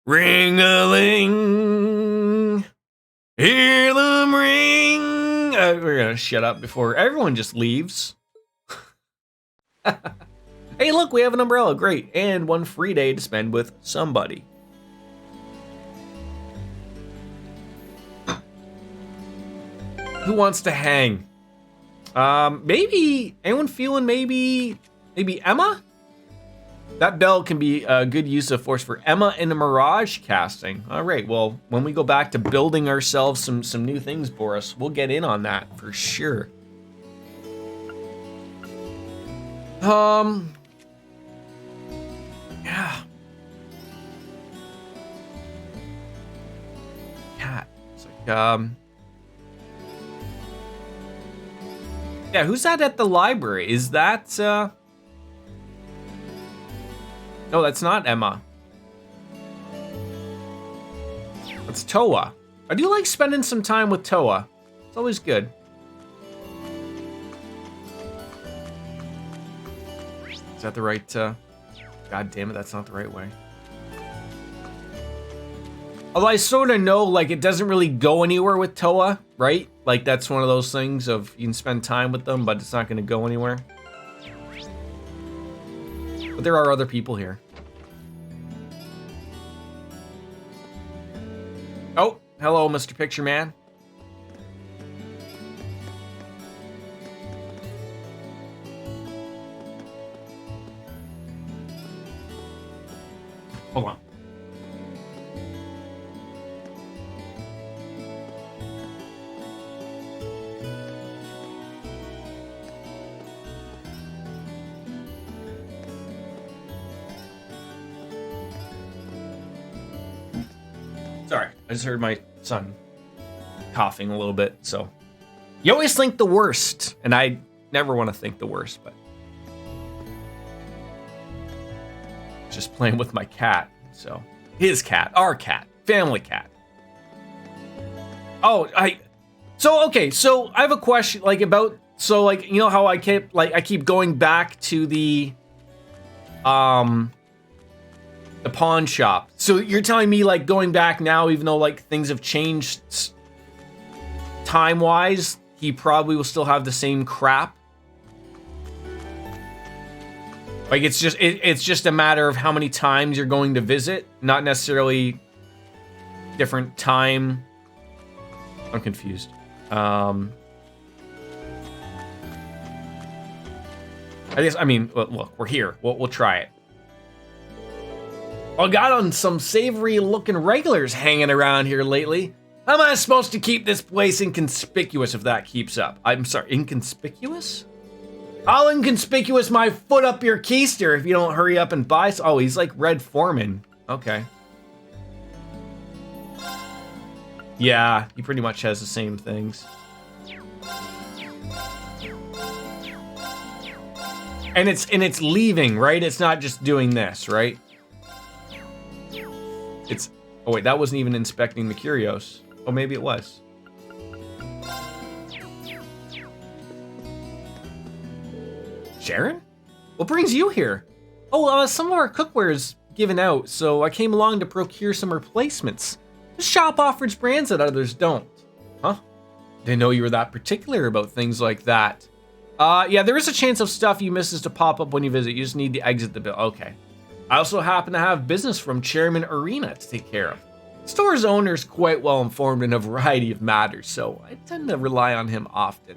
Ring-a-ling, hear them ring. We're gonna shut up before everyone just leaves. Hey, look, we have an umbrella, great, and one free day to spend with somebody. Who wants to hang? Maybe anyone feeling maybe Emma? That bell can be a good use of force for Emma in the Mirage casting. All right, well, when we go back to building ourselves some new things, Boris, we'll get in on that for sure. Yeah. Cat. It's like, yeah, who's that at the library? Is that, no, that's not Emma. That's Toa. I do like spending some time with Toa. It's always good. Is that the right, God damn it, that's not the right way. Although I sort of know, like, it doesn't really go anywhere with Toa, right? Like, that's one of those things of you can spend time with them, but it's not going to go anywhere. But there are other people here. Oh, hello, Mr. Picture Man. Hold on. Sorry, I just heard my son coughing a little bit, so. You always think the worst, and I never want to think the worst, but. Just playing with my cat, so. His cat, our cat, family cat. Oh, okay, so I have a question, like, about, so, like, you know how I keep going back to the pawn shop. So you're telling me, like, going back now, even though, like, things have changed time-wise, he probably will still have the same crap? Like, it's just a matter of how many times you're going to visit, not necessarily different time. I'm confused. I mean, look, we're here. We'll try it. I got on some savory looking regulars hanging around here lately. How am I supposed to keep this place inconspicuous if that keeps up? I'm sorry, inconspicuous? I'll inconspicuous my foot up your keister if you don't hurry up and buy. Oh, he's like Red Foreman. Okay. Yeah, he pretty much has the same things. And it's leaving, right? It's not just doing this, right? Oh wait, that wasn't even inspecting the curios. Oh, maybe it was. Sharon? What brings you here? Oh, some of our cookware is given out, so I came along to procure some replacements. This shop offers brands that others don't. Huh? Didn't know you were that particular about things like that. Yeah, there is a chance of stuff you misses to pop up when you visit. You just need to exit the bill. Okay. I also happen to have business from Chairman Arena to take care of. Store's owner is quite well informed in a variety of matters, so I tend to rely on him often.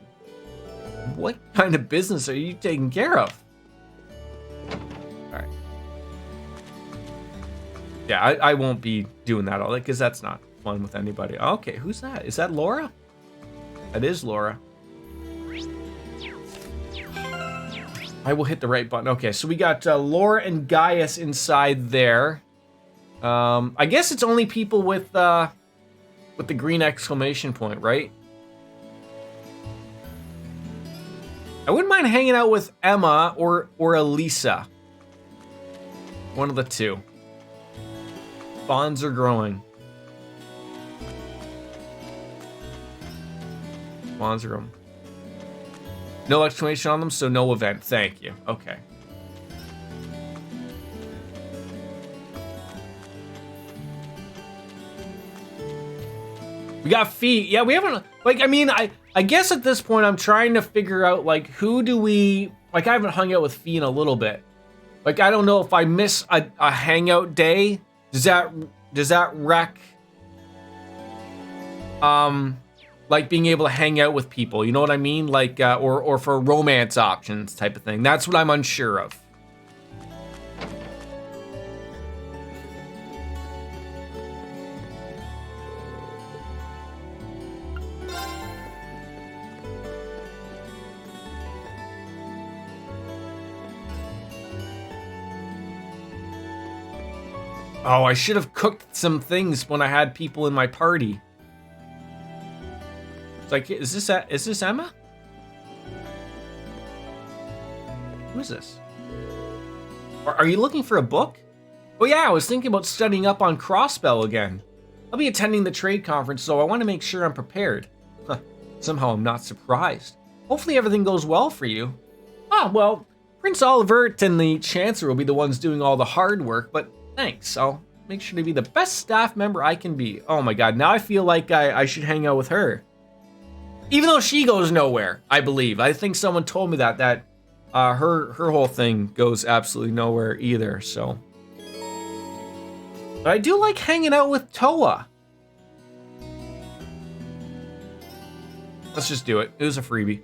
What kind of business are you taking care of? Alright. Yeah, I won't be doing that all day, because that's not fun with anybody. Okay, who's that? Is that Laura? That is Laura. I will hit the right button. Okay, so we got Laura and Gaius inside there. I guess it's only people with the green exclamation point, right? I wouldn't mind hanging out with Emma or Elisa. One of the two. Bonds are growing. Bonds are growing. No exclamation on them, so no event. Thank you. Okay. We got feet. Yeah, we haven't, like, I mean, I guess at this point I'm trying to figure out, like, who do we, like, I haven't hung out with Fee in a little bit. Like, I don't know if I miss a hangout day. Does that wreck, like, being able to hang out with people, you know what I mean? Like, or for romance options type of thing. That's what I'm unsure of. Oh, I should have cooked some things when I had people in my party. It's like, is this Emma? Who is this? Are you looking for a book? Oh yeah, I was thinking about studying up on Crossbell again. I'll be attending the trade conference, so I want to make sure I'm prepared. Huh. Somehow I'm not surprised. Hopefully everything goes well for you. Ah, well, Prince Olivert and the Chancellor will be the ones doing all the hard work, but thanks. I'll make sure to be the best staff member I can be. Oh my god, now I feel like I should hang out with her. Even though she goes nowhere, I believe. I think someone told me that her whole thing goes absolutely nowhere either, so. But I do like hanging out with Toa. Let's just do it. It was a freebie.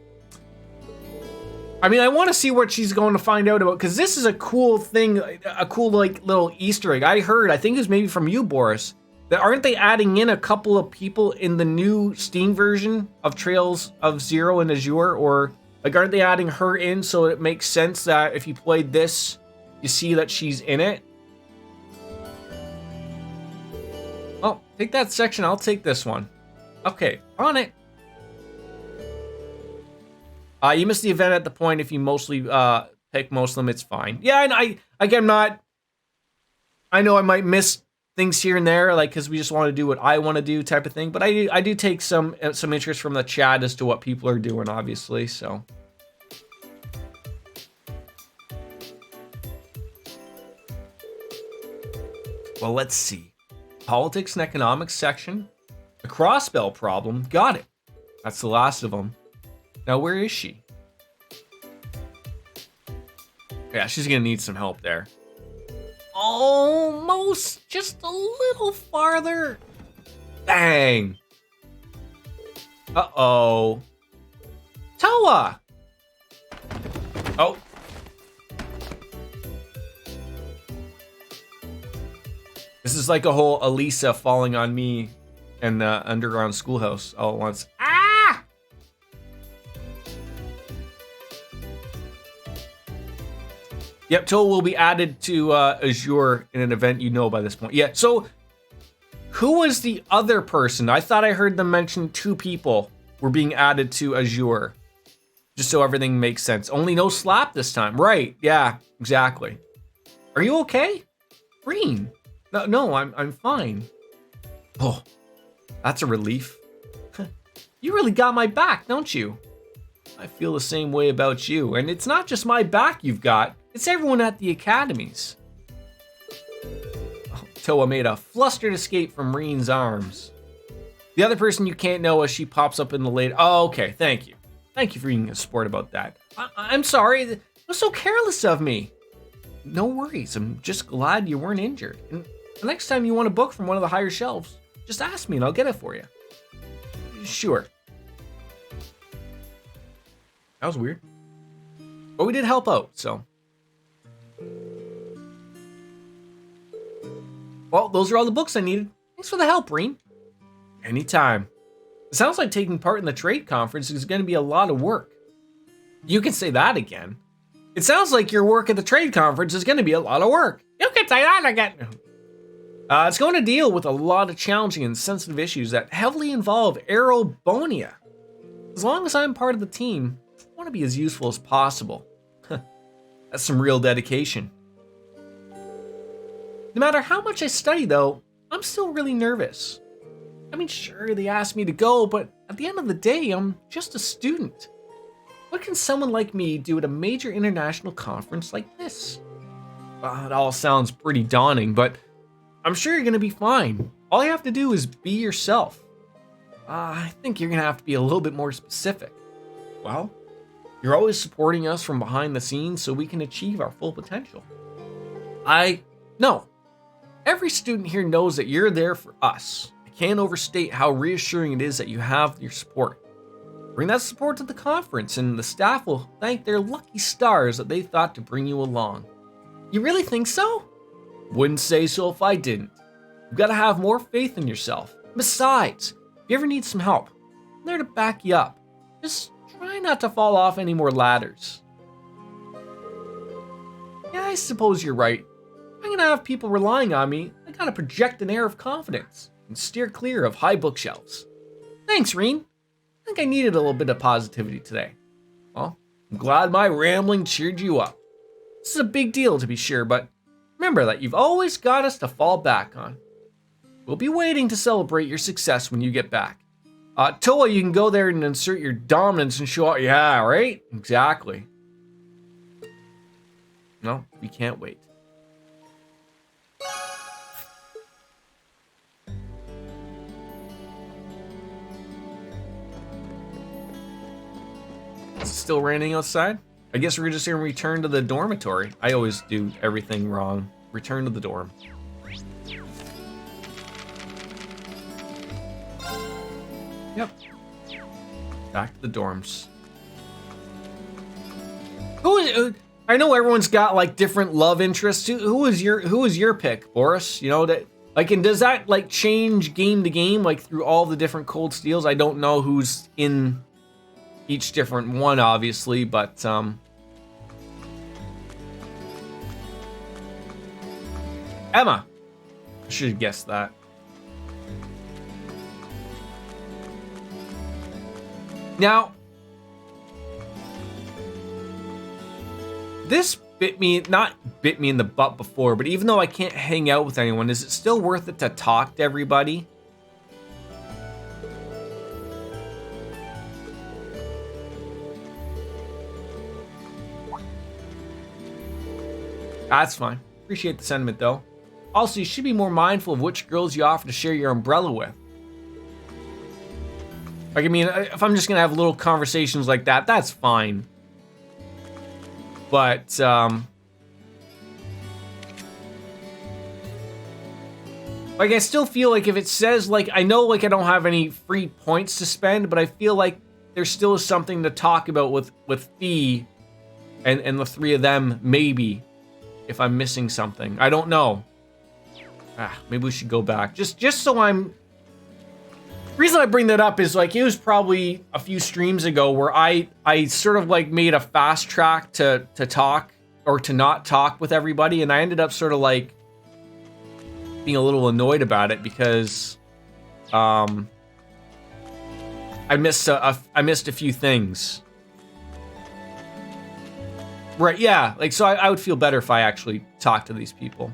I mean, I want to see what she's going to find out about, because this is a cool thing, a cool like little Easter egg. I think it was maybe from you, Boris, that aren't they adding in a couple of people in the new Steam version of Trails of Zero and Azure, or like aren't they adding her in so it makes sense that if you played this, you see that she's in it? Oh, take that section. I'll take this one. Okay, on it. You missed the event at the point. If you mostly pick most of them, it's fine. Yeah, and I know I might miss things here and there, like because we just want to do what I want to do type of thing. But I do take some interest from the chat as to what people are doing, obviously. So. Well, let's see. Politics and economics section. The crossbell problem. Got it. That's the last of them. Now, where is she? Yeah, she's gonna need some help there. Almost, just a little farther. Bang. Uh-oh. Toa. Oh. This is like a whole Elisa falling on me and underground schoolhouse all at once. Ah! Yep, Toa will be added to Azure in an event you know by this point. Yeah, so who was the other person? I thought I heard them mention 2 people were being added to Azure. Just so everything makes sense. Only no Slap this time. Right, yeah, exactly. Are you okay? Green. No, I'm fine. Oh, that's a relief. You really got my back, don't you? I feel the same way about you. And it's not just my back you've got. It's everyone at the academies. Oh, Toa made a flustered escape from Reen's arms. The other person you can't know as she pops up in the later. Oh, okay, thank you. Thank you for being a sport about that. I'm sorry, it was so careless of me. No worries, I'm just glad you weren't injured. And the next time you want a book from one of the higher shelves, just ask me and I'll get it for you. Sure. That was weird. But we did help out, so. Well, those are all the books I needed. Thanks for the help, Reen. Anytime. It sounds like taking part in the trade conference is going to be a lot of work. You can say that again. It sounds like your work at the trade conference is going to be a lot of work. You can say that again. It's going to deal with a lot of challenging and sensitive issues that heavily involve aerobonia. As long as I'm part of the team, I want to be as useful as possible. That's some real dedication. No matter how much I study, though, I'm still really nervous. I mean, sure, they asked me to go, but at the end of the day, I'm just a student. What can someone like me do at a major international conference like this? It all sounds pretty daunting, but I'm sure you're going to be fine. All you have to do is be yourself. I think you're going to have to be a little bit more specific. Well, you're always supporting us from behind the scenes so we can achieve our full potential. I know. Every student here knows that you're there for us. I can't overstate how reassuring it is that you have your support. Bring that support to the conference and the staff will thank their lucky stars that they thought to bring you along. You really think so? Wouldn't say so if I didn't. You've got to have more faith in yourself. Besides, if you ever need some help, I'm there to back you up. Just try not to fall off any more ladders. Yeah, I suppose you're right. If I'm gonna have people relying on me, I gotta project an air of confidence and steer clear of high bookshelves. Thanks, Reen. I think I needed a little bit of positivity today. Well, I'm glad my rambling cheered you up. This is a big deal to be sure, but remember that you've always got us to fall back on. We'll be waiting to celebrate your success when you get back. Toa, you can go there and insert your dominance and show out. Yeah, right? Exactly. No, we can't wait. Is it still raining outside? I guess we're just gonna return to the dormitory. I always do everything wrong. Return to the dorm. Yep. Back to the dorms. I know everyone's got like different love interests. Who is your pick, Boris? You know that like, and does that like change game to game, like through all the different cold steels? I don't know who's in each different one, obviously, but Emma. I should have guessed that. Now, this not bit me in the butt before, but even though I can't hang out with anyone, is it still worth it to talk to everybody? That's fine. Appreciate the sentiment, though. Also, you should be more mindful of which girls you offer to share your umbrella with. Like, I mean, if I'm just gonna have little conversations like that, that's fine. But, like, I still feel like if it says, like, I know, like, I don't have any free points to spend, but I feel like there still is something to talk about with Fee and the three of them, maybe, if I'm missing something. I don't know. Maybe we should go back. Just so I'm... The reason I bring that up is, like, it was probably a few streams ago where I sort of, like, made a fast track to talk, or to not talk with everybody, and I ended up sort of, like, being a little annoyed about it because I missed a few things. Right, yeah, like, so I would feel better if I actually talked to these people.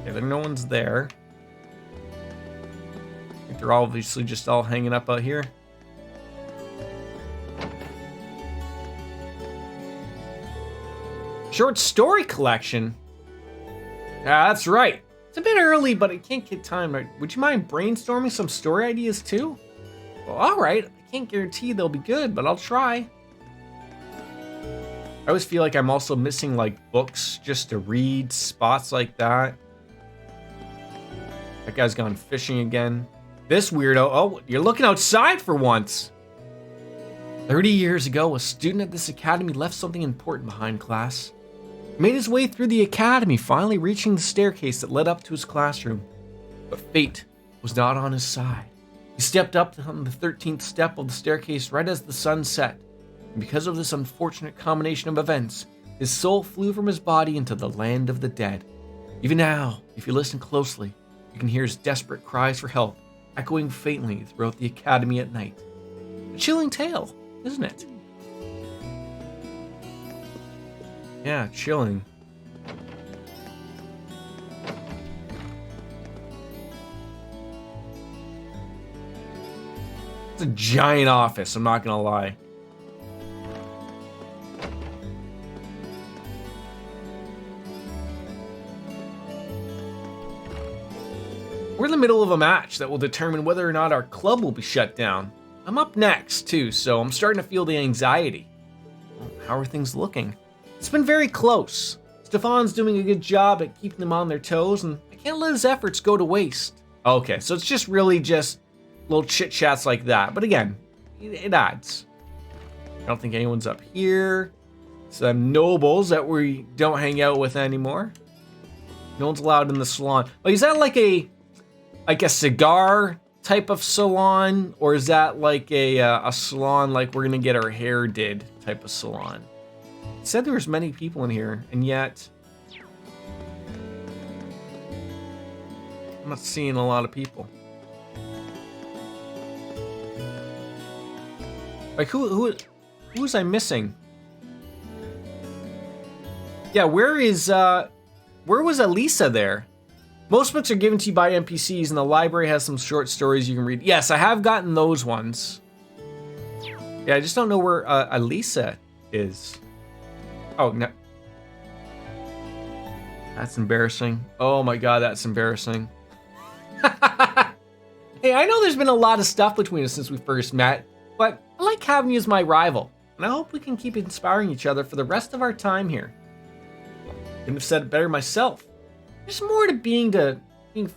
Okay, no one's there. I think they're obviously just all hanging up out here. Short story collection. That's right. It's a bit early, but I can't get time. Would you mind brainstorming some story ideas too? Well, all right. I can't guarantee they'll be good, but I'll try. I always feel like I'm also missing like books just to read, spots like that. That guy's gone fishing again. This weirdo, oh, you're looking outside for once. 30 years ago, a student at this academy left something important behind class. He made his way through the academy, finally reaching the staircase that led up to his classroom. But fate was not on his side. He stepped up on the 13th step of the staircase right as the sun set. And because of this unfortunate combination of events, his soul flew from his body into the land of the dead. Even now, if you listen closely, you can hear his desperate cries for help echoing faintly throughout the academy at night. A chilling tale, isn't it? Yeah, chilling. It's a giant office, I'm not gonna lie. We're in the middle of a match that will determine whether or not our club will be shut down. I'm up next, too, so I'm starting to feel the anxiety. Well, how are things looking? It's been very close. Stefan's doing a good job at keeping them on their toes, and I can't let his efforts go to waste. Okay, so it's just really just little chit-chats like that. But again, it adds. I don't think anyone's up here. Some nobles that we don't hang out with anymore. No one's allowed in the salon. Like, is that like a cigar type of salon, or is that like a salon like we're gonna get our hair did type of salon? It said there was many people in here, and yet I'm not seeing a lot of people. Like who was I missing? Yeah, where is Where was Elisa there? Most books are given to you by NPCs, and the library has some short stories you can read. Yes, I have gotten those ones. Yeah, I just don't know where Elisa is. Oh, no. That's embarrassing. Oh my god, that's embarrassing. Hey, I know there's been a lot of stuff between us since we first met, but I like having you as my rival, and I hope we can keep inspiring each other for the rest of our time here. Couldn't have said it better myself. There's more to being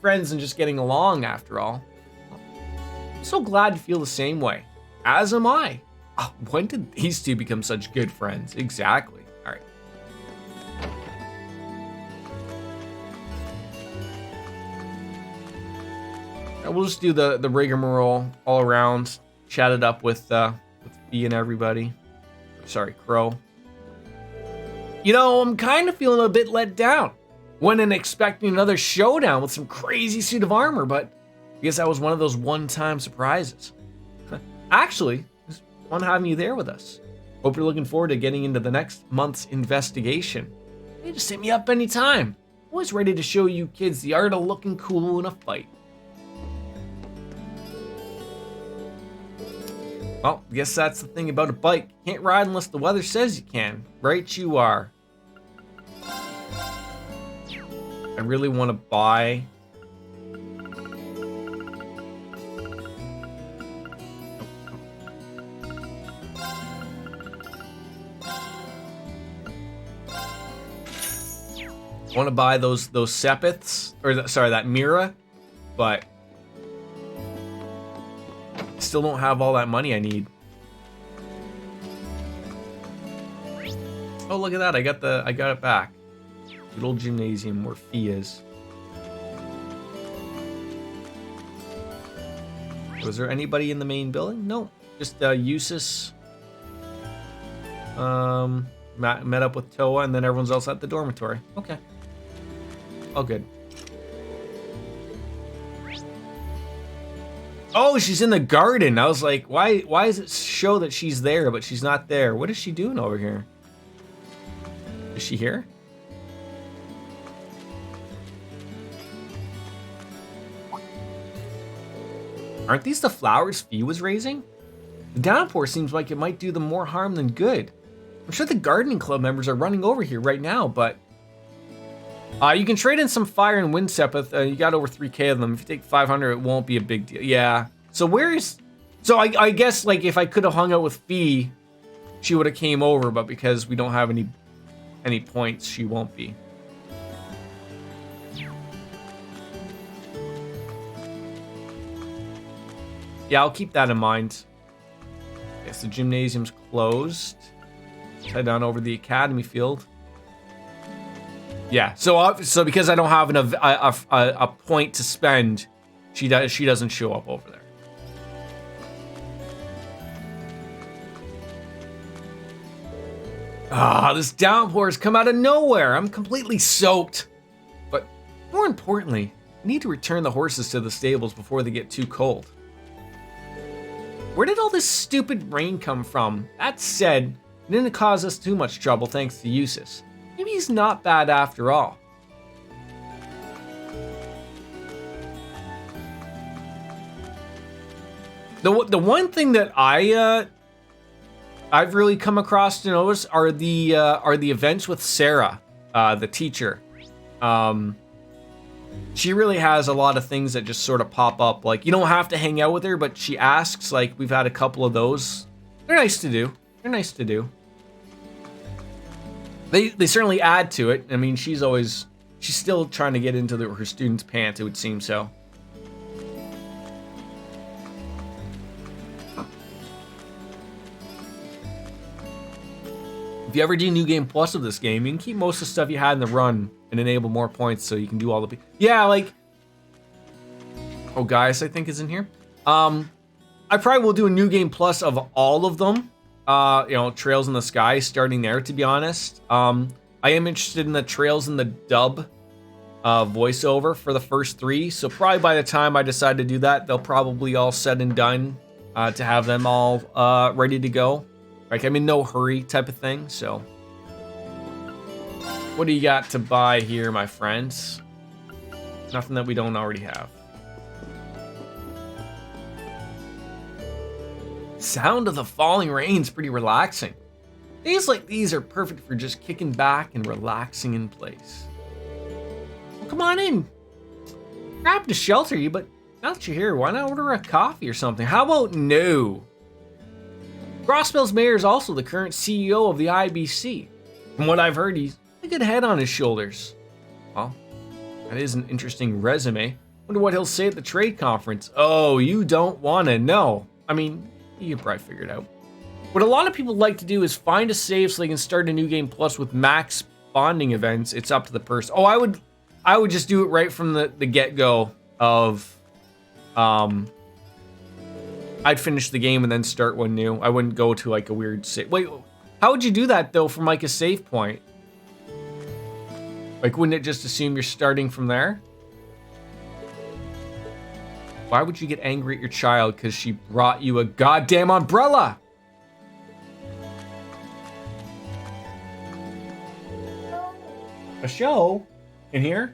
friends than just getting along, after all. I'm so glad you feel the same way. As am I. Oh, when did these two become such good friends? Exactly. All right. We'll just do the rigmarole all around. Chat it up with Fee and everybody. Sorry, Crow. You know, I'm kind of feeling a bit let down. Went in expecting another showdown with some crazy suit of armor, but I guess that was one of those one-time surprises. Actually, it's fun having you there with us. Hope you're looking forward to getting into the next month's investigation. Hey, just hit me up anytime. Always ready to show you kids the art of looking cool in a fight. Well, I guess that's the thing about a bike. You can't ride unless the weather says you can. Right you are. I really want to buy... I want to buy those Sepiths, or sorry, that Mira, but I still don't have all that money I need. Oh, look at that! I got it back. Good old gymnasium where Fee is. Was there anybody in the main building? No, just Eustace. Met up with Toa, and then everyone's else at the dormitory. Okay. All good. Oh, she's in the garden. I was like, why does it show that she's there, but she's not there? What is she doing over here? Is she here? Aren't these the flowers Fee was raising? The downpour seems like it might do them more harm than good. I'm sure the gardening club members are running over here right now, but... you can trade in some fire and wind sepith. You got over 3k of them. If you take 500, it won't be a big deal. Yeah. So where is... So I guess, like, if I could have hung out with Fee, she would have came over, but because we don't have any points, she won't be. Yeah, I'll keep that in mind. Yes, the gymnasium's closed. Let's head on over to the academy field. Yeah, so because I don't have a point to spend, she doesn't show up over there. This downpour has come out of nowhere. I'm completely soaked. But more importantly, I need to return the horses to the stables before they get too cold. Where did all this stupid rain come from? That said, it didn't cause us too much trouble thanks to Eustace. Maybe he's not bad after all. The one thing that I've really come across to notice are the events with Sarah, the teacher. She really has a lot of things that just sort of pop up. Like, you don't have to hang out with her, but she asks. Like, we've had a couple of those. They're nice to do. They're nice to do. They certainly add to it. I mean, she's still trying to get into her students' pants, it would seem so. If you ever do New Game Plus of this game, you can keep most of the stuff you had in the run and enable more points so you can do all the... Yeah, like... Oh, Gaius, I think, is in here. I probably will do a New Game Plus of all of them. You know, Trails in the Sky, starting there, to be honest. I am interested in the Trails in the Dub voiceover for the first 3. So probably by the time I decide to do that, they'll probably all said and done to have them all ready to go. Like, I'm in no hurry type of thing, so... What do you got to buy here, my friends? Nothing that we don't already have. Sound of the falling rain is pretty relaxing. Days like these are perfect for just kicking back and relaxing in place. Well, come on in. Grab to shelter you, but now that you're here, why not order a coffee or something? How about no? Grossmill's mayor is also the current CEO of the IBC. From what I've heard, he's a good head on his shoulders. Well, that is an interesting resume. Wonder what he'll say at the trade conference. Oh, you don't want to know. I mean, you can probably figure it out. What a lot of people like to do is find a save so they can start a new game plus with max bonding events. It's up to the person. Oh, I would just do it right from the get-go of, I'd finish the game and then start one new. I wouldn't go to like a weird save. Wait, how would you do that though from like a save point? Like, wouldn't it just assume you're starting from there? Why would you get angry at your child because she brought you a goddamn umbrella? A show? In here?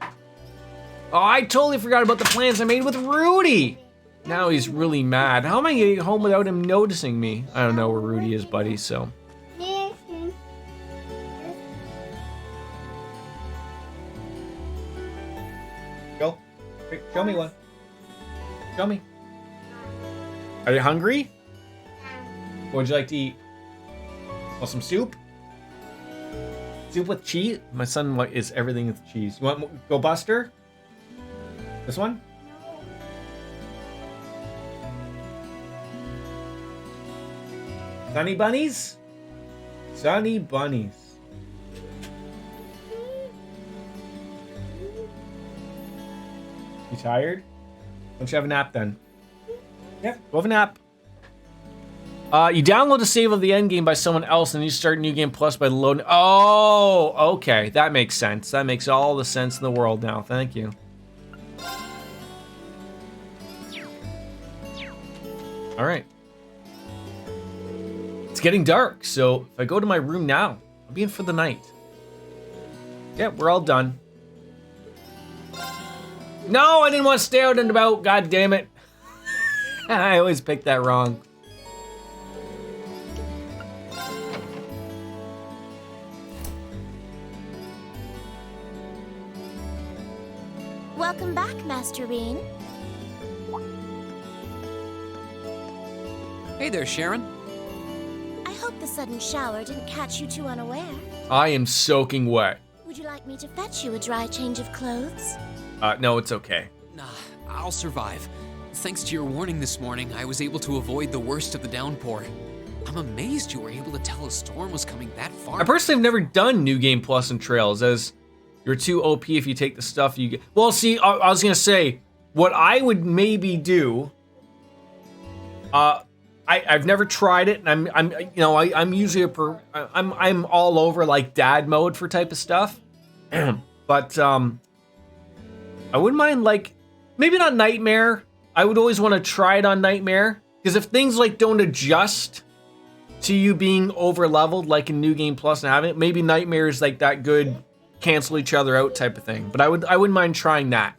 Oh, I totally forgot about the plans I made with Rudy. Now he's really mad. How am I getting home without him noticing me? I don't know where Rudy is, buddy, so. Go. Show me one. Show me. Are you hungry? What would you like to eat? Want some soup? Soup with cheese? My son is everything with cheese. You want Go Buster? This one? Sunny bunnies? Sunny bunnies. You tired? Why don't you have a nap then? Yep, go have a nap. You download a save of the end game by someone else and you start New Game Plus by loading. Oh, okay. That makes sense. That makes all the sense in the world now. Thank you. All right. It's getting dark, so if I go to my room now, I'll be in for the night. Yeah, we're all done. No, I didn't want to stay out and about. God damn it. I always pick that wrong. Welcome back, Master Bean. Hey there, Sharon. I hope the sudden shower didn't catch you too unaware. I am soaking wet. Would you like me to fetch you a dry change of clothes? No, it's okay. Nah, I'll survive. Thanks to your warning this morning, I was able to avoid the worst of the downpour. I'm amazed you were able to tell a storm was coming that far. I personally have never done New Game Plus and Trails, as you're too OP if you take the stuff you get. Well, see, I was gonna say, what I would maybe do, I've never tried it, and I'm usually I'm all over like dad mode for type of stuff, but I wouldn't mind like maybe not Nightmare. I would always want to try it on Nightmare, because if things like don't adjust to you being over leveled like in New Game Plus and having it, maybe Nightmare is like that good cancel each other out type of thing. But I wouldn't mind trying that.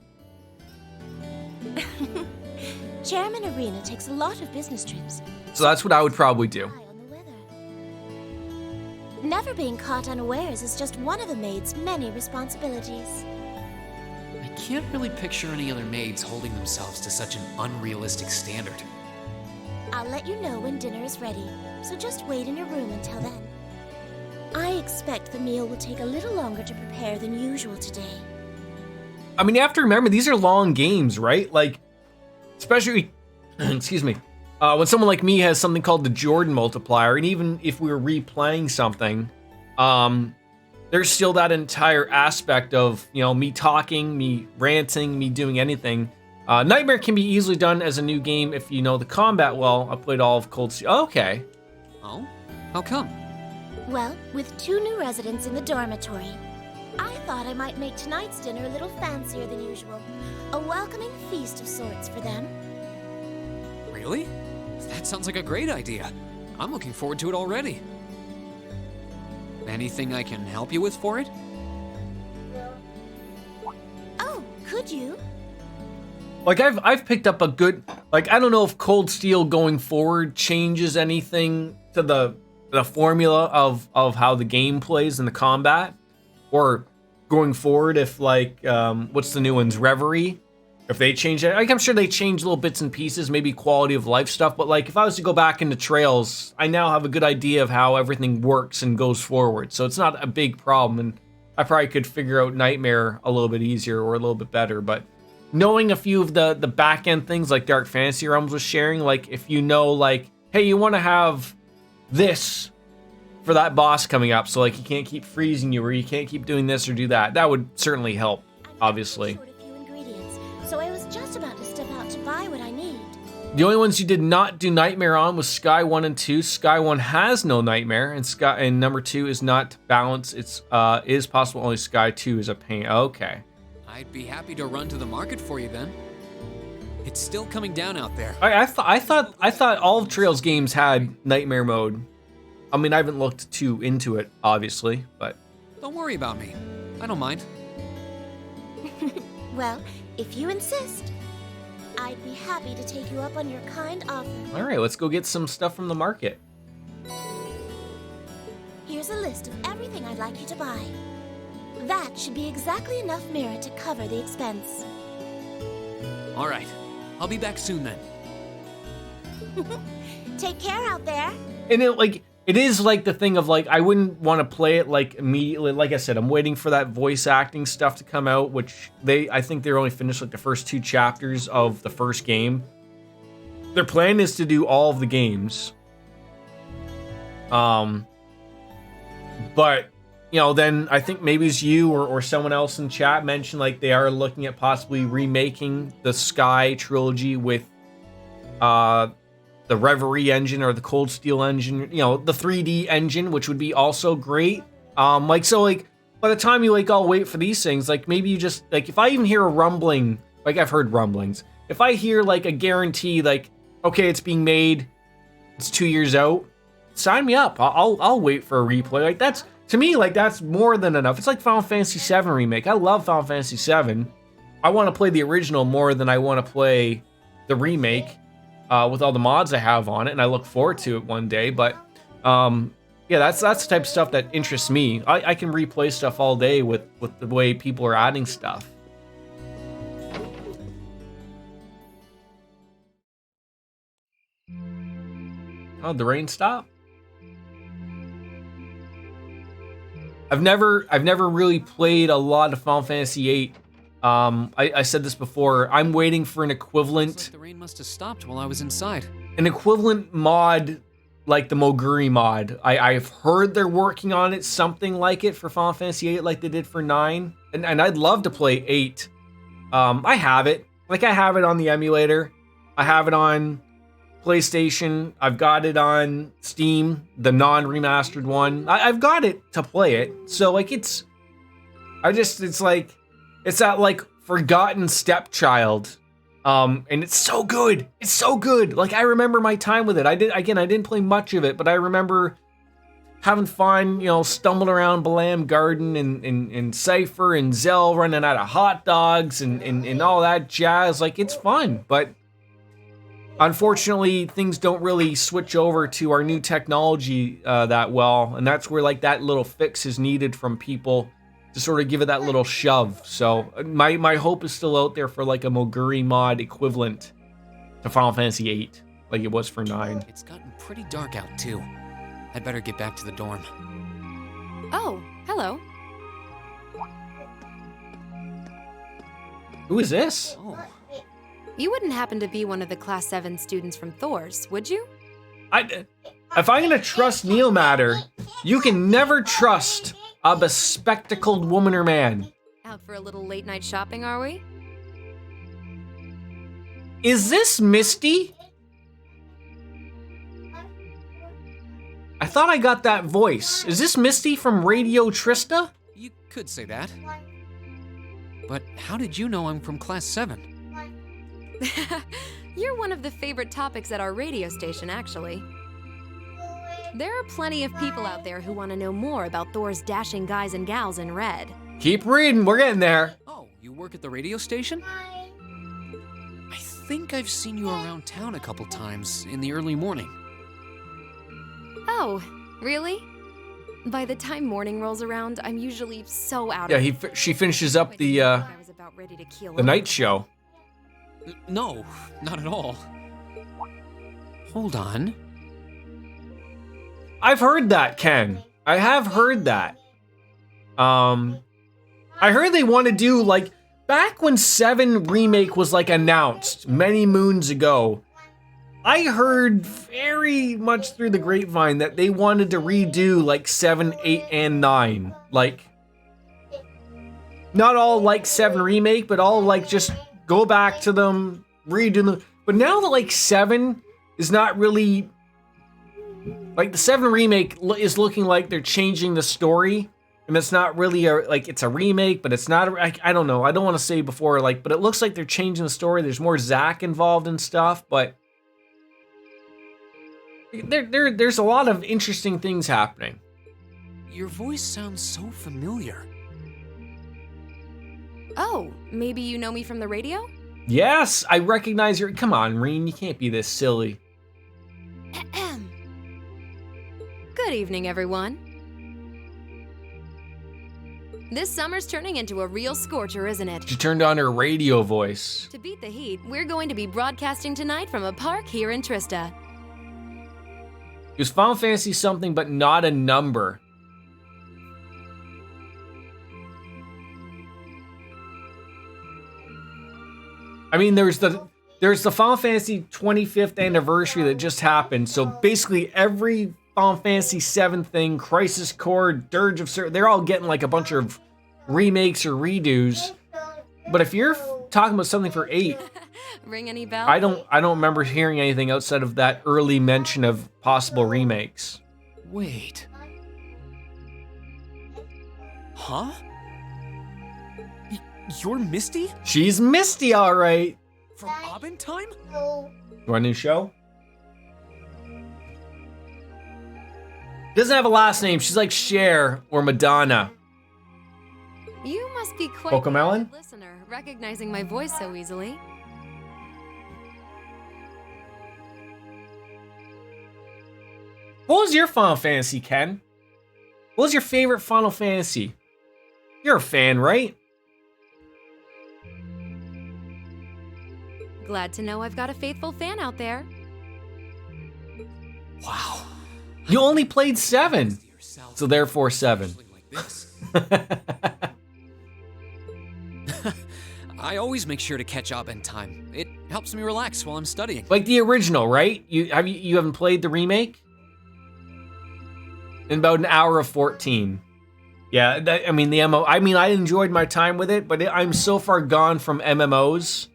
Chairman Arena takes a lot of business trips. So that's what I would probably do. Eye on the weather. Never being caught unawares is just one of the maid's many responsibilities. I can't really picture any other maids holding themselves to such an unrealistic standard. I'll let you know when dinner is ready, so just wait in your room until then. I expect the meal will take a little longer to prepare than usual today. I mean, you have to remember, these are long games, right? Like, especially, excuse me, when someone like me has something called the Jordan multiplier, and even if we were replaying something, there's still that entire aspect of, me talking, me ranting, me doing anything. Nightmare can be easily done as a new game if you know the combat well. I played all of Cold Steel. Okay. Oh? How come? Well, with 2 new residents in the dormitory, I thought I might make tonight's dinner a little fancier than usual. A welcoming feast of sorts for them. Really? That sounds like a great idea. I'm looking forward to it already. Anything I can help you with for it? Would you? Like I've picked up a good, like I don't know if Cold Steel going forward changes anything to the formula of how the game plays in the combat, or going forward if like what's the new ones, Reverie, if they change it. Like I'm sure they change little bits and pieces, maybe quality of life stuff, but like if I was to go back into Trails, I now have a good idea of how everything works and goes forward, so it's not a big problem, and I probably could figure out Nightmare a little bit easier or a little bit better. But knowing a few of the back end things like Dark Fantasy Realms was sharing, like if you know like, hey, you want to have this for that boss coming up, so like he can't keep freezing you or you can't keep doing this or do that, that would certainly help, obviously. I'm short a few ingredients, so I was just about to step out to buy what I need. The only ones you did not do Nightmare on was Sky 1 and 2. Sky 1 has no Nightmare, and number 2 is not balanced. It's is possible only Sky 2 is a pain. Okay. I'd be happy to run to the market for you then. It's still coming down out there. I thought all of Trails games had Nightmare mode. I mean, I haven't looked too into it, obviously, but Don't worry about me. I don't mind. Well, if you insist, I'd be happy to take you up on your kind offer. all right, let's go get some stuff from the market. Here's a list of everything I'd like you to buy. That should be exactly enough merit to cover the expense. All right. I'll be back soon then. Take care out there. And it is like the thing of like, I wouldn't want to play it like immediately. Like I said, I'm waiting for that voice acting stuff to come out, which I think they're only finished like the first 2 chapters of the first game. Their plan is to do all of the games. But you know, then I think maybe it's you or someone else in chat mentioned like they are looking at possibly remaking the Sky trilogy with the Reverie engine or the Cold Steel engine, you know, the 3D engine, which would be also great. Like, so like by the time you like all wait for these things, like maybe you just like, if I even hear a rumbling, like I've heard rumblings, if I hear like a guarantee, like, okay, it's being made, it's 2 years out, sign me up. I'll wait for a replay. Like that's, to me, like that's more than enough. It's like Final Fantasy VII Remake. I love Final Fantasy VII. I want to play the original more than I want to play the remake with all the mods I have on it, and I look forward to it one day. But yeah, that's the type of stuff that interests me. I can replay stuff all day with the way people are adding stuff. Oh, the rain stopped? I've never really played a lot of Final Fantasy VIII. I said this before. I'm waiting for an equivalent. Looks like the rain must have stopped while I was inside. An equivalent mod like the Moguri mod. I've heard they're working on it, something like it for Final Fantasy VIII, like they did for 9. And I'd love to play 8. I have it. Like I have it on the emulator. I have it on PlayStation. I've got it on Steam, the non-remastered one. I've got it to play it. So like it's like, it's that like forgotten stepchild. And it's so good. It's so good. Like I remember my time with it. I didn't play much of it, but I remember having fun, you know, stumbling around Balam Garden and Cypher and Zell running out of hot dogs and all that jazz. Like it's fun, but unfortunately, things don't really switch over to our new technology that well, and that's where like that little fix is needed from people to sort of give it that little shove. So my hope is still out there for like a Moguri mod equivalent to Final Fantasy VIII, like it was for 9. It's gotten pretty dark out too. I'd better get back to the dorm. Oh, hello. Who is this? Oh, You wouldn't happen to be one of the Class 7 students from Thor's, would you? If I'm gonna trust Neomatter, you can never trust a bespectacled woman or man. Out for a little late night shopping, are we? Is this Misty? I thought I got that voice. Is this Misty from Radio Trista? you could say that. But how did you know I'm from Class 7? You're one of the favorite topics at our radio station, actually. There are plenty of people out there who want to know more about Thor's dashing guys and gals in red. Keep reading, we're getting there. Oh, you work at the radio station? I think I've seen you around town a couple times in the early morning. Oh, really? By the time morning rolls around, I'm usually so out Yeah, of she finishes up the I was about ready to keel the night show. No, not at all. Hold on. I've heard that, Ken. I have heard that. I heard they want to do, like, back when 7 Remake was, like, announced many moons ago, I heard very much through the grapevine that they wanted to redo, like, 7, 8, and 9. Like, not all, like, 7 Remake, but all, like, just go back to them, redo them. But now that, like, 7 is not really... Like, the 7 Remake is looking like they're changing the story. And it's not really it's a remake, but it's not, I don't know. I don't want to say before, like, but it looks like they're changing the story. There's more Zack involved and stuff, but there's a lot of interesting things happening. Your voice sounds so familiar. Oh, maybe you know me from the radio? Yes, I recognize your, come on, Reen, you can't be this silly. Good evening, everyone. This summer's turning into a real scorcher, isn't it? She turned on her radio voice. To beat the heat, we're going to be broadcasting tonight from a park here in Trista. It was Final Fantasy something, but not a number. I mean, there's the Final Fantasy 25th anniversary that just happened. So basically every Final Fantasy 7 thing, Crisis Core, Dirge of they're all getting like a bunch of remakes or redos. But if you're talking about something for 8, Ring any bells? I don't remember hearing anything outside of that early mention of possible remakes. Wait. Huh? You're Misty? She's Misty, all right. From Abentime? You want a new show? Doesn't have a last name. She's like Cher or Madonna. You must be quite Falcom a good listener, recognizing my voice so easily. What was your Final Fantasy, Ken? What was your favorite Final Fantasy? You're a fan, right? Glad to know I've got a faithful fan out there. Wow. You only played 7, so therefore 7. I always make sure to catch up in time. It helps me relax while I'm studying. Like the original, right? You haven't played the remake? In about an hour of 14. Yeah, I mean the MMO. I mean, I enjoyed my time with it, but I'm so far gone from MMOs.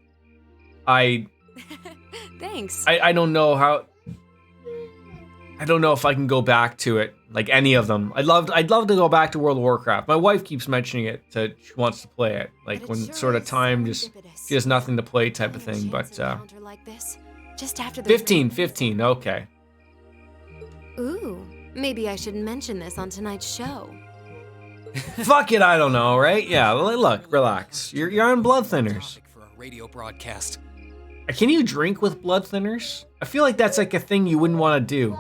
Thanks. I don't know how. I don't know if I can go back to it, like any of them. I'd love to go back to World of Warcraft. My wife keeps mentioning it. She wants to play it, like But it when sure sort of is time just serendipitous. she has nothing to play type of Any thing. But chance encounter like this, just after the 15, okay. Ooh, maybe I should mention this on tonight's show. Fuck it, I don't know, right? Yeah, look, relax. You're on blood thinners. Topic for a radio broadcast. Can you drink with blood thinners? I feel like that's like a thing you wouldn't want to do.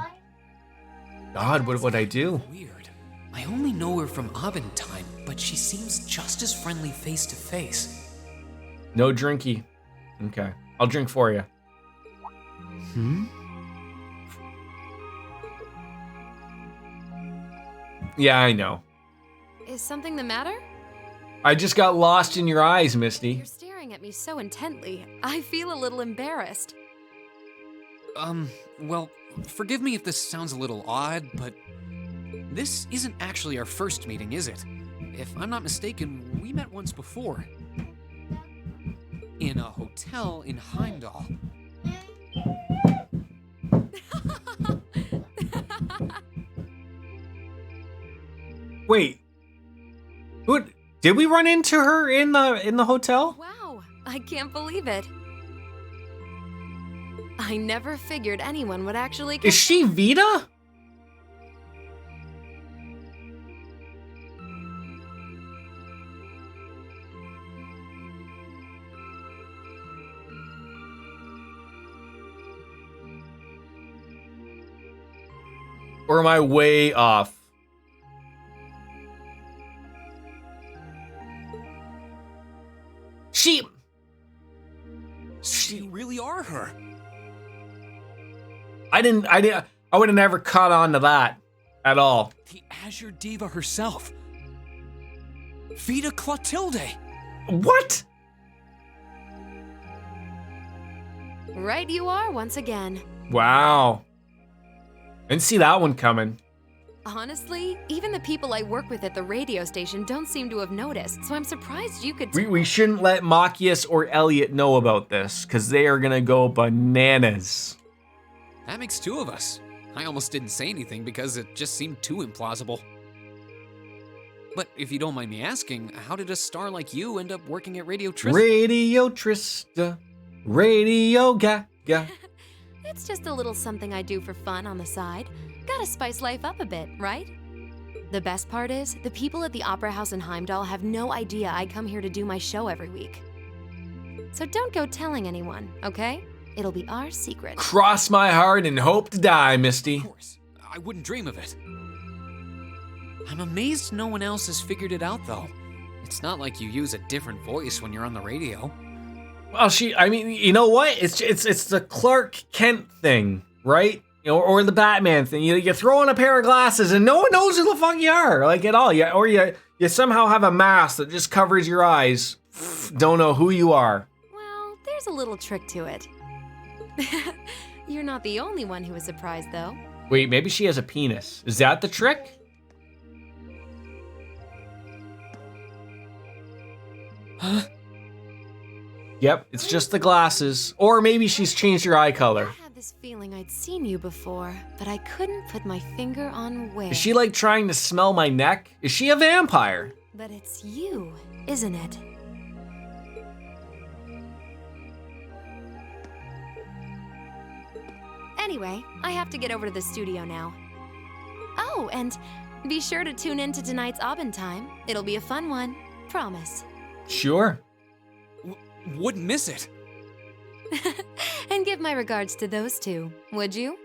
God, what would I do? Weird. I only know her from Abentime, but she seems just as friendly face to face. No drinky. Okay, I'll drink for you. Hmm? Yeah, I know. Is something the matter? I just got lost in your eyes, Misty. You're staring at me so intently. I feel a little embarrassed. Well, forgive me if this sounds a little odd, but this isn't actually our first meeting, is it? If I'm not mistaken, we met once before. In a hotel in Heimdall. Wait. Who did we run into her in the hotel? Wow, I can't believe it. I never figured anyone would actually. Is she Vita? Or am I way off? So you really are her. I would have never caught on to that at all. The Azure Diva herself. Vita Clotilde. What? Right you are once again. Wow. Didn't see that one coming. Honestly, even the people I work with at the radio station don't seem to have noticed, so I'm surprised you could We shouldn't let Machias or Elliot know about this, because they are going to go bananas. That makes two of us. I almost didn't say anything because it just seemed too implausible. But if you don't mind me asking, how did a star like you end up working at Radio Trista? Radio Trista. Radio Gaga. It's just a little something I do for fun on the side. Gotta spice life up a bit, right? The best part is, the people at the Opera House in Heimdall have no idea I come here to do my show every week. So don't go telling anyone, okay? It'll be our secret. Cross my heart and hope to die, Misty. Of course. I wouldn't dream of it. I'm amazed no one else has figured it out, though. It's not like you use a different voice when you're on the radio. Well, I mean, you know what? It's the Clark Kent thing, right? You know, or the Batman thing. You throw on a pair of glasses and no one knows who the fuck you are, like at all. Or you somehow have a mask that just covers your eyes. Don't know who you are. Well, there's a little trick to it. You're not the only one who was surprised, though. Wait, maybe she has a penis. Is that the trick? Huh? Yep, it's just the glasses. Or maybe she's changed her eye color. I had this feeling I'd seen you before, but I couldn't put my finger on where. Is she like trying to smell my neck? Is she a vampire? But it's you, isn't it? Anyway, I have to get over to the studio now. Oh, and be sure to tune in to tonight's Aubin time. It'll be a fun one. Promise. Sure. Wouldn't miss it. And give my regards to those two, would you?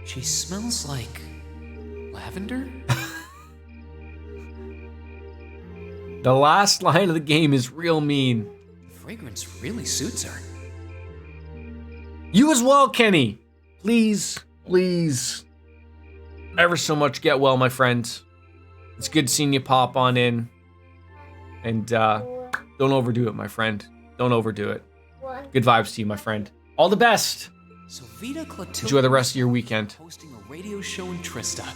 She smells like lavender? The last line of the game is real mean. The fragrance really suits her. You as well, Kenny. Please, please. Ever so much get well, my friend. It's good seeing you pop on in. And don't overdo it, my friend. Don't overdo it. Good vibes to you, my friend. All the best. So Vita Clotilde Enjoy the rest of your weekend. hosting a radio show in Trista.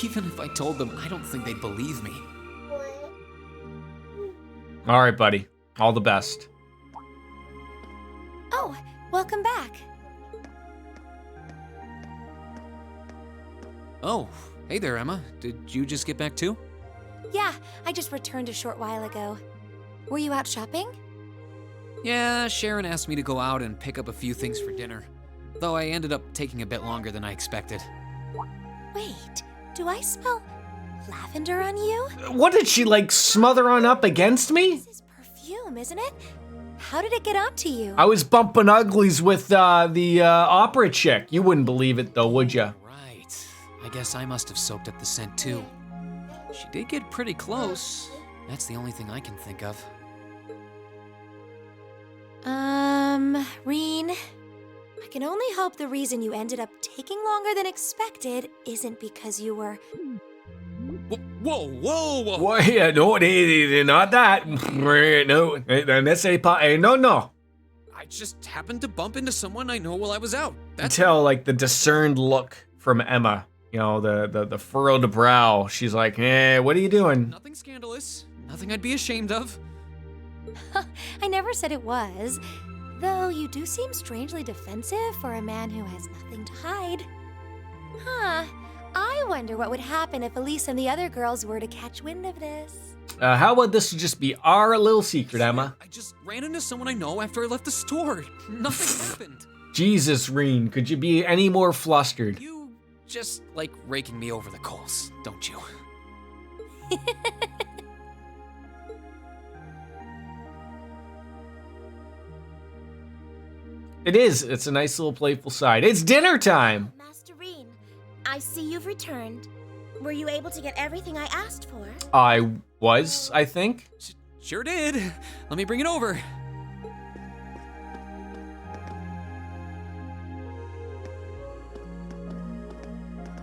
Even if I told them, I don't think they'd believe me. All right, buddy. All the best. Oh, welcome back. Oh, hey there, Emma. Did you just get back too? Yeah, I just returned a short while ago. Were you out shopping? Yeah, Sharon asked me to go out and pick up a few things for dinner. Though I ended up taking a bit longer than I expected. Wait, do I smell lavender on you? What did she, like, smother on up against me? This is perfume, isn't it? How did it get onto you? I was bumping uglies with the opera chick. You wouldn't believe it, though, would ya? Right. I guess I must have soaked up the scent too. She did get pretty close. That's the only thing I can think of. Reen, I can only hope the reason you ended up taking longer than expected isn't because you were... Whoa! Well, yeah, no, not that. No, let's say, no. I just happened to bump into someone I know while I was out. That's Tell, like, the discerned look from Emma. You know, the furrowed brow. She's like, what are you doing? nothing scandalous. Nothing I'd be ashamed of. I never said it was. Though you do seem strangely defensive for a man who has nothing to hide. Huh. I wonder what would happen if Elise and the other girls were to catch wind of this. How about this would just be our little secret, Emma? I just ran into someone I know after I left the store. Nothing happened. Jesus, Reen, could you be any more flustered? You just like raking me over the coals, don't you? It is. It's a nice little playful side. It's dinner time. Master Reen, I see you've returned. Were you able to get everything I asked for? I was, I think. Sure did. Let me bring it over.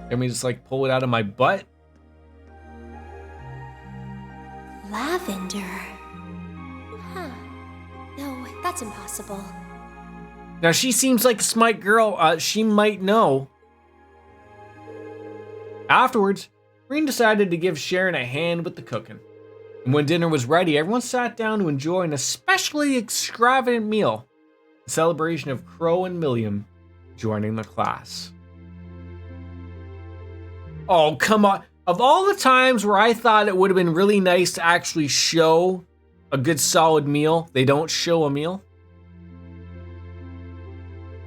Let me just like pull it out of my butt. Lavender. Huh. No, that's impossible. Now she seems like a smart girl. She might know. Afterwards, Green decided to give Sharon a hand with the cooking. And when dinner was ready, everyone sat down to enjoy an especially extravagant meal. A celebration of Crow and Milliam joining the class. Oh, come on. Of all the times where I thought it would have been really nice to actually show a good solid meal, they don't show a meal.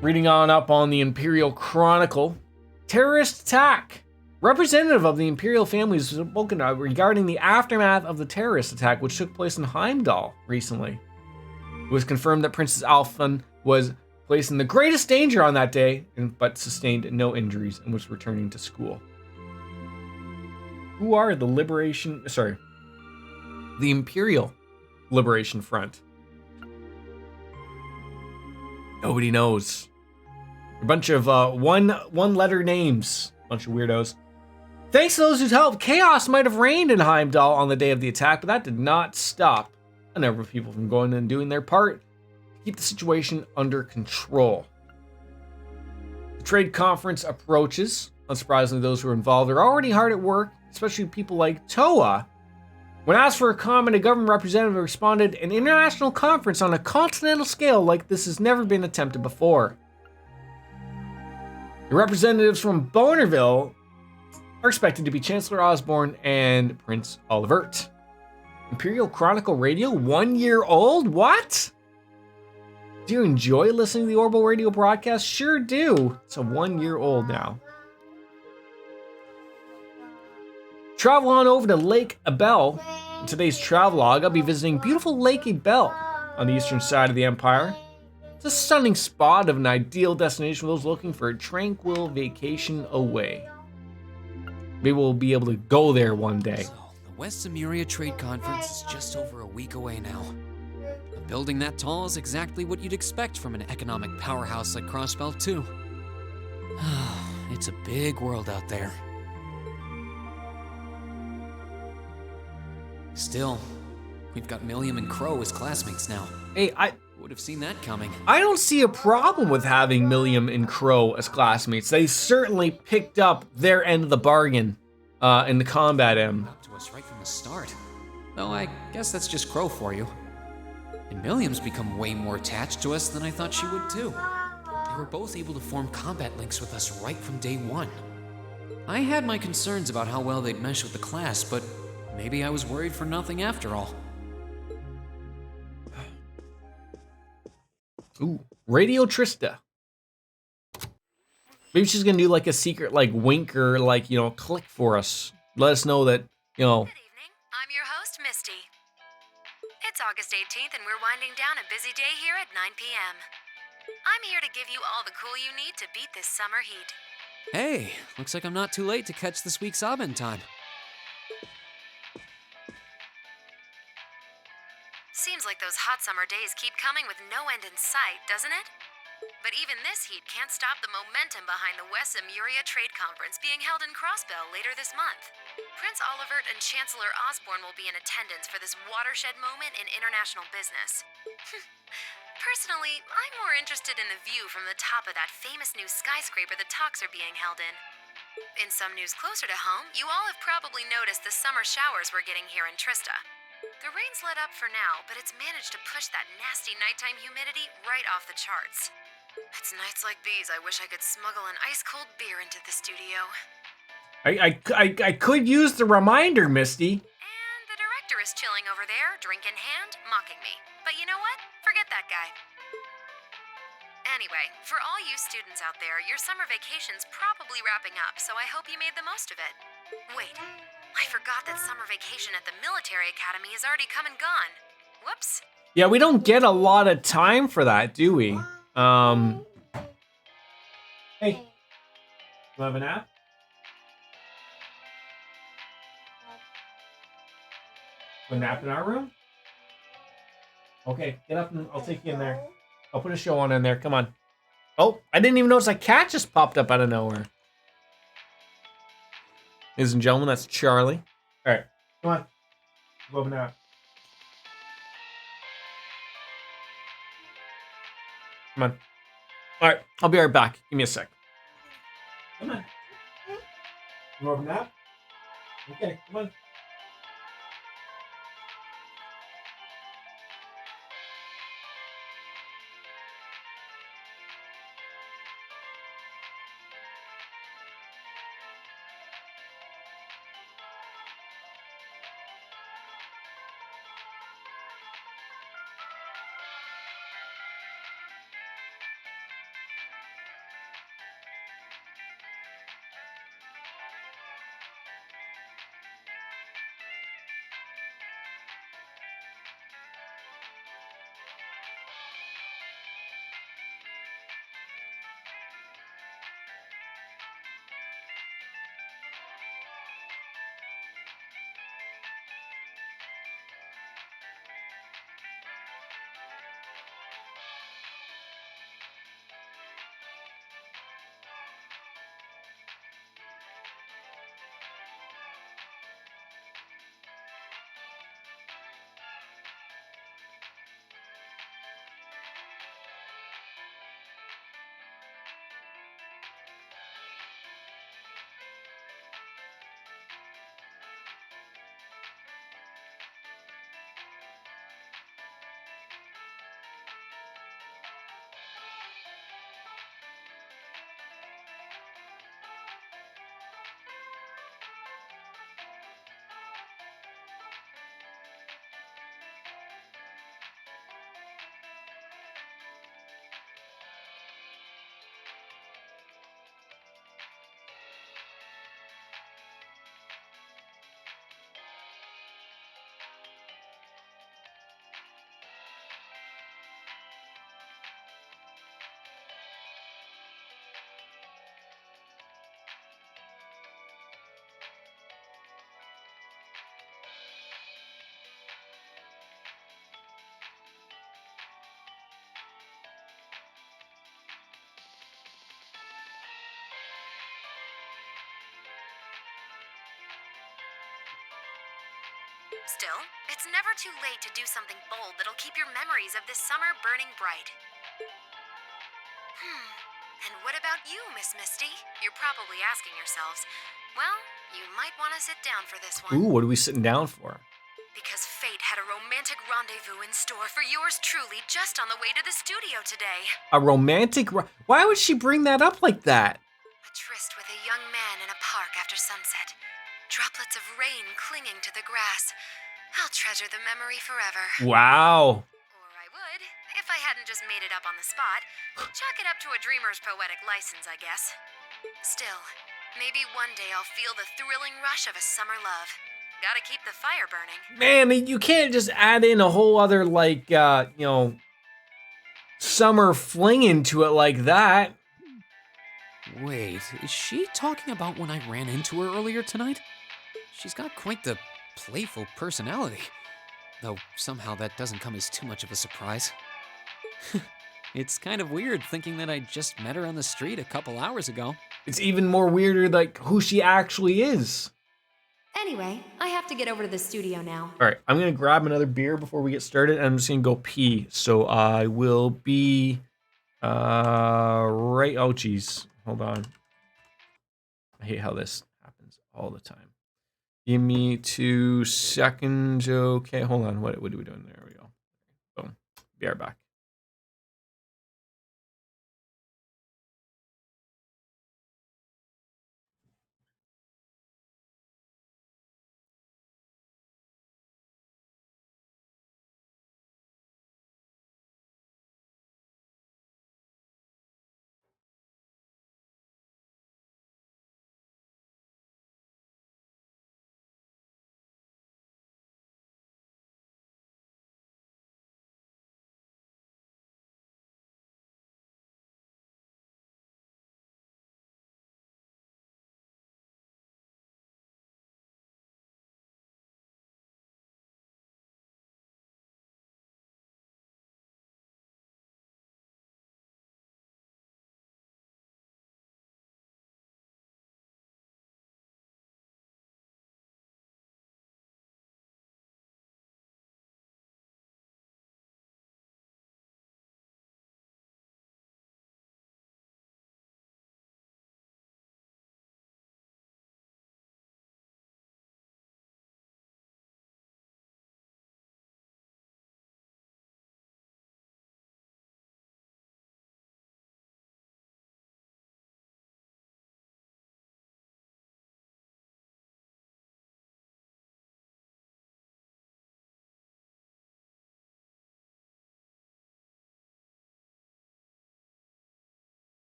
Reading on up on the Imperial Chronicle, terrorist attack. Representative of the Imperial family has spoken regarding the aftermath of the terrorist attack which took place in Heimdall recently. It was confirmed that Princess Alphen was placed in the greatest danger on that day, but sustained no injuries and was returning to school. Who are the Imperial Liberation Front? Nobody knows. A bunch of one-letter names. Bunch of weirdos. Thanks to those who helped, chaos might have reigned in Heimdall on the day of the attack, but that did not stop a number of people from going and doing their part to keep the situation under control. The trade conference approaches. Unsurprisingly, those who are involved are already hard at work, especially people like Toa. When asked for a comment, a government representative responded, "An international conference on a continental scale like this has never been attempted before." The representatives from Bonerville are expected to be Chancellor Osborne and Prince Olivert. Imperial Chronicle Radio, 1 year old? What? Do you enjoy listening to the Orbital Radio broadcast? Sure do. It's a 1 year old now. Travel on over to Lake Abel. In today's travelogue, I'll be visiting beautiful Lake Abel on the eastern side of the Empire. It's a stunning spot of an ideal destination for those looking for a tranquil vacation away. Maybe we'll be able to go there one day. So, the West Emuria Trade Conference is just over a week away now. A building that tall is exactly what you'd expect from an economic powerhouse like Crossbelt 2. It's a big world out there. Still, we've got Milliam and Crow as classmates now. Hey, I Would have seen that coming. don't see a problem with having Milliam and Crow as classmates. They certainly picked up their end of the bargain in the combat M. Up to us right from the start. Though I guess that's just Crow for you. And Milliam's become way more attached to us than I thought she would too. They were both able to form combat links with us right from day one. I had my concerns about how well they'd mesh with the class, but maybe I was worried for nothing after all. Ooh, Radio Trista. Maybe she's gonna do like a secret like wink or like, click for us. Let us know that, Good evening. I'm your host, Misty. It's August 18th and we're winding down a busy day here at 9 p.m. I'm here to give you all the cool you need to beat this summer heat. Hey, looks like I'm not too late to catch this week's Abend time. Seems like those hot summer days keep coming with no end in sight, doesn't it? But even this heat can't stop the momentum behind the West Emuria Trade Conference being held in Crossbell later this month. Prince Olivert and Chancellor Osborne will be in attendance for this watershed moment in international business. Personally, I'm more interested in the view from the top of that famous new skyscraper the talks are being held in. In some news closer to home, you all have probably noticed the summer showers we're getting here in Trista. The rain's let up for now, but it's managed to push that nasty nighttime humidity right off the charts. It's nights like these I wish I could smuggle an ice-cold beer into the studio. I could use the reminder, Misty. And the director is chilling over there, drink in hand, mocking me. But you know what? Forget that guy. Anyway, for all you students out there, your summer vacation's probably wrapping up, so I hope you made the most of it. Wait, I forgot that summer vacation at the military academy has already come and gone. Whoops. Yeah, we don't get a lot of time for that, do we? Hey, you have a nap? A nap in our room? Okay, get up and I'll take you in there. I'll put a show on in there. Come on. Oh, I didn't even notice a cat just popped up out of nowhere. Ladies and gentlemen, that's Charlie. All right, come on. Go up and nap. Come on. All right, I'll be right back. Give me a sec. Come on. You over nap? Okay, come on. Still, it's never too late to do something bold that'll keep your memories of this summer burning bright. And what about you, Miss Misty? You're probably asking yourselves, well, you might want to sit down for this one. Ooh, what are we sitting down for? Because fate had a romantic rendezvous in store for yours truly just on the way to the studio today. A romantic? Why would she bring that up like that? A tryst with a young man in a park after sunset. Droplets of rain clinging to the grass. I'll treasure the memory forever. Wow. Or I would, if I hadn't just made it up on the spot. Chalk it up to a dreamer's poetic license, I guess. Still, maybe one day I'll feel the thrilling rush of a summer love. Gotta keep the fire burning. Man, you can't just add in a whole other, like, summer fling into it like that. Wait, is she talking about when I ran into her earlier tonight? She's got quite the playful personality, though somehow that doesn't come as too much of a surprise. It's kind of weird thinking that I just met her on the street a couple hours ago. It's even more weirder, like, who she actually is. Anyway, I have to get over to the studio now. All right, I'm gonna grab another beer before we get started, and I'm just gonna go pee. So I will be right. Oh, geez, hold on. I hate how this happens all the time. Give me 2 seconds. Okay, hold on. What are we doing? There we go. Boom. Be right back.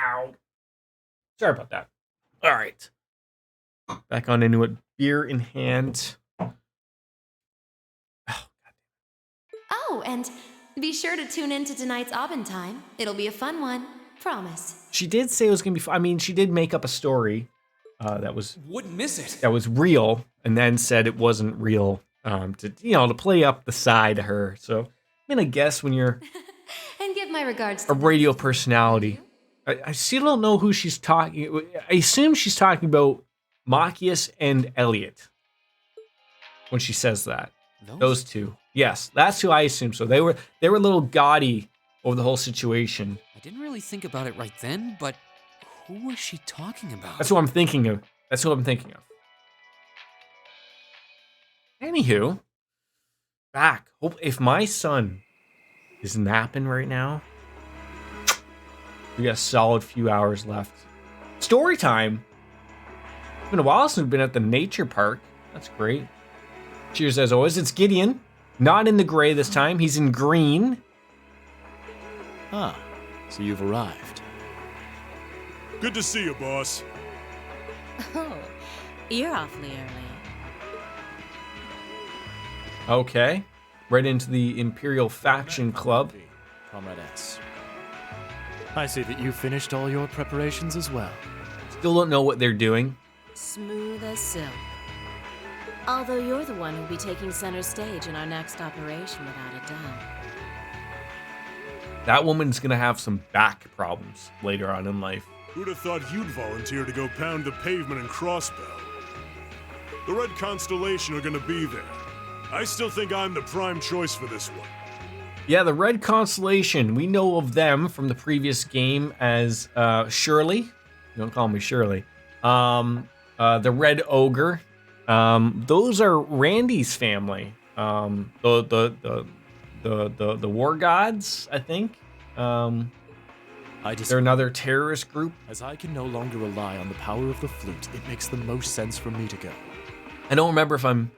Ow. Sorry about that. All right. Back on into it. Beer in hand. Oh, and be sure to tune in to tonight's Aubin time. It'll be a fun one. Promise. She did say it was going to be fun. I mean, she did make up a story that was Wouldn't miss it. that was real, and then said it wasn't real to play up the side of her. So I'm gonna guess when you're And give my regards a to radio personality, I still don't know who she's talking. I assume she's talking about Machias and Elliot when she says that. Those two. Yes, that's who I assume. So they were a little gaudy over the whole situation. I didn't really think about it right then, but who was she talking about? That's what I'm thinking of. Anywho, back. Hope if my son is napping right now, we got a solid few hours left. Story time. It's been a while since we've been at the nature park. That's great. Cheers as always. It's Gideon. Not in the gray this time. He's in green. Ah, so you've arrived. Good to see you, boss. Oh, you're awfully early. Okay. Right into the Imperial Faction Club. Comrade S. I see that you finished all your preparations as well. Still don't know what they're doing. Smooth as silk. Although you're the one who'll be taking center stage in our next operation without a doubt. That woman's gonna have some back problems later on in life. Who'd have thought you'd volunteer to go pound the pavement in Crossbell? The Red Constellation are gonna be there. I still think I'm the prime choice for this one. Yeah, the Red Constellation. We know of them from the previous game as Shirley. Don't call me Shirley. The Red Ogre. Those are Randy's family. The War Gods, I think. They're another terrorist group. As I can no longer rely on the power of the flute, it makes the most sense for me to go. I don't remember if I'm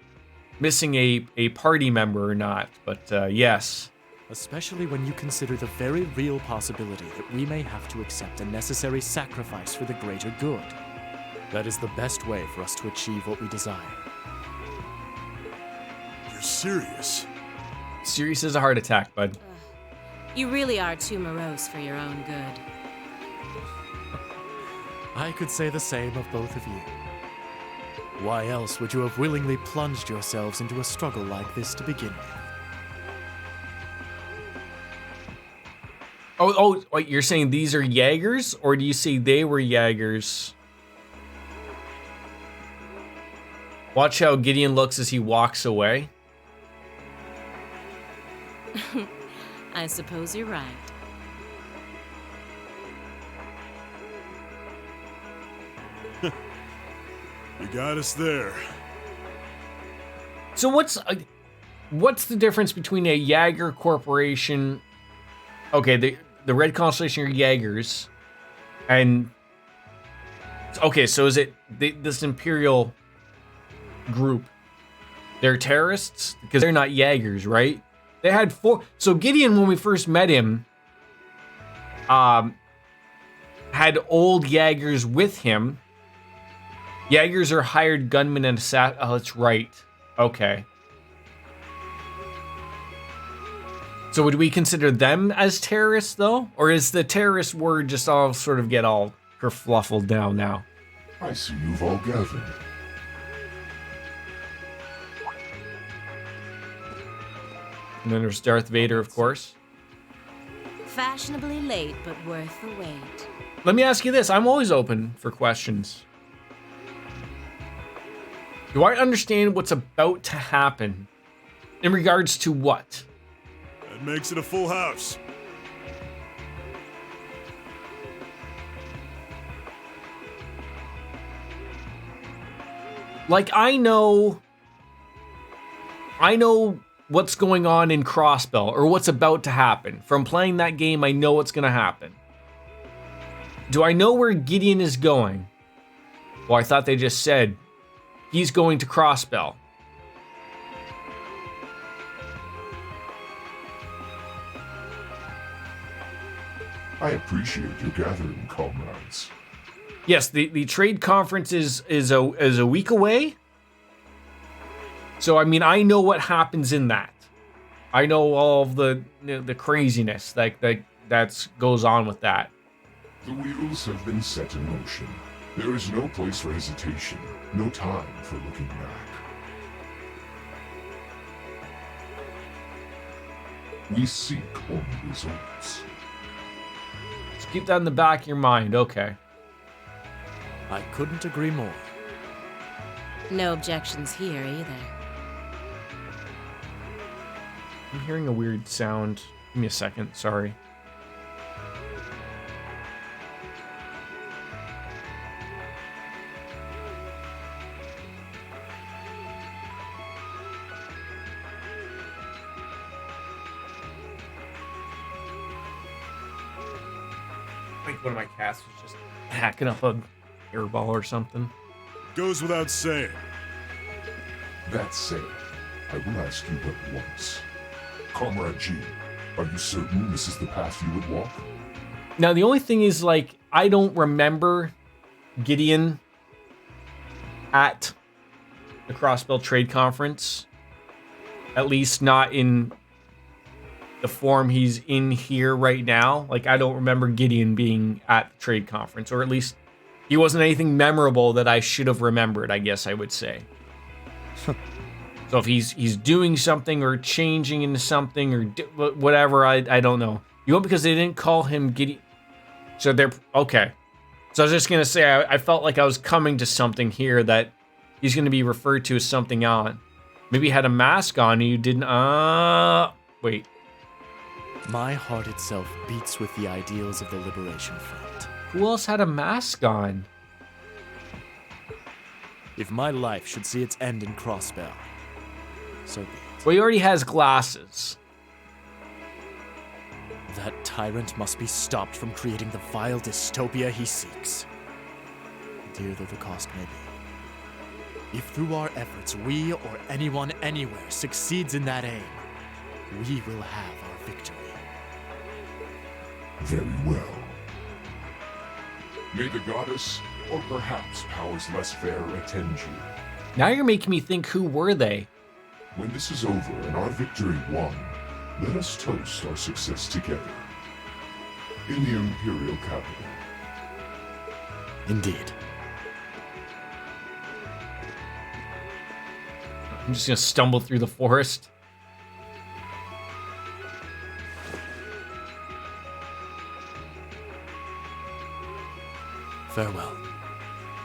missing a party member or not, but yes. Especially when you consider the very real possibility that we may have to accept a necessary sacrifice for the greater good. That is the best way for us to achieve what we desire. You're serious? Serious as a heart attack, bud. You really are too morose for your own good. I could say the same of both of you. Why else would you have willingly plunged yourselves into a struggle like this to begin with? Oh, wait, you're saying these are Jaegers, or do you say they were Jaegers? Watch how Gideon looks as he walks away. I suppose you're right. You got us there. So what's the difference between a Jaeger corporation? Okay, the Red Constellation are Jaegers, and okay, so is it this Imperial group? They're terrorists because they're not Jaegers, right? They had 4. So Gideon, when we first met him, had old Jaegers with him. Jaegers are hired gunmen and assassins. Oh, that's right. Okay. So would we consider them as terrorists, though? Or is the terrorist word just all sort of get all kerfluffled down now? I see you've all gathered. And then there's Darth Vader, of course. Fashionably late, but worth the wait. Let me ask you this. I'm always open for questions. Do I understand what's about to happen? In regards to what? That makes it a full house. Like, I know what's going on in Crossbell, or what's about to happen. From playing that game, I know what's going to happen. Do I know where Gideon is going? Well, I thought they just said he's going to Crossbell. I appreciate your gathering, comrades. Yes, the trade conference is a week away. So I mean, I know what happens in that. I know all of the craziness that goes on with that. The wheels have been set in motion. There is no place for hesitation, no time for looking back. We seek only results. Just keep that in the back of your mind, okay. I couldn't agree more. No objections here either. I'm hearing a weird sound. Give me a second, sorry. I think one of my cats was just hacking up a airball or something. Goes without saying. That said, I will ask you but once. Comrade G, are you certain this is the path you would walk? Now, the only thing is, like, I don't remember Gideon at the Crossbell Trade Conference. At least not in the form he's in here right now. Like, I don't remember Gideon being at the trade conference, or at least he wasn't anything memorable that I should have remembered, I guess I would say. So if he's doing something or changing into something or whatever, I don't know. You know, because they didn't call him Gideon. So they're okay. So I was just gonna say I felt like I was coming to something here that he's gonna be referred to as something on. Maybe he had a mask on and you didn't. Wait. My heart itself beats with the ideals of the Liberation Front. Who else had a mask on? If my life should see its end in Crossbell, so be it. Well, he already has glasses. That tyrant must be stopped from creating the vile dystopia he seeks, dear though the cost may be. If through our efforts we or anyone anywhere succeeds in that aim, we will have our victory. Very well. May the goddess, or perhaps powers less fair, attend you. Now you're making me think, who were they? When this is over and our victory won, let us toast our success together. In the Imperial capital. Indeed. I'm just gonna stumble through the forest. Farewell,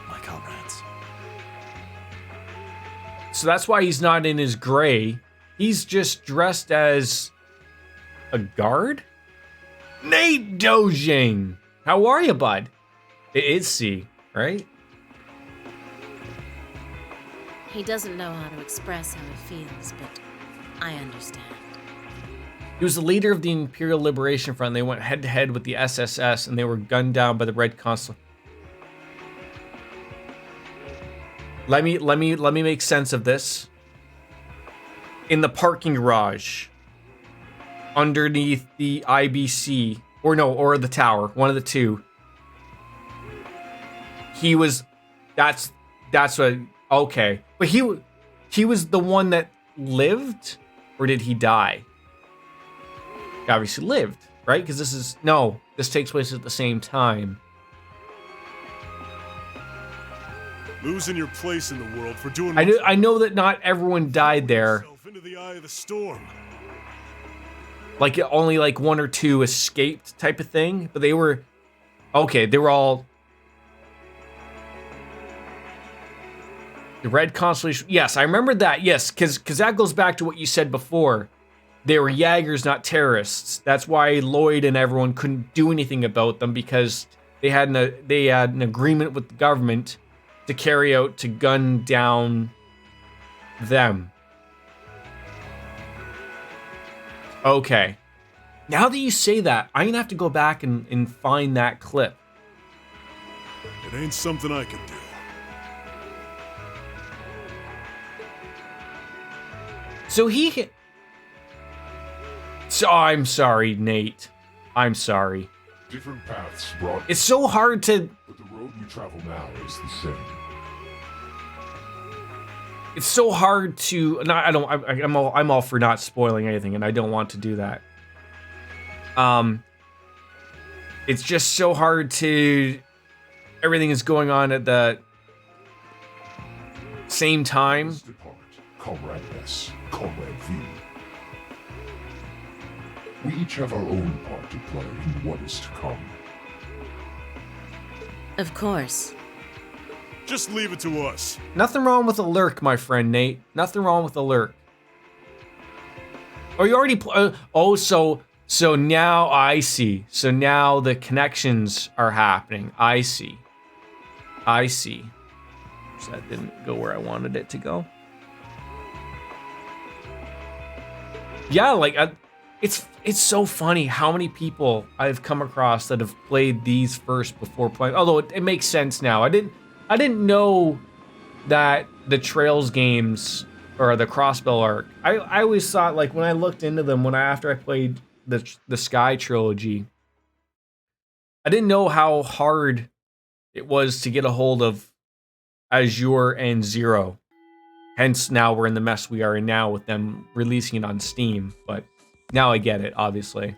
my comrades. So that's why he's not in his gray. He's just dressed as a guard? Nate Dojing! How are you, bud? It is C, right? He doesn't know how to express how he feels, but I understand. He was the leader of the Imperial Liberation Front. They went head to head with the SSS and they were gunned down by the Red Consul. Let me make sense of this. In the parking garage, underneath the IBC, or the tower, one of the two. He was, that's what, okay. But he was the one that lived, or did he die? He obviously lived, right? Because this takes place at the same time. Losing your place in the world for doing. I know that not everyone died there. Into the eye of the storm. Like only like one or two escaped, type of thing. But they were okay. They were all the Red Constellation. Yes, I remember that. Yes, because that goes back to what you said before. They were Jaegers, not terrorists. That's why Lloyd and everyone couldn't do anything about them, because they had an agreement with the government to carry out, to gun down them. Okay. Now that you say that, I'm gonna have to go back and find that clip. It ain't something I can do. So I'm sorry, Nate. I'm sorry. Different paths brought. It's so hard to. But the road you travel now is the same. It's so hard to. Not, I don't. I'm all for not spoiling anything, and I don't want to do that. It's just so hard to. Everything is going on at the same time. Let's depart, Comrade S, Comrade V. We each have our own part to play in what is to come. Of course. Just leave it to us. Nothing wrong with a lurk, my friend Nate. Nothing wrong with a lurk. Oh, you already. So now I see. So now the connections are happening. I see. So that didn't go where I wanted it to go. Yeah, like it's so funny how many people I've come across that have played these first before playing. Although it makes sense now. I didn't know that the Trails games or the Crossbell arc. I always thought, like, when I looked into them after I played the Sky trilogy, I didn't know how hard it was to get a hold of Azure and Zero. Hence, now we're in the mess we are in now with them releasing it on Steam. But now I get it, obviously.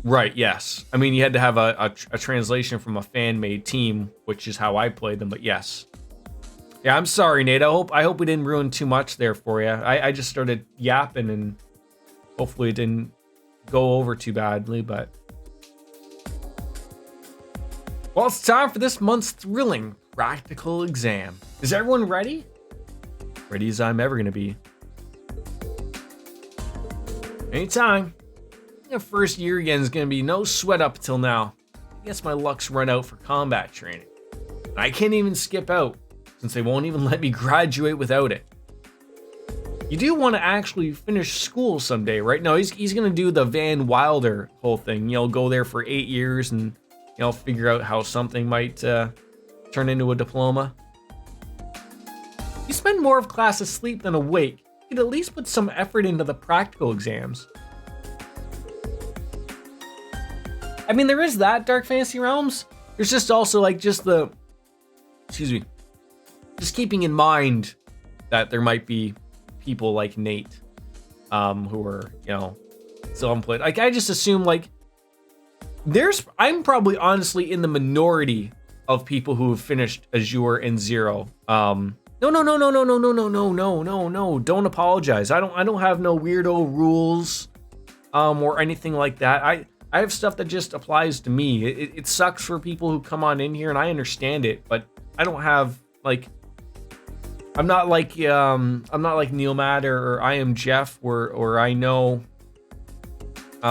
Right, yes. I mean, you had to have a translation from a fan-made team, which is how I played them, but yes. Yeah, I'm sorry, Nate. I hope we didn't ruin too much there for you. I just started yapping, and hopefully it didn't go over too badly, but... Well, it's time for this month's thrilling practical exam. Is everyone ready? Ready as I'm ever going to be. Anytime. The first year again is going to be no sweat up till now. I guess my luck's run out for combat training. And I can't even skip out, since they won't even let me graduate without it. You do want to actually finish school someday, right? No, he's going to do the Van Wilder whole thing. You know, go there for 8 years and, you know, figure out how something might turn into a diploma. You spend more of class asleep than awake. You could at least put some effort into the practical exams. I mean, there is that, Dark Fantasy Realms. There's just also, like, just keeping in mind that there might be people like Nate, who are, you know, still unplayed. Like, I just assume, like, I'm probably honestly in the minority of people who have finished Azure and Zero. No, don't apologize. I don't have no weirdo rules, or anything like that. I have stuff that just applies to me. It sucks for people who come on in here, and I understand it, but I don't have, like, I'm not like Neil Matt or I Am Jeff, or I know, they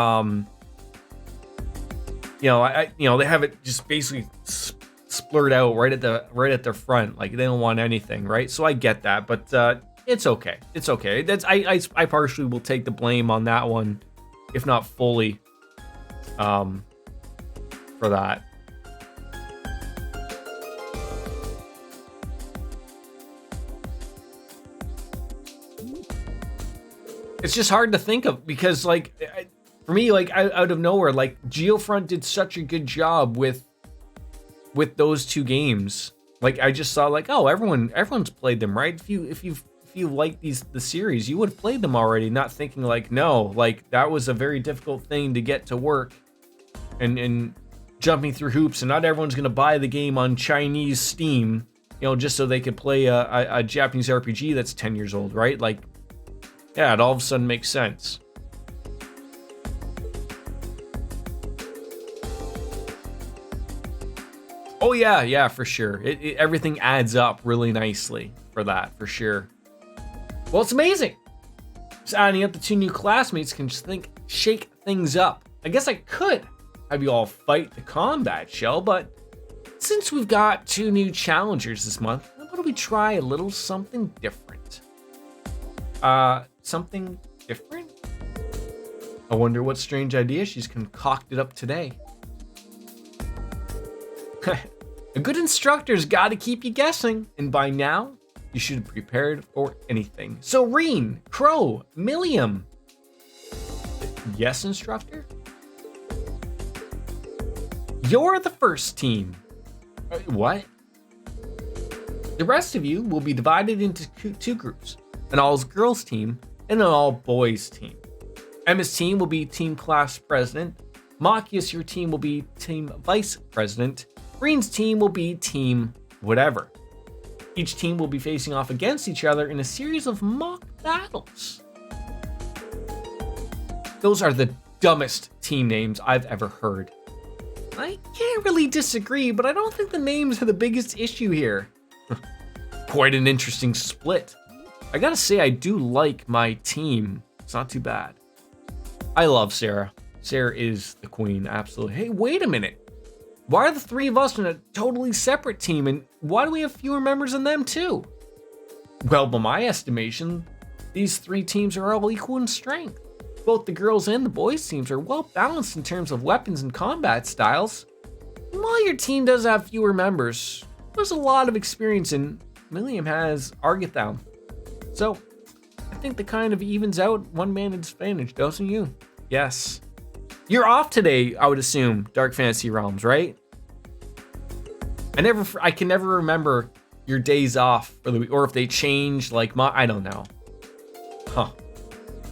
have it just basically splurred out right at their front, like they don't want anything, right? So I get that, but it's okay. It's okay. I partially will take the blame on that one, if not fully. For that. It's just hard to think of because, like, for me, like, out of nowhere, like, Geofront did such a good job with those two games. Like, I just saw, like, oh, everyone's played them, right? If you like the series, you would have played them already, not thinking, like, no, like, that was a very difficult thing to get to work. And jumping through hoops, and not everyone's gonna buy the game on Chinese Steam, you know, just so they could play a Japanese RPG that's 10 years old, right? Like, yeah, it all of a sudden makes sense. Oh yeah, for sure. Everything adds up really nicely for that, for sure. Well, it's amazing. Just adding up the 2 new classmates can just shake things up. I guess I could have you all fight the combat shell, but since we've got 2 new challengers this month, why don't we try a little something different? Something different? I wonder what strange idea she's concocted up today. A good instructor's got to keep you guessing, and by now, You should be prepared for anything. So Reen, Crow, Milliam. Yes, instructor? You're the first team. What? The rest of you will be divided into two groups. An all-girls team and an all-boys team. Emma's team will be team class president. Machias, your team will be team vice president. Green's team will be team whatever. Each team will be facing off against each other in a series of mock battles. Those are the dumbest team names I've ever heard. I can't really disagree, but I don't think the names are the biggest issue here. Quite an interesting split. I gotta say, I do like my team. It's not too bad. I love Sarah. Sarah is the queen, absolutely. Hey, wait a minute. Why are the three of us in a totally separate team, and why do we have fewer members than them too? Well, by my estimation, these three teams are all equal in strength. Both the girls and the boys teams are well balanced in terms of weapons and combat styles. And while your team does have fewer members, there's a lot of experience in Milliam has Argatham. So, I think that kind of evens out one man advantage, doesn't you? Yes. You're off today, I would assume, Dark Fantasy Realms, right? I can never remember your days off for the week, or if they change, like I don't know. Huh.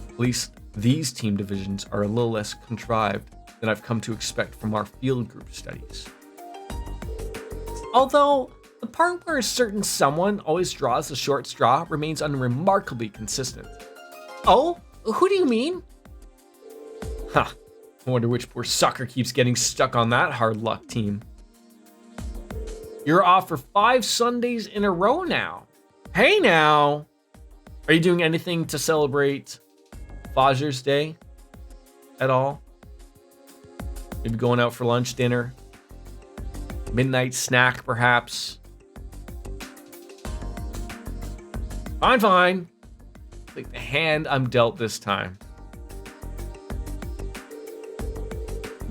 At least these team divisions are a little less contrived than I've come to expect from our field group studies. Although, the part where a certain someone always draws the short straw remains unremarkably consistent. Oh? Who do you mean? Huh. I wonder which poor sucker keeps getting stuck on that hard luck team. You're off for 5 Sundays in a row now. Hey now! Are you doing anything to celebrate Father's Day at all? Maybe going out for lunch, dinner, midnight snack perhaps? Fine. Like the hand I'm dealt this time.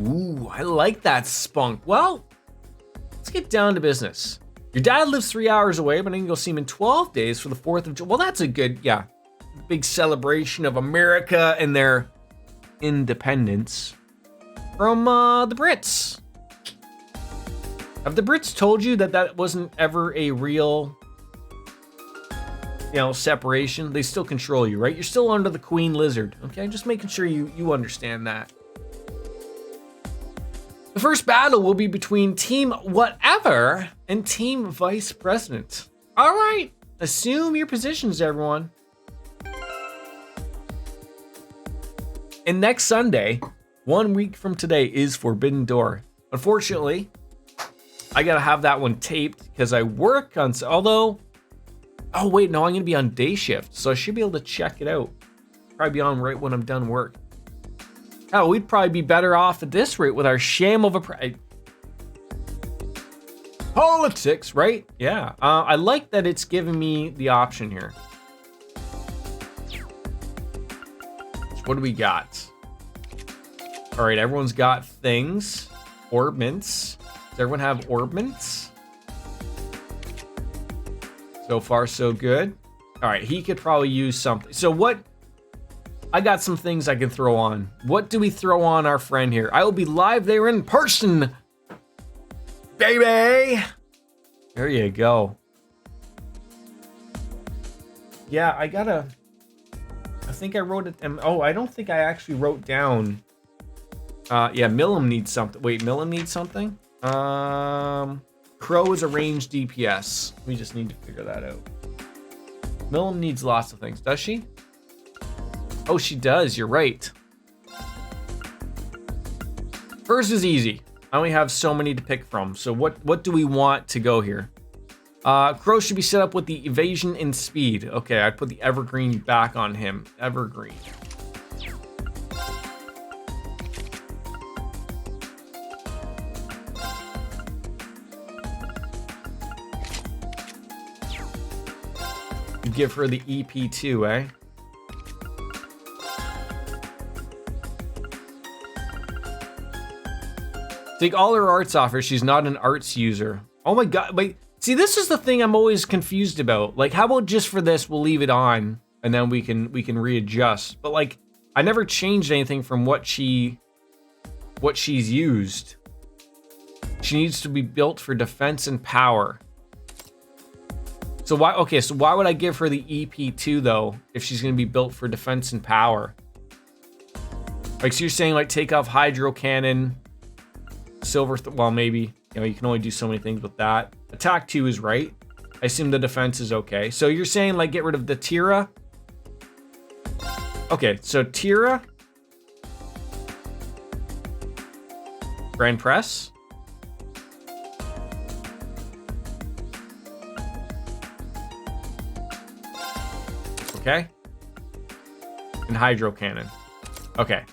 Ooh, I like that spunk. Well, let's get down to business. Your dad lives 3 hours away, but I can go see him in 12 days for the 4th of July. Well, that's a good, big celebration of America and their independence from the Brits. Have the Brits told you that wasn't ever a real, separation? They still control you, right? You're still under the Queen Lizard, okay? Just making sure you understand that. The first battle will be between Team Whatever and Team Vice President. All right, assume your positions, everyone. And next Sunday, 1 week from today, is Forbidden Door. Unfortunately, I gotta have that one taped because I work on. Although, oh wait, no, I'm gonna be on day shift, so I should be able to check it out. Probably be on right when I'm done work. Oh, we'd probably be better off at this rate with our sham of a politics, right? Yeah. I like that it's giving me the option here. So what do we got? All right, everyone's got things. Orbments. Does everyone have orbments? So far, so good. All right, he could probably use something. So what? I got some things I can throw on. What do we throw on our friend here? I will be live there in person, baby. There you go. Yeah, I think I wrote it. Oh, I don't think I actually wrote down. Yeah, Millum needs something. Wait, Millum needs something? Crow is a ranged DPS. We just need to figure that out. Millum needs lots of things. Does she? Oh, she does. You're right. Hers is easy. I only have so many to pick from. So what do we want to go here? Crow should be set up with the evasion and speed. Okay, I put the evergreen back on him. Evergreen. You give her the EP2, eh? Take all her arts off her. She's not an arts user. Oh my god, wait. See, this is the thing I'm always confused about. Like, how about just for this, we'll leave it on, and then we can readjust. But like, I never changed anything from what she's used. She needs to be built for defense and power. So why? Okay, so why would I give her the EP2 though if she's going to be built for defense and power? Like, so you're saying like take off hydro cannon, silver. Well, maybe you can only do so many things with that. Attack 2 is right. I assume the defense is okay. So you're saying like get rid of the Tira. Okay, so Tira, Grand Press. Okay. And hydro cannon. Okay.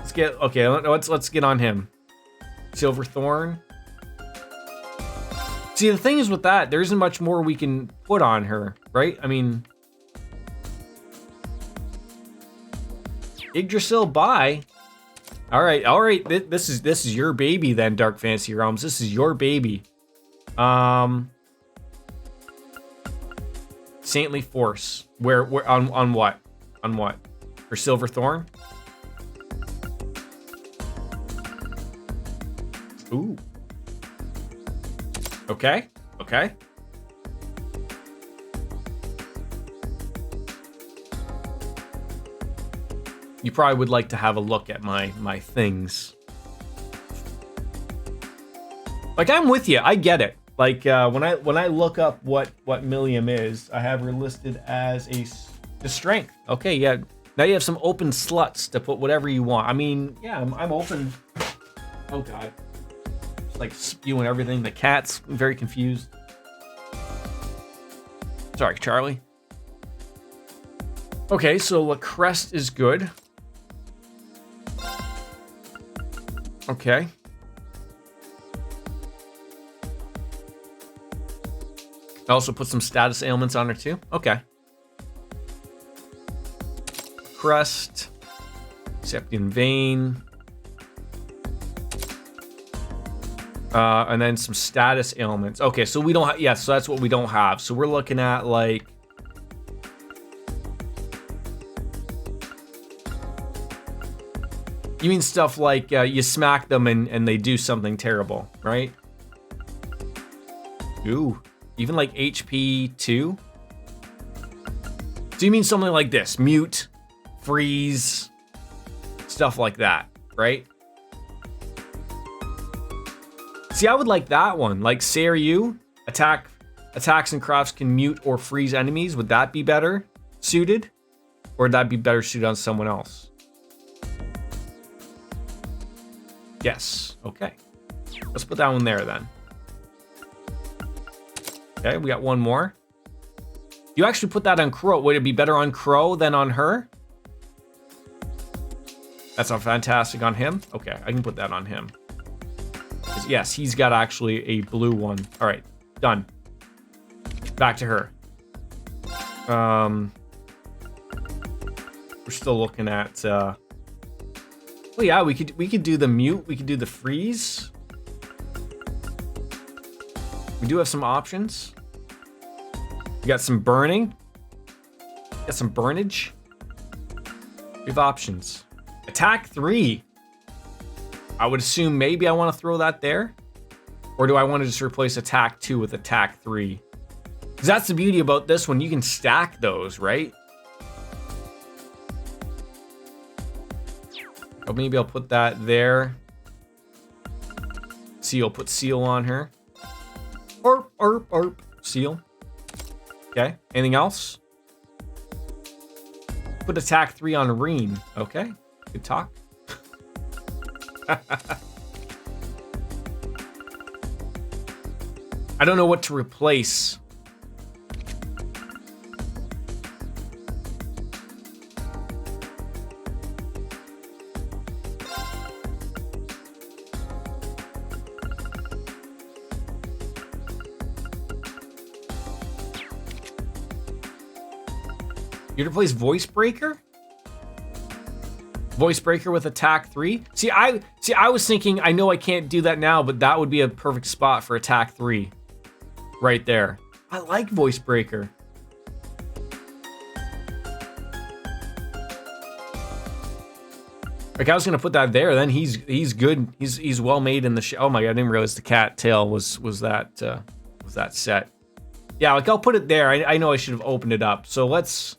Let's get on him. Silver Thorn. See, the thing is with that, there isn't much more we can put on her, right? I mean, Yggdrasil, bye. All right. This is your baby then, Dark Fantasy Realms. This is your baby. Saintly Force. Where on what? On what? For Silver Thorn? Ooh. Okay. You probably would like to have a look at my things. Like, I'm with you. I get it. Like, when I look up what Millium is, I have her listed as a strength. Okay, yeah. Now you have some open sluts to put whatever you want. I mean, yeah, I'm open. Oh god. It's like spewing everything. The cat's very confused. Sorry, Charlie. Okay, so La Crest is good. Okay. I also put some status ailments on her too. Okay. Crest. Septian Vein. And then some status ailments. Okay, so we don't have... Yeah, so that's what we don't have. So we're looking at, like... You mean stuff like you smack them and they do something terrible, right? Ooh. Even like HP 2? So you mean something like this. Mute, freeze, stuff like that, right? See, I would like that one. Like Seiryu, attacks and crafts can mute or freeze enemies. Would that be better suited? Or would that be better suited on someone else? Yes, okay. Let's put that one there then. Okay, we got one more. You actually put that on Crow. Would it be better on Crow than on her? That's not fantastic on him. Okay, I can put that on him. Yes, he's got actually a blue one. All right, done. Back to her. We're still looking at. Oh yeah, we could do the mute. We could do the freeze. We do have some options. We got some burning. Got some burnage. We have options. Attack 3. I would assume maybe I want to throw that there. Or do I want to just replace attack 2 with attack 3? Because that's the beauty about this one. You can stack those, right? Or maybe I'll put that there. Seal, put seal on her. Seal. Okay, anything else? Put attack 3 on Reen. Okay, good talk. I don't know what to replace. You replace Voice Breaker? Voice Breaker with attack 3? See, I was thinking, I know I can't do that now, but that would be a perfect spot for attack 3. right there. I like Voice Breaker. Like I was gonna put that there. Then he's good. He's well made in the show. Oh my god, I didn't realize the cat tail was that set. Yeah, like I'll put it there. I know I should have opened it up. So let's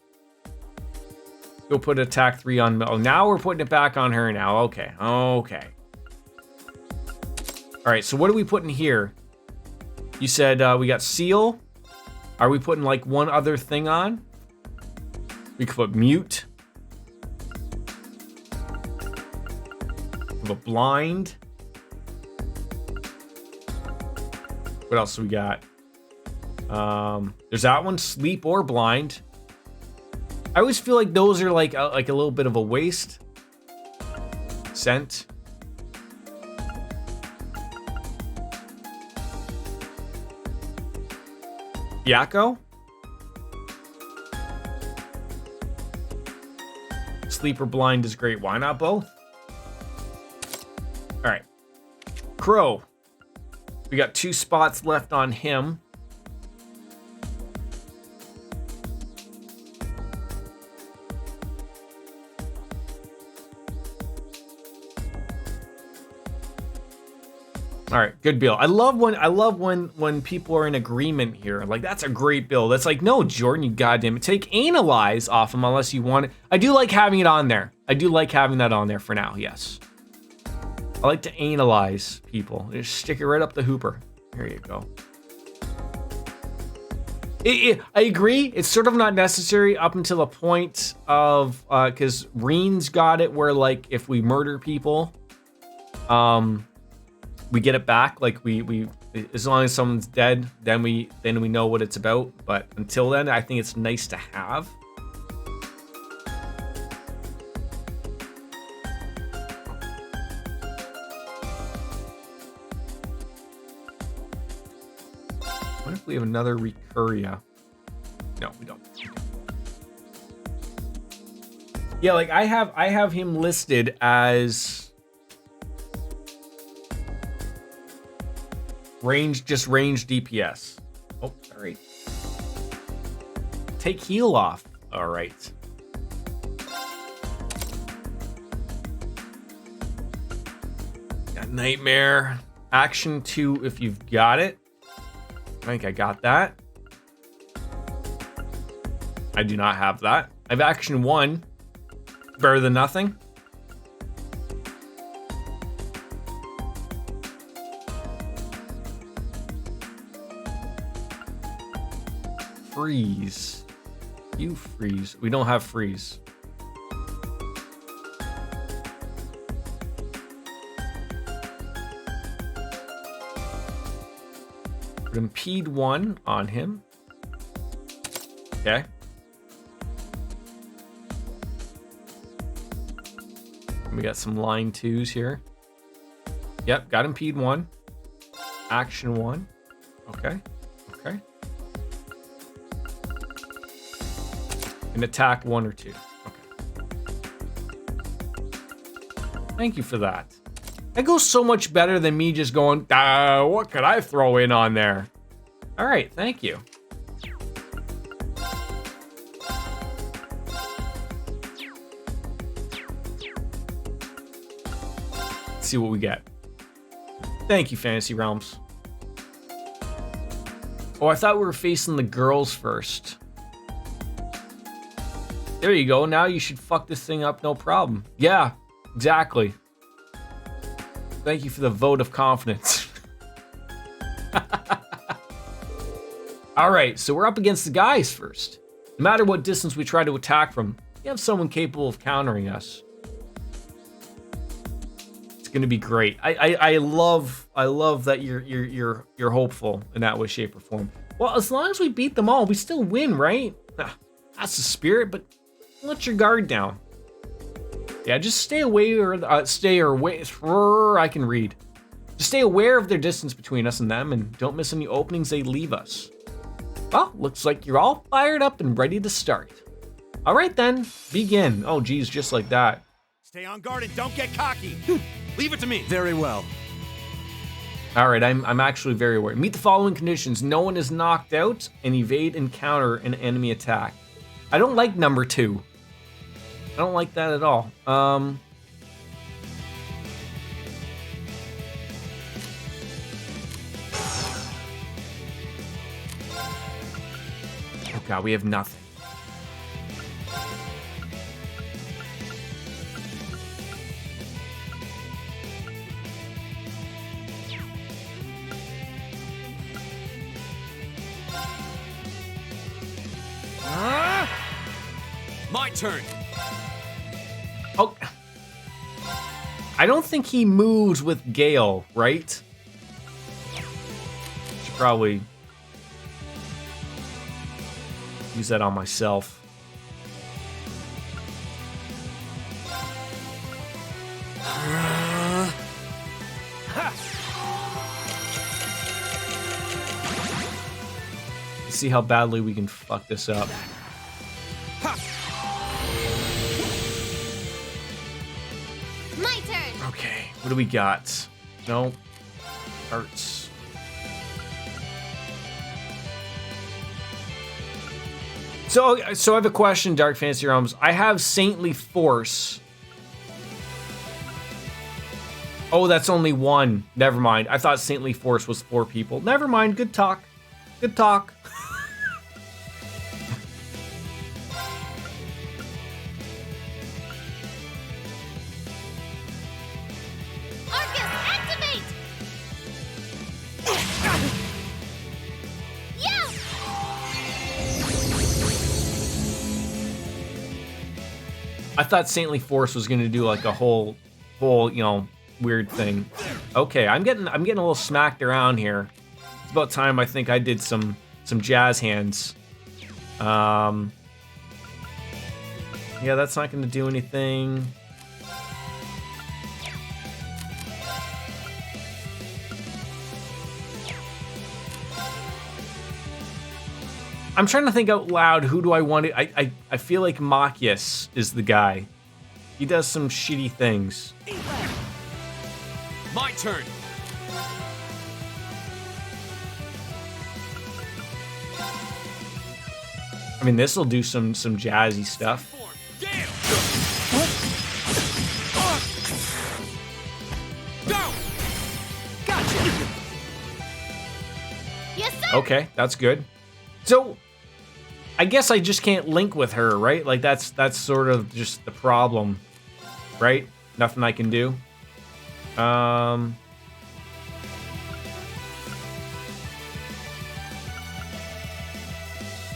go put attack 3 on. Oh, now we're putting it back on her now. Okay. All right. So what are we putting here? You said we got seal. Are we putting like one other thing on? We could put mute. We have a blind. What else do we got? There's that one, sleep or blind. I always feel like those are like a little bit of a waste. Scent. Yakko. Sleep or blind is great. Why not both? All right. Crow. We got 2 spots left on him. All right, good build. I love when people are in agreement here. Like that's a great build. That's like, no, Jordan, you goddamn it. Take analyze off him unless you want it. I do like having it on there. I do like having that on there for now. Yes. I like to analyze people. Just stick it right up the hooper. Here you go. I agree. It's sort of not necessary up until a point of because Reen's got it where like if we murder people, we get it back. Like we as long as someone's dead, then we know what it's about. But until then, I think it's nice to have. What if we have another Recurria? No, we don't. Yeah, like I have him listed as range DPS. Oh, sorry. Take heal off. All right. Got Nightmare. Action 2 if you've got it. I think I got that. I do not have that. I have Action 1. Better than nothing. Freeze. You freeze. We don't have freeze. Impede 1 on him. Okay. We got some line 2s here. Yep, got Impede 1. Action 1. Okay. Okay. And attack 1 or 2. Okay. Thank you for that. That goes so much better than me just going, what could I throw in on there? All right, thank you. Let's see what we get. Thank you, Fantasy Realms. Oh, I thought we were facing the girls first. There you go. Now you should fuck this thing up, no problem. Yeah, exactly. Thank you for the vote of confidence. All right, so we're up against the guys first. No matter what distance we try to attack from, we have someone capable of countering us. It's gonna be great. I love that you're hopeful in that way, shape, or form. Well, as long as we beat them all, we still win, right? That's the spirit, but let your guard down. Yeah, just stay away or stay away. I can read. Just stay aware of their distance between us and them, and don't miss any openings they leave us. Well, looks like you're all fired up and ready to start. All right then, begin. Oh geez, just like that. Stay on guard and don't get cocky. Leave it to me. Very well. All right, I'm actually very worried. Meet the following conditions. No one is knocked out and evade and counter an enemy attack. I don't like number 2. I don't like that at all. Oh God, we have nothing. My turn. Oh, I don't think he moves with Gale, right? Should probably use that on myself. See how badly we can fuck this up. My turn. Okay, what do we got? No. Arts. So I have a question, Dark Fantasy Realms. I have Saintly Force. Oh, that's only 1. Never mind. I thought Saintly Force was 4 people. Never mind. Good talk. Good talk. Arcus, activate! Yeah! I thought Saintly Force was gonna do like a whole, you know, weird thing. Okay, I'm getting a little smacked around here. It's about time I think I did some jazz hands. Yeah, that's not gonna do anything. I'm trying to think out loud. Who do I want to? I feel like Machias is the guy. He does some shitty things. My turn. I mean, this will do some jazzy stuff. Go. Gotcha. Yes, sir! Okay, that's good. So, I guess I just can't link with her, right? Like that's sort of just the problem, right? Nothing I can do.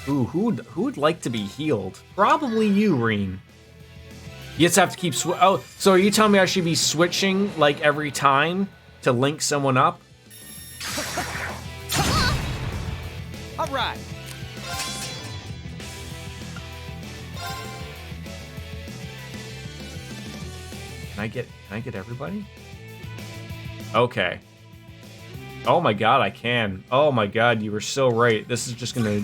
Ooh, who would like to be healed? Probably you, Reen. You just have to keep oh, so are you telling me I should be switching like every time to link someone up? All right. Can I get everybody? Okay. Oh my god, I can. Oh my god, you were so right. This is just gonna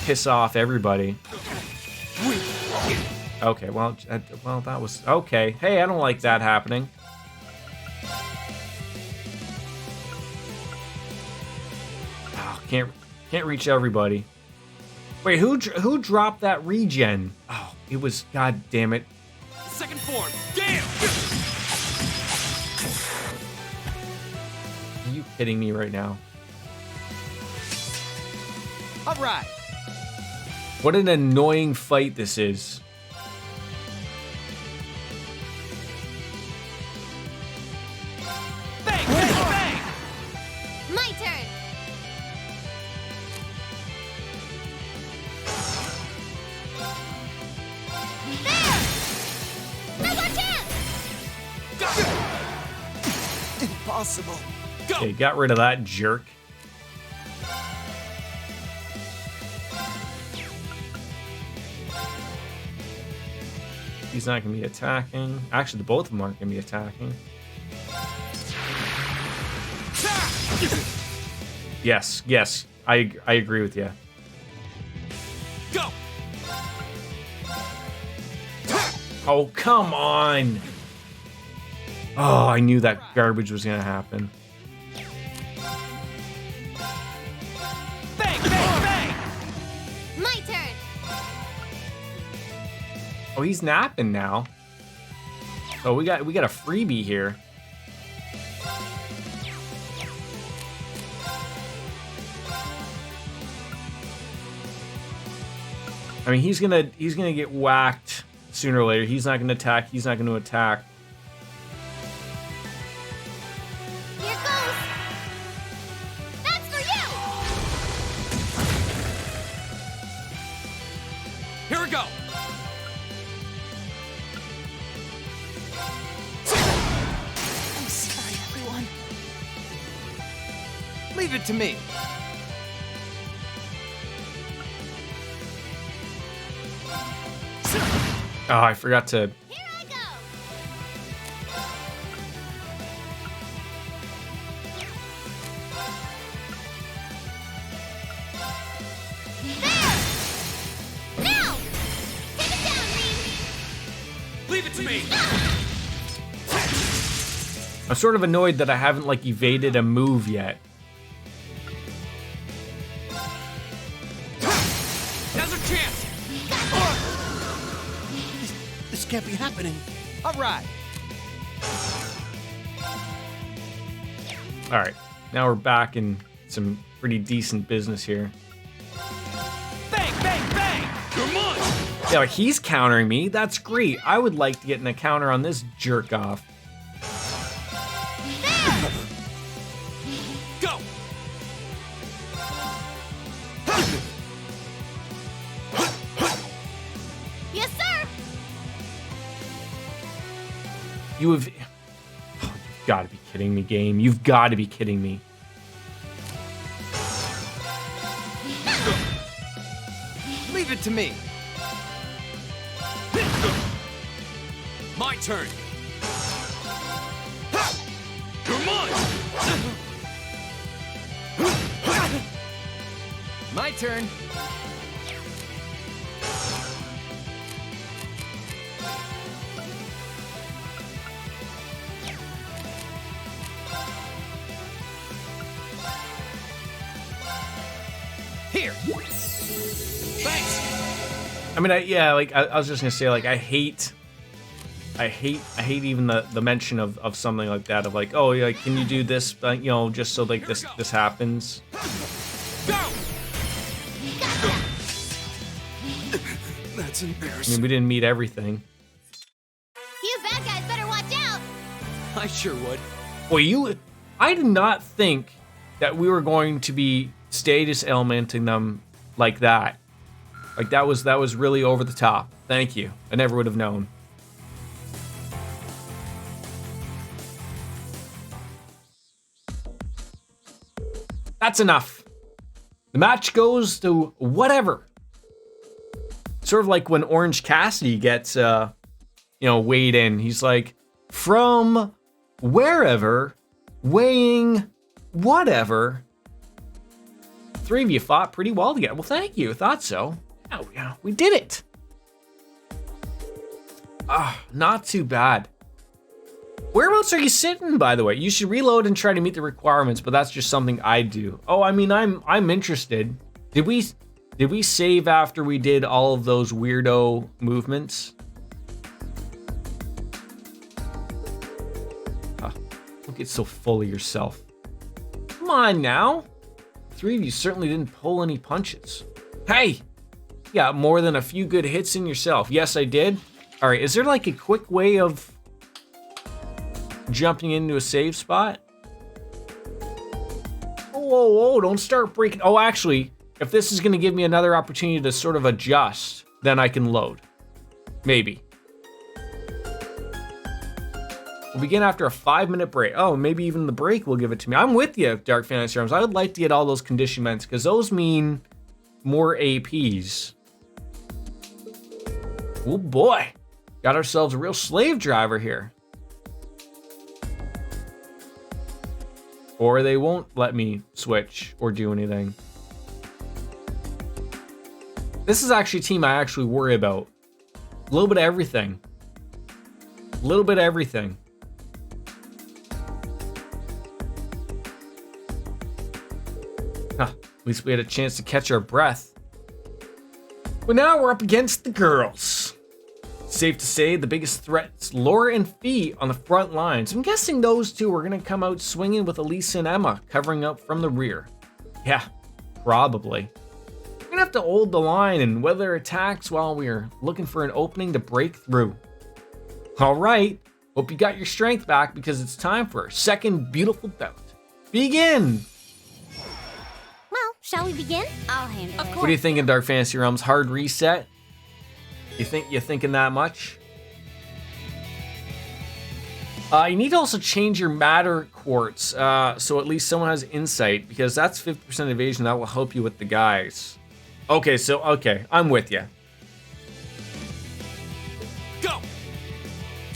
piss off everybody. Okay, well, that was okay. Hey, I don't like that happening. Oh, can't reach everybody. Wait, who dropped that regen? Oh, it was, god damn it. Second form. Damn. Are you kidding me right now? All right. What an annoying fight this is. Bang, bang, bang. My turn! There! Now's our chance! Impossible. Go. Okay, got rid of that jerk. He's not going to be attacking. Actually, the both of them aren't going to be attacking. Yes, yes. I agree with you. Go. Oh, come on. Oh, I knew that garbage was going to happen. Oh, he's napping now. Oh, we got a freebie here. I mean, he's gonna get whacked sooner or later. He's not gonna attack. He's not gonna attack. Here goes. That's for you. Here we go. I'm sorry, everyone. Leave it to me. Oh, I forgot to. Here I go. There! Now! Take it down, Reed! Leave it to me. I'm sort of annoyed that I haven't like evaded a move yet. Now's our chance. This can't be happening. All right. All right, now we're back in some pretty decent business here. Bang, bang, bang. Come on. Yeah, like he's countering me. That's great. I would like to get in a counter on this jerk off. Go. Yes, sir! You have. Oh, you've got to be kidding me, game. You've got to be kidding me. Leave it to me. My turn. Come on. My turn. Here. Thanks. I mean, I was just gonna say, like, I hate even the mention of something like that, of like, oh, yeah, like, can you do this, just so like this happens. Go. That's I embarrassing. mean, we didn't meet everything. You bad guys better watch out! I sure would. Well, I did not think that we were going to be status elementing them like that. Like that was really over the top. Thank you. I never would have known. That's enough. The match goes to whatever. Sort of like when Orange Cassidy gets weighed in. He's like, from wherever, weighing whatever. Three of you fought pretty well together. Well, thank you. Thought so. Yeah, we did it. Not too bad. Whereabouts are you sitting, by the way? You should reload and try to meet the requirements, but that's just something I do. Oh, I mean, I'm interested. Did we save after we did all of those weirdo movements? Don't get so full of yourself. Come on now. Three of you certainly didn't pull any punches. Hey, you got more than a few good hits in yourself. Yes, I did. All right, is there like a quick way of jumping into a save spot? Whoa, don't start breaking. Oh, actually, if this is going to give me another opportunity to sort of adjust, then I can load. Maybe. We'll begin after a 5-minute break. Oh, maybe even the break will give it to me. I'm with you, Dark Fantasy Realms. I would like to get all those conditionments because those mean more APs. Oh boy. Got ourselves a real slave driver here. Or they won't let me switch or do anything. This is actually a team I actually worry about. A little bit of everything. A little bit of everything. At least we had a chance to catch our breath. But now we're up against the girls. Safe to say the biggest threats, Laura and Fee on the front lines. I'm guessing those two are gonna come out swinging with Elisa and Emma covering up from the rear. Yeah, probably. We're gonna have to hold the line and weather attacks while we're looking for an opening to break through. All right, hope you got your strength back because it's time for our second beautiful bout. Begin! Well, shall we begin? I'll handle it. What do you think in Dark Fantasy Realms? Hard reset? You're thinking that much? You need to also change your matter quartz, so at least someone has insight, because that's 50% evasion. That will help you with the guys. Okay, I'm with you. Go!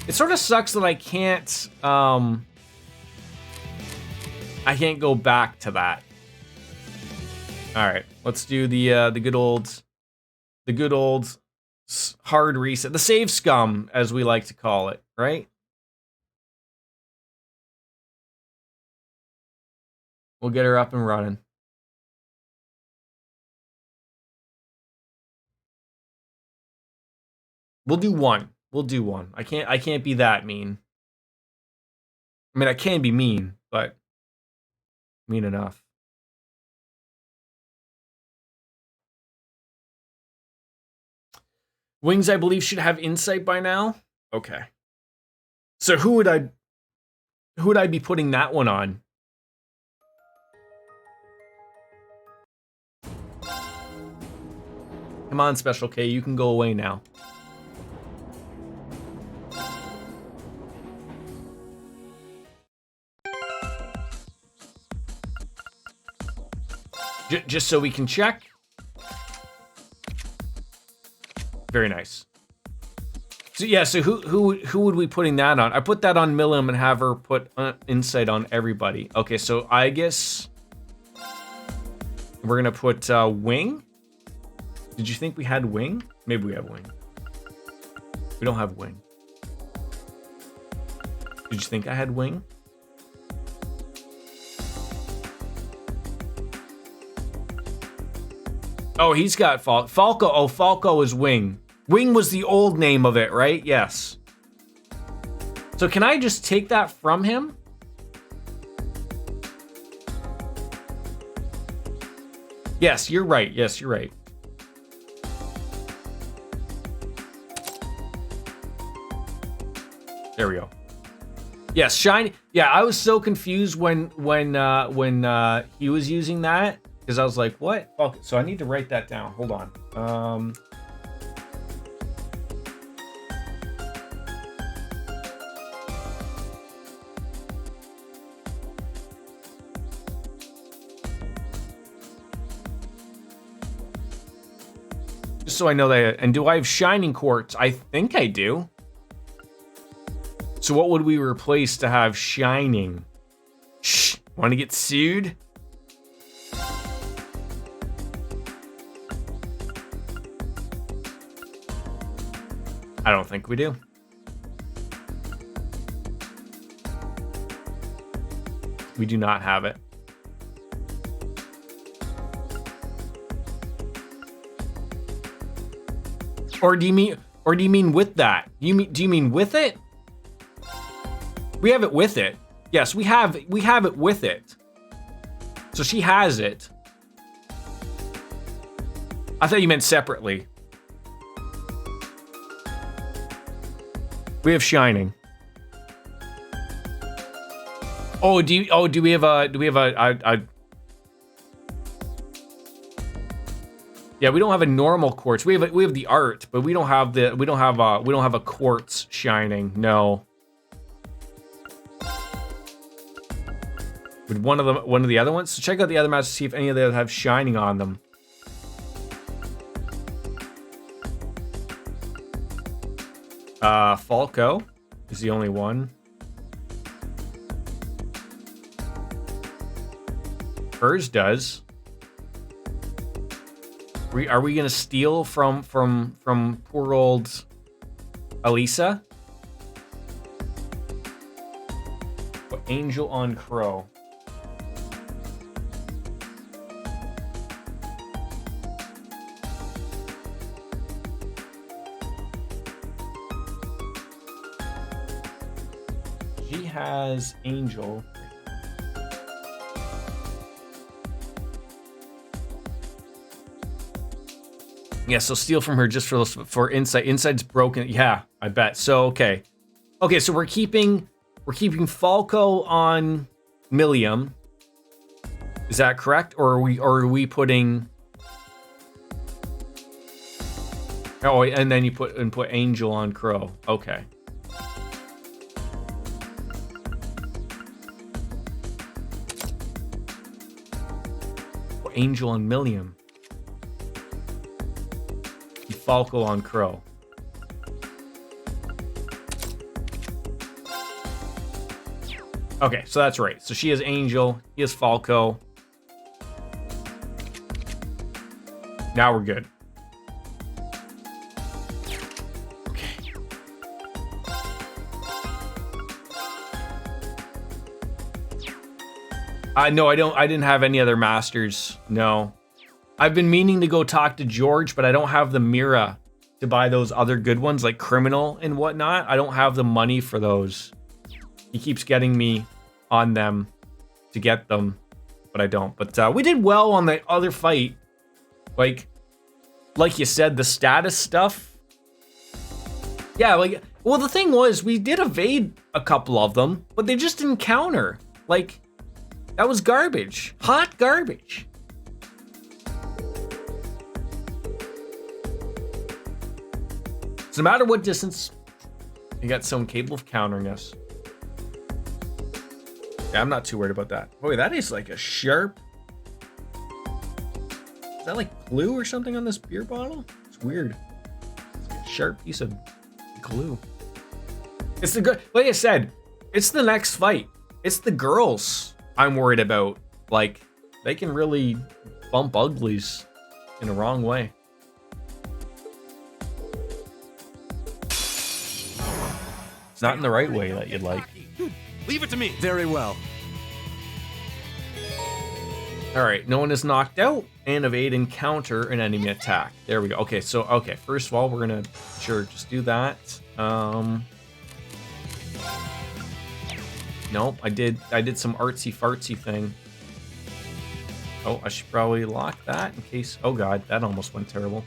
It sort of sucks that I can't go back to that. All right, let's do the good old hard reset, the save scum, as we like to call it, right? We'll get her up and running. We'll do one. I can't be that mean. I mean, I can be mean, but mean enough. Wings, I believe, should have insight by now. Okay. So who would I be putting that one on? Come on, Special K, you can go away now. Just so we can check. Very nice. So yeah, so who would we putting that on? I put that on Millim and have her put insight on everybody. Okay, so I guess we're gonna put Wing. Did you think we had Wing? Maybe we have Wing. We don't have Wing. Did you think I had Wing? Oh, he's got Falco. Oh, Falco is Wing. Wing was the old name of it, right? Yes. So can I just take that from him? Yes, you're right. Yes, you're right. There we go. Yes, shiny. Yeah, I was so confused when he was using that, because I was like, what? Okay, so I need to write that down. Hold on. Just so I know that. And do I have Shining Quartz? I think I do. So what would we replace to have Shining? Shh. Want to get sued? I don't think we do. We do not have it. Or do you mean with that? Do you mean with it? We have it with it. Yes, we have it with it. So she has it. I thought you meant separately. We have Shining. Oh, do we have a Yeah, we don't have a normal quartz. We have the art, but we don't have a quartz Shining. No. With one of the other ones. So check out the other maps to see if any of them have Shining on them. Falco is the only one. Hers does. Are we gonna steal from poor old Elisa? Angel on Crow. She has Angel. Yeah, so steal from her just for insight. Insight's broken. Yeah, I bet. So okay, so we're keeping Falco on Millium. Is that correct, or are we putting? Oh, and then you put Angel on Crow. Okay. Angel on Millium. Falco on Crow. Okay, so that's right. So she has Angel, he has Falco. Now we're good. Okay. No, I didn't have any other masters. No. I've been meaning to go talk to George, but I don't have the Mira to buy those other good ones like Criminal and whatnot. I don't have the money for those. He keeps getting me on them to get them, but I don't. But we did well on the other fight. Like you said, the status stuff. Yeah, well, the thing was, we did evade a couple of them, but they just didn't counter. Like, that was garbage. Hot garbage. So no matter what distance, you got someone capable of countering us. Yeah, I'm not too worried about that. Boy, that is like a sharp... Is that like glue or something on this beer bottle? It's weird. It's like a sharp piece of glue. It's the good... Like I said, it's the next fight. It's the girls I'm worried about. Like, they can really bump uglies in a wrong way. Not in the right way that you'd like. Leave it to me. Very well. All right, no one is knocked out, and evade and counter an enemy attack. There we go. Okay, so first of all, we're gonna just do that. Nope, I did some artsy fartsy thing. Oh, I should probably lock that in case. Oh god, that almost went terrible.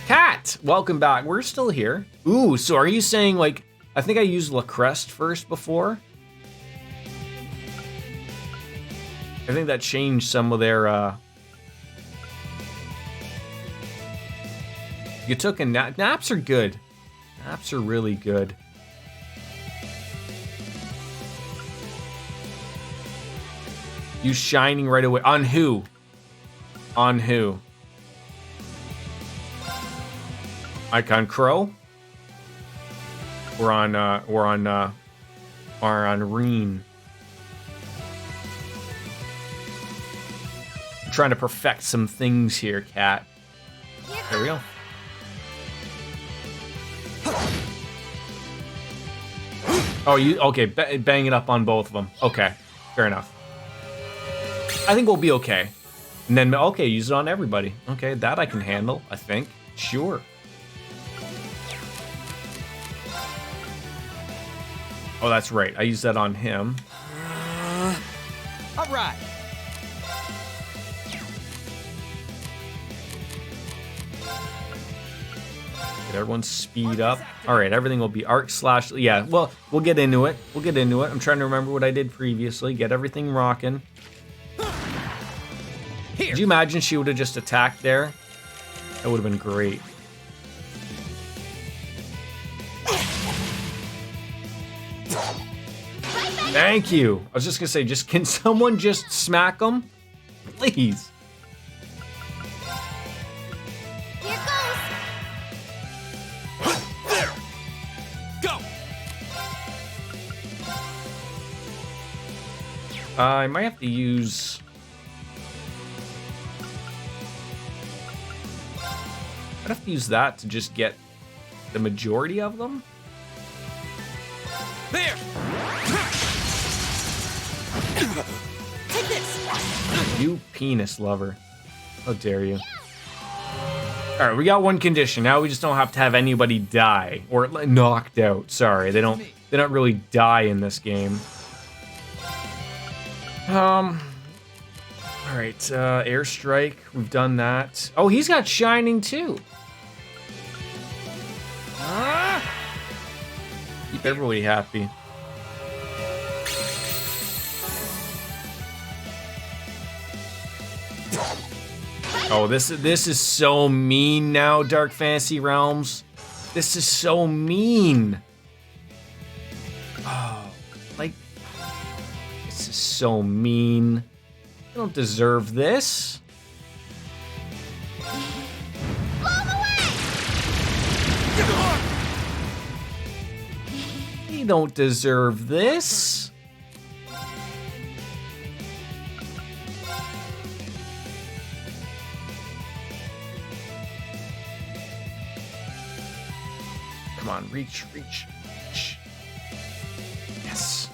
Cat, welcome back. We're still here. Ooh, so are you saying, like, I think I used La Crest first before? I think that changed some of their, You took a nap. Naps are good. Naps are really good. You shining right away. On who? On who? Icon Crow. We're on Reen. I'm trying to perfect some things here, Cat. There we go. Oh, you okay? Bang it up on both of them. Okay, fair enough. I think we'll be okay. And then use it on everybody. Okay, that I can handle. I think. Sure. Oh, that's right. I used that on him. All right. Get everyone's speed up. All right, everything will be arc slash. Yeah, well, we'll get into it. We'll get into it. I'm trying to remember what I did previously. Get everything rocking. Here. Could you imagine she would have just attacked there? That would have been great. Thank you. I was just gonna say, can someone just smack them? Please. Here goes. There. Go. I might have to use... I'd have to use that to just get the majority of them. There. Take this. You penis lover. How dare you. All right, we got one condition. Now we just don't have to have anybody die or knocked out. Sorry, they don't really die in this game. All right, airstrike. We've done that. Oh, he's got shining too. Keep everybody happy. Oh, this is so mean now, Dark Fantasy Realms. This is so mean. Oh, like, this is so mean. You don't deserve this. You don't deserve this. Come on, reach. Yes.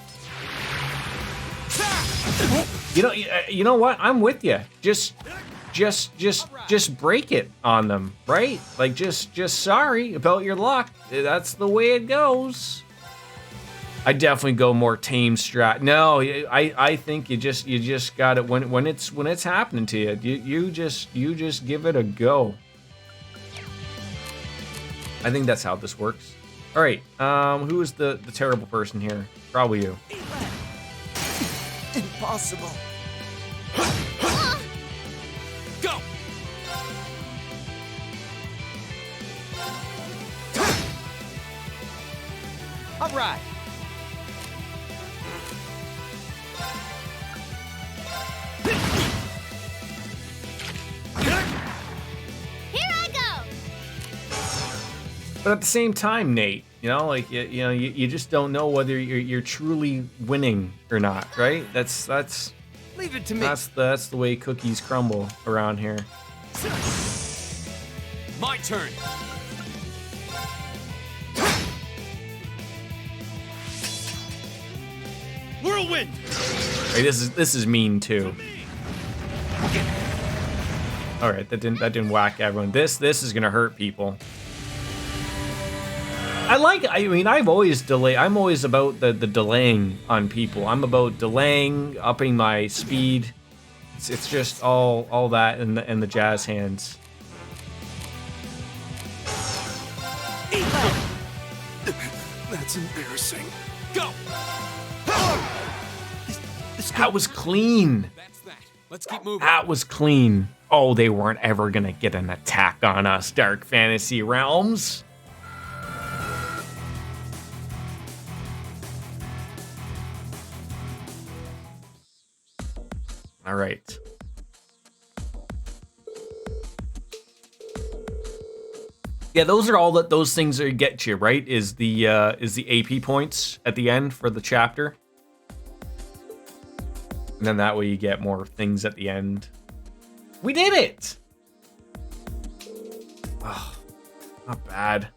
You know what? I'm with you. Just break it on them, right? Like just sorry about your luck. That's the way it goes. I definitely go more tame strat. No, I think you just got it when it's happening to you. You just give it a go. I think that's how this works. All right, who is the terrible person here? Probably you. Impossible. Go. All right. But at the same time, Nate, like you just don't know whether you're truly winning or not, right? That's Leave it to me. That's the way cookies crumble around here. My turn. Whirlwind. Hey, this is mean too. All right, that didn't whack everyone. This is gonna hurt people. I'm always about the delaying on people. I'm about delaying, upping my speed. It's just all that in the jazz hands. That's embarrassing. Go. That was clean. That's that. Let's keep moving. That was clean. Oh, they weren't ever gonna get an attack on us, Dark Fantasy Realms. All right. Yeah, those are all those things that get you, right? Is the AP points at the end for the chapter. And then that way you get more things at the end. We did it! Oh, not bad.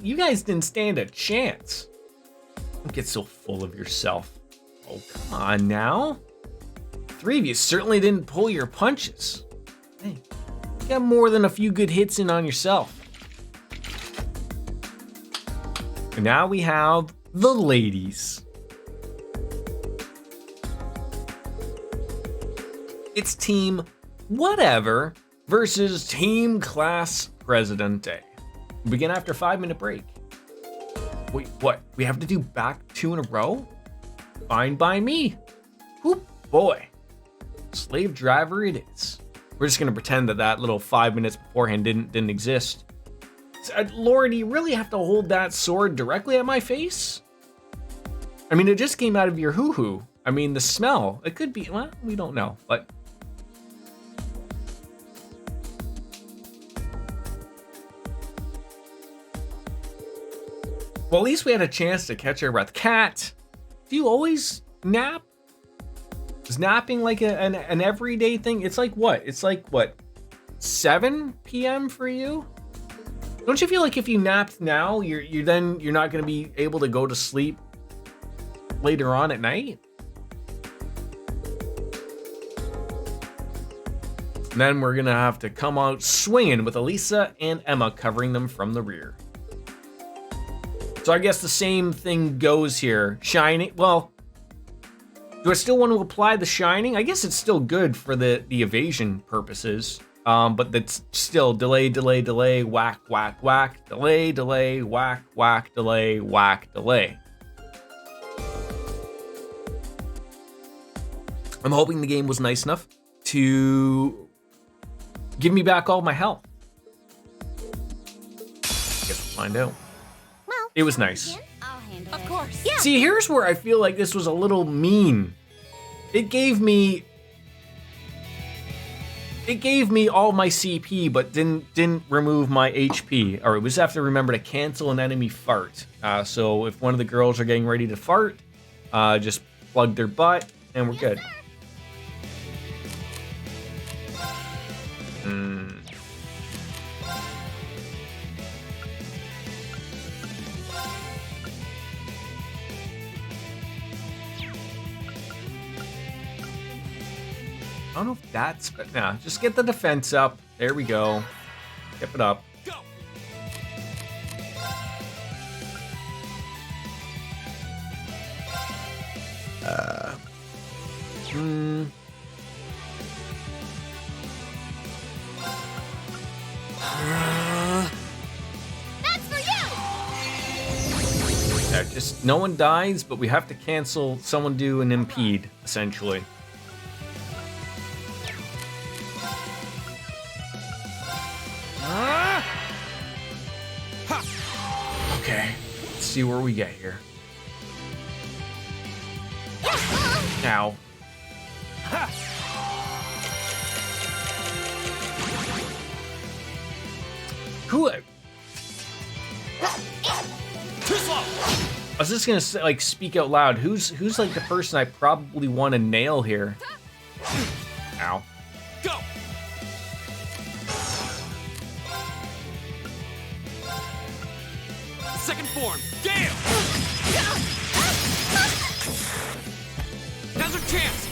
You guys didn't stand a chance. Don't get so full of yourself. Oh, come on now. Three of you certainly didn't pull your punches. Hey, you got more than a few good hits in on yourself. And now we have the ladies. It's Team Whatever versus Team Class Presidente. We begin after a 5-minute break. Wait, what? We have to do back 2 in a row? Fine by me. Whoop, boy. Slave driver it is. We're just gonna pretend that little 5 minutes beforehand didn't exist. Laura, do you really have to hold that sword directly at my face? I mean, it just came out of your hoo-hoo. I mean, the smell. It could be, well, we don't know, but... Well, at least we had a chance to catch our breath. Cat, do you always nap? Is napping like an everyday thing? It's like what? It's like what? 7 p.m. for you? Don't you feel like if you napped now, you're not gonna be able to go to sleep later on at night? And then we're gonna have to come out swinging with Elisa and Emma covering them from the rear. So I guess the same thing goes here. Shining, well, do I still want to apply the shining? I guess it's still good for the evasion purposes. But that's still delay, delay, delay, whack, whack, whack, delay, delay, whack, whack, delay, whack, delay. I'm hoping the game was nice enough to give me back all my health. Guess we'll find out. Well, It was nice. I'll handle Of it. course. Yeah. See, here's where I feel like this was a little mean. It gave me all my CP, but didn't remove my HP. Or it was have to remember to cancel an enemy fart. So if one of the girls are getting ready to fart, just plug their butt, and we're good. I don't know if that's, but nah, just get the defense up. There we go. Keep it up. Go! That's for you. Yeah, just no one dies, but we have to cancel someone do an impede, essentially. Okay, let's see where we get here. Now. Who? I was just gonna say, like, speak out loud. Who's like the person I probably want to nail here? Ow. Go! Second form, Gale! Now's our chance!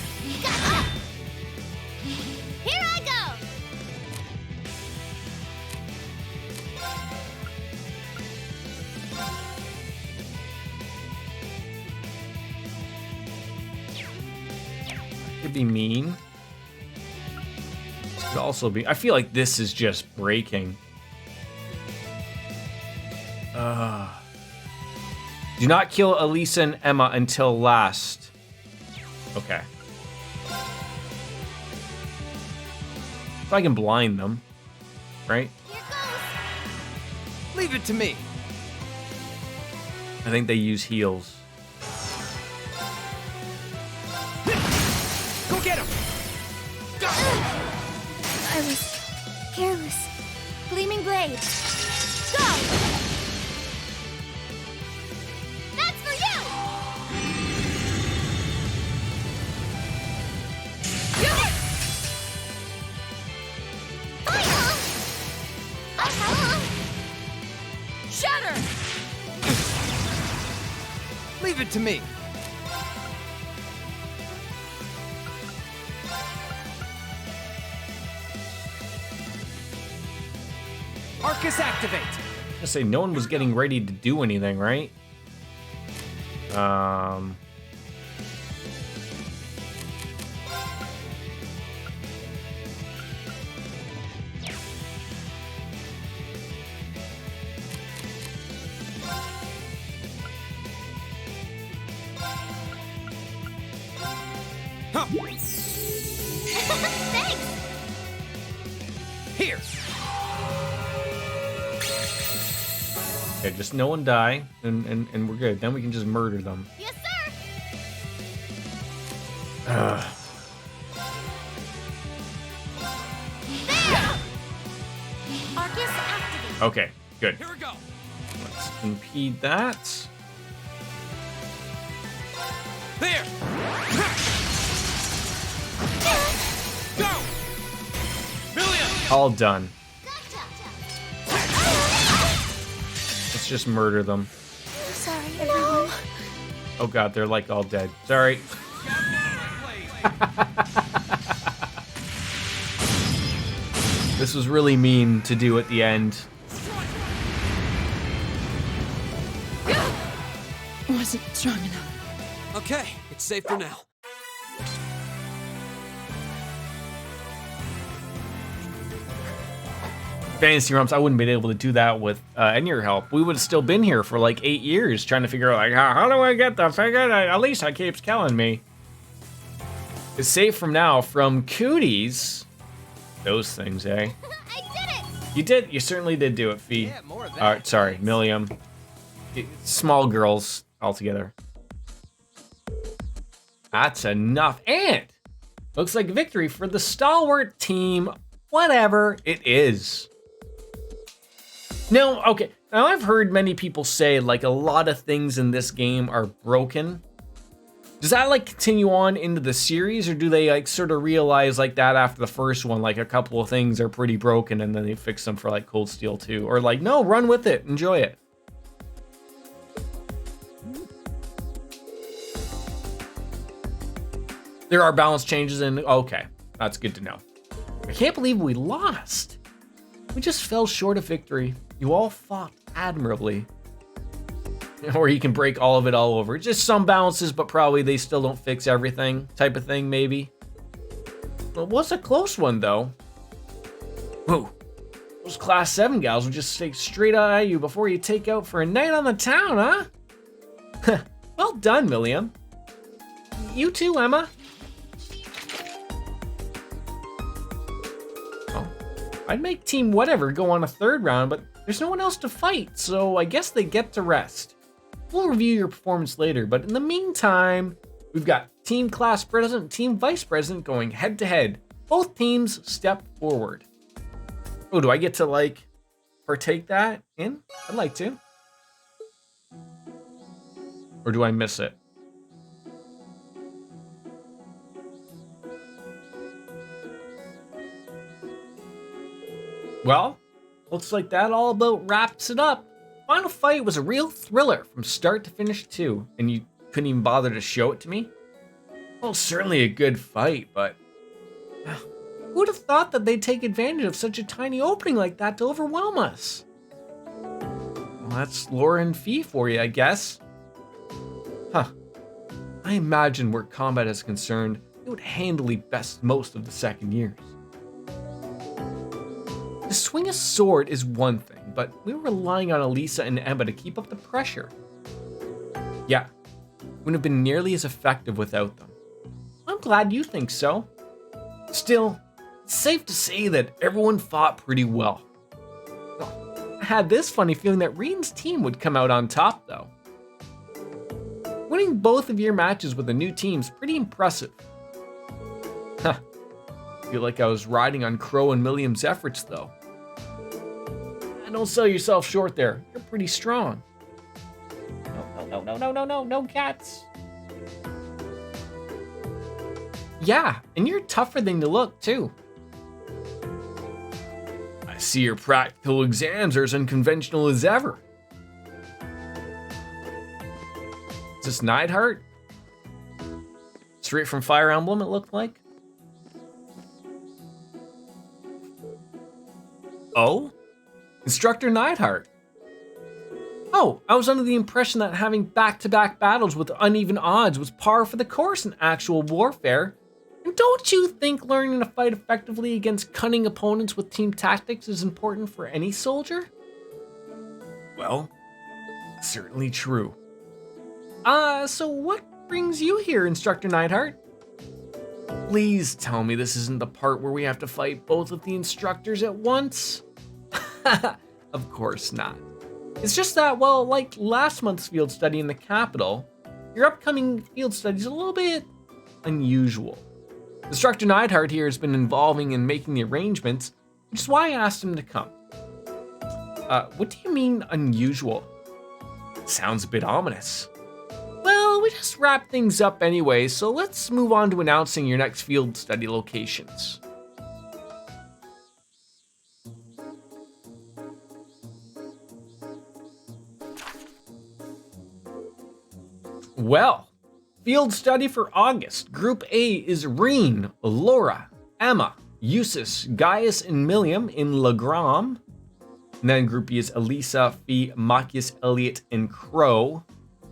Here I go. Could be mean. This could also be. I feel like this is just breaking. Do not kill Elisa and Emma until last. Okay. If I can blind them, right? Here goes. Leave it to me. I think they use heals. Go get him! Go! I was careless. Gleaming blade. Go! That's for you! Shatter! Leave it to me. Arcus activate. I say no one was getting ready to do anything, right? Huh. Thanks! Here. Okay, just no one die, and we're good. Then we can just murder them. Yes, sir! There! Arcus activate. Okay, good. Here we go. Let's impede that. There. Go. Million. All done. Gotcha. Let's just murder them. Sorry, everyone. Oh god, they're like all dead. Sorry. This was really mean to do at the end. Wasn't strong enough. Okay, it's safe for now. Fantasy Rumps, I wouldn't have been able to do that with any of your help. We would have still been here for like 8 years trying to figure out, like, how do I get the figure? At least I keeps killing me. It's safe from now from cooties. Those things, eh? I did it! You did. You certainly did do it, Fee. Yeah, more of that. Sorry, Milliam. Small girls altogether. That's enough. And looks like victory for the stalwart team. Whatever it is. No, okay. Now I've heard many people say like a lot of things in this game are broken. Does that like continue on into the series, or do they like sort of realize like that after the first one, like a couple of things are pretty broken and then they fix them for like Cold Steel 2? Or like, no, run with it, enjoy it. There are balance changes in, okay, that's good to know. I can't believe we lost. We just fell short of victory. You all fought admirably. Or you can break all of it all over. Just some balances, but probably they still don't fix everything type of thing, maybe. It was a close one, though. Whoa. Those Class 7 gals will just take straight out at you before you take out for a night on the town, huh? Well done, Milliam. You too, Emma. Oh, I'd make Team Whatever go on a third round, but there's no one else to fight, so I guess they get to rest. We'll review your performance later, but in the meantime, we've got Team Class President and Team Vice President going head to head. Both teams step forward. Oh, do I get to like partake that in? I'd like to. Or do I miss it? Well, looks like that all about wraps it up. Final fight was a real thriller from start to finish too, and you couldn't even bother to show it to me? Well, certainly a good fight, but who'd have thought that they'd take advantage of such a tiny opening like that to overwhelm us? Well, that's Laura and Fee for you, I guess. Huh. I imagine where combat is concerned, it would handily best most of the second years. To swing a sword is one thing, but we were relying on Elisa and Emma to keep up the pressure. Yeah, wouldn't have been nearly as effective without them. I'm glad you think so. Still, it's safe to say that everyone fought pretty well. I had this funny feeling that Reen's team would come out on top, though. Winning both of your matches with a new team's pretty impressive. Huh. Feel like I was riding on Crow and Milliam's efforts, though. Don't sell yourself short there. You're pretty strong. No, cats. Yeah, and you're tougher than you look, too. I see your practical exams are as unconventional as ever. Is this Neidhart? Straight from Fire Emblem, it looked like. Oh? Instructor Neidhart. Oh, I was under the impression that having back-to-back battles with uneven odds was par for the course in actual warfare. And don't you think learning to fight effectively against cunning opponents with team tactics is important for any soldier? Well, certainly true. So what brings you here, Instructor Neidhart? Please tell me this isn't the part where we have to fight both of the instructors at once? Of course not. It's just that, well, like last month's field study in the capital, your upcoming field study is a little bit unusual. Instructor Neidhart here has been involving in making the arrangements, which is why I asked him to come. What do you mean unusual? Sounds a bit ominous. Well, we just wrap things up anyway, so let's move on to announcing your next field study locations. Well, field study for August. Group A is Reen, Laura, Emma, Eustace, Gaius, and Milliam in Legram. And then Group B is Elisa, Fee, Machias, Elliot, and Crow.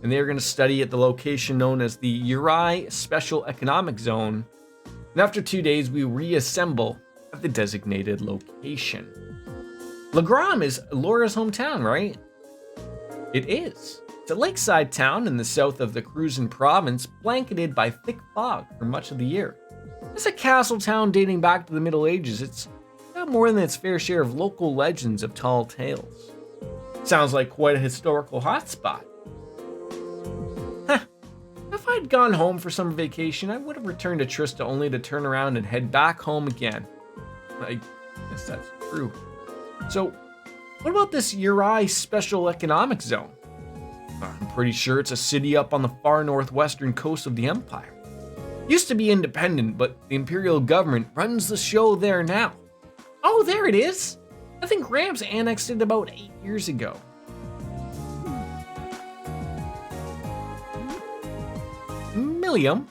And they're going to study at the location known as the Uri Special Economic Zone. And after 2 days, we reassemble at the designated location. Legram is Laura's hometown, right? It is. It's a lakeside town in the south of the Cruzan province, blanketed by thick fog for much of the year. It's a castle town dating back to the Middle Ages. It's got more than its fair share of local legends of tall tales. Sounds like quite a historical hotspot. If I'd gone home for summer vacation, I would have returned to Trista only to turn around and head back home again. I guess that's true. So, what about this Uri Special Economic Zone? I'm pretty sure it's a city up on the far northwestern coast of the Empire. Used to be independent, but the Imperial government runs the show there now. Oh, there it is! I think Gramps annexed it about 8 years ago. Milliam?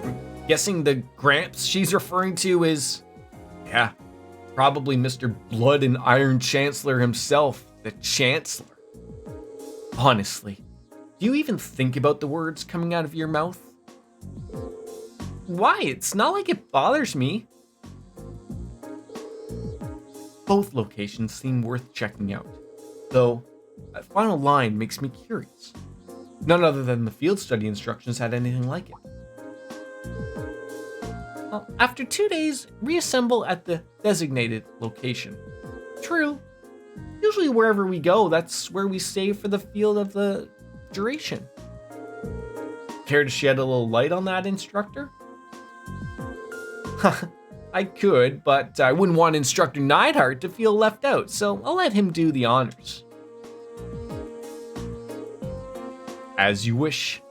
I'm guessing the Gramps she's referring to is, yeah, probably Mr. Blood and Iron Chancellor himself, the Chancellor. Honestly, do you even think about the words coming out of your mouth? Why? It's not like it bothers me. Both locations seem worth checking out, though that final line makes me curious. None other than the field study instructions had anything like it. Well, after 2 days, reassemble at the designated location. True. Usually wherever we go, that's where we stay for the field of the duration. Care to shed a little light on that, instructor? I could, but I wouldn't want Instructor Neidhart to feel left out, so I'll let him do the honors. As you wish.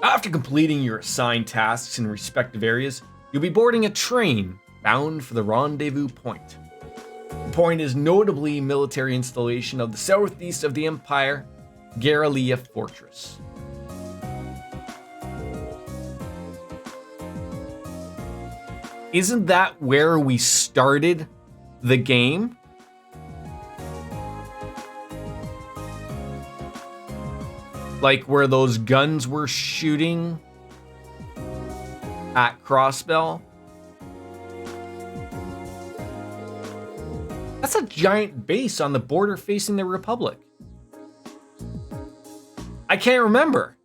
After completing your assigned tasks in respective areas, you'll be boarding a train bound for the rendezvous point. The point is notably military installation of the southeast of the Empire, Garalia Fortress. Isn't that where we started the game? Like where those guns were shooting at Crossbell? That's a giant base on the border facing the Republic. I can't remember.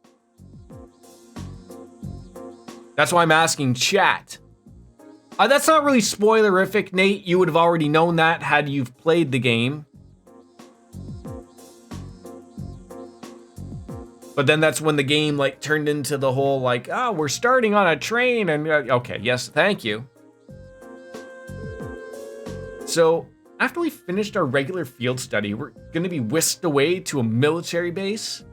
That's why I'm asking chat. That's not really spoilerific, Nate. You would have already known that had you've played the game. But then that's when the game like turned into the whole like, oh, we're starting on a train and okay, yes, thank you. So after we finished our regular field study, we're gonna be whisked away to a military base.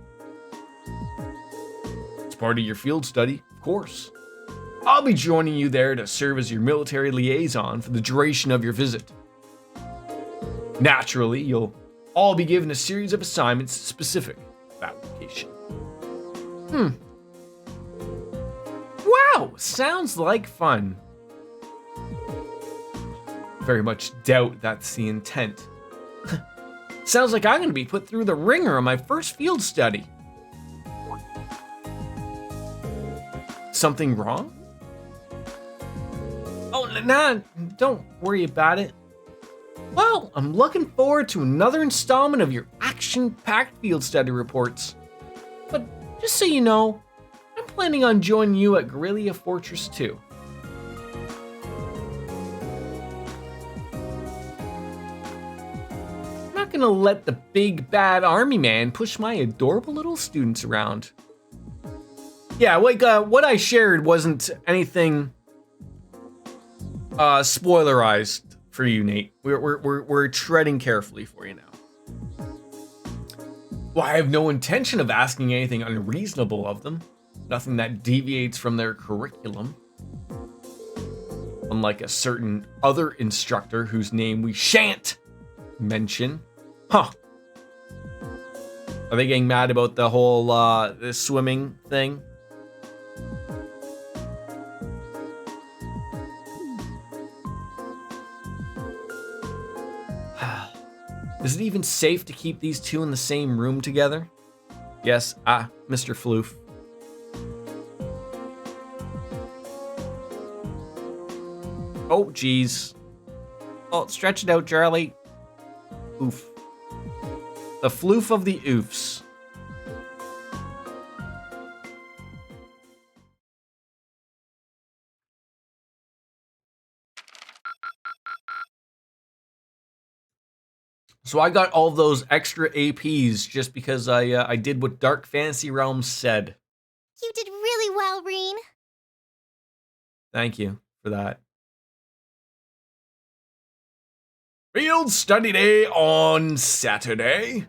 It's part of your field study, of course. I'll be joining you there to serve as your military liaison for the duration of your visit. Naturally, you'll all be given a series of assignments specific to that location. Wow, sounds like fun. Very much doubt that's the intent. Sounds like I'm going to be put through the ringer on my first field study. Something wrong? Oh, nah, don't worry about it. Well, I'm looking forward to another installment of your action-packed field study reports. But just so you know, I'm planning on joining you at Guerrilla Fortress 2. I'm not gonna let the big bad army man push my adorable little students around. Yeah, like what I shared wasn't anything spoilerized for you, Nate. We're treading carefully for you now. Well, I have no intention of asking anything unreasonable of them. Nothing that deviates from their curriculum. Unlike a certain other instructor whose name we shan't mention. Huh. Are they getting mad about the whole the swimming thing? Is it even safe to keep these two in the same room together? Yes, Mr. Floof. Oh, geez. Oh, stretch it out, Charlie. Oof. The floof of the oofs. So I got all those extra APs just because I did what Dark Fantasy Realms said. You did really well, Reen. Thank you for that. Field study day on Saturday.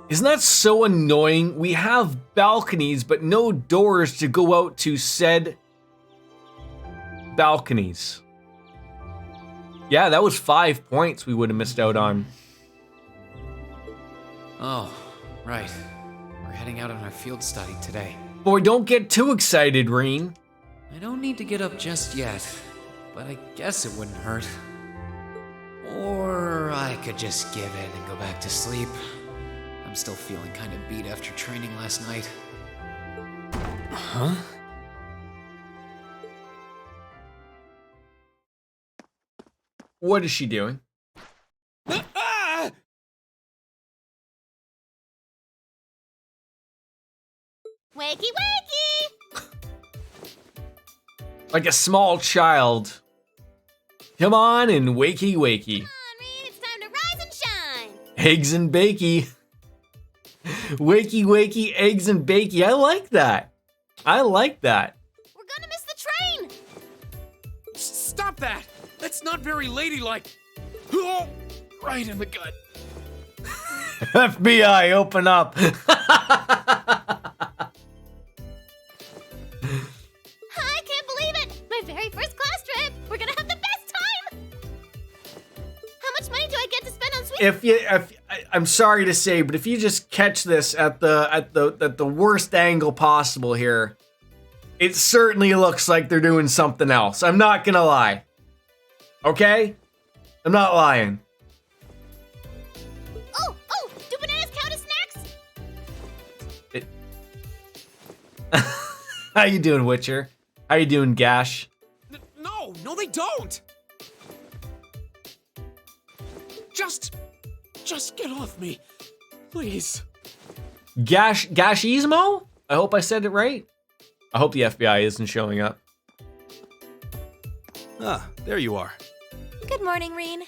Isn't that so annoying? We have balconies, but no doors to go out to said balconies. Yeah, that was 5 points we would have missed out on. Oh, right. We're heading out on our field study today. Boy, don't get too excited, Reen. I don't need to get up just yet, but I guess it wouldn't hurt. Or I could just give in and go back to sleep. I'm still feeling kind of beat after training last night. Huh? What is she doing? Ah! Wakey, wakey! Like a small child. Come on and wakey wakey. Come on, Reen, it's time to rise and shine. Eggs and bakey. Wakey wakey, eggs and bakey. I like that. I like that. We're gonna miss the train. Stop that! That's not very ladylike. Oh, right in the gut. FBI, open up. I can't believe it! My very first class trip! We're gonna have the best time! How much money do I get to spend on sweets? I'm sorry to say, but if you just catch this at the worst angle possible here, it certainly looks like they're doing something else. I'm not gonna lie. Okay? I'm not lying. Oh, do bananas count as snacks? How you doing, Witcher? How you doing, Gash? No, they don't! Just get off me, please. Gashismo? I hope I said it right. I hope the FBI isn't showing up. Ah, there you are. Good morning, Reen.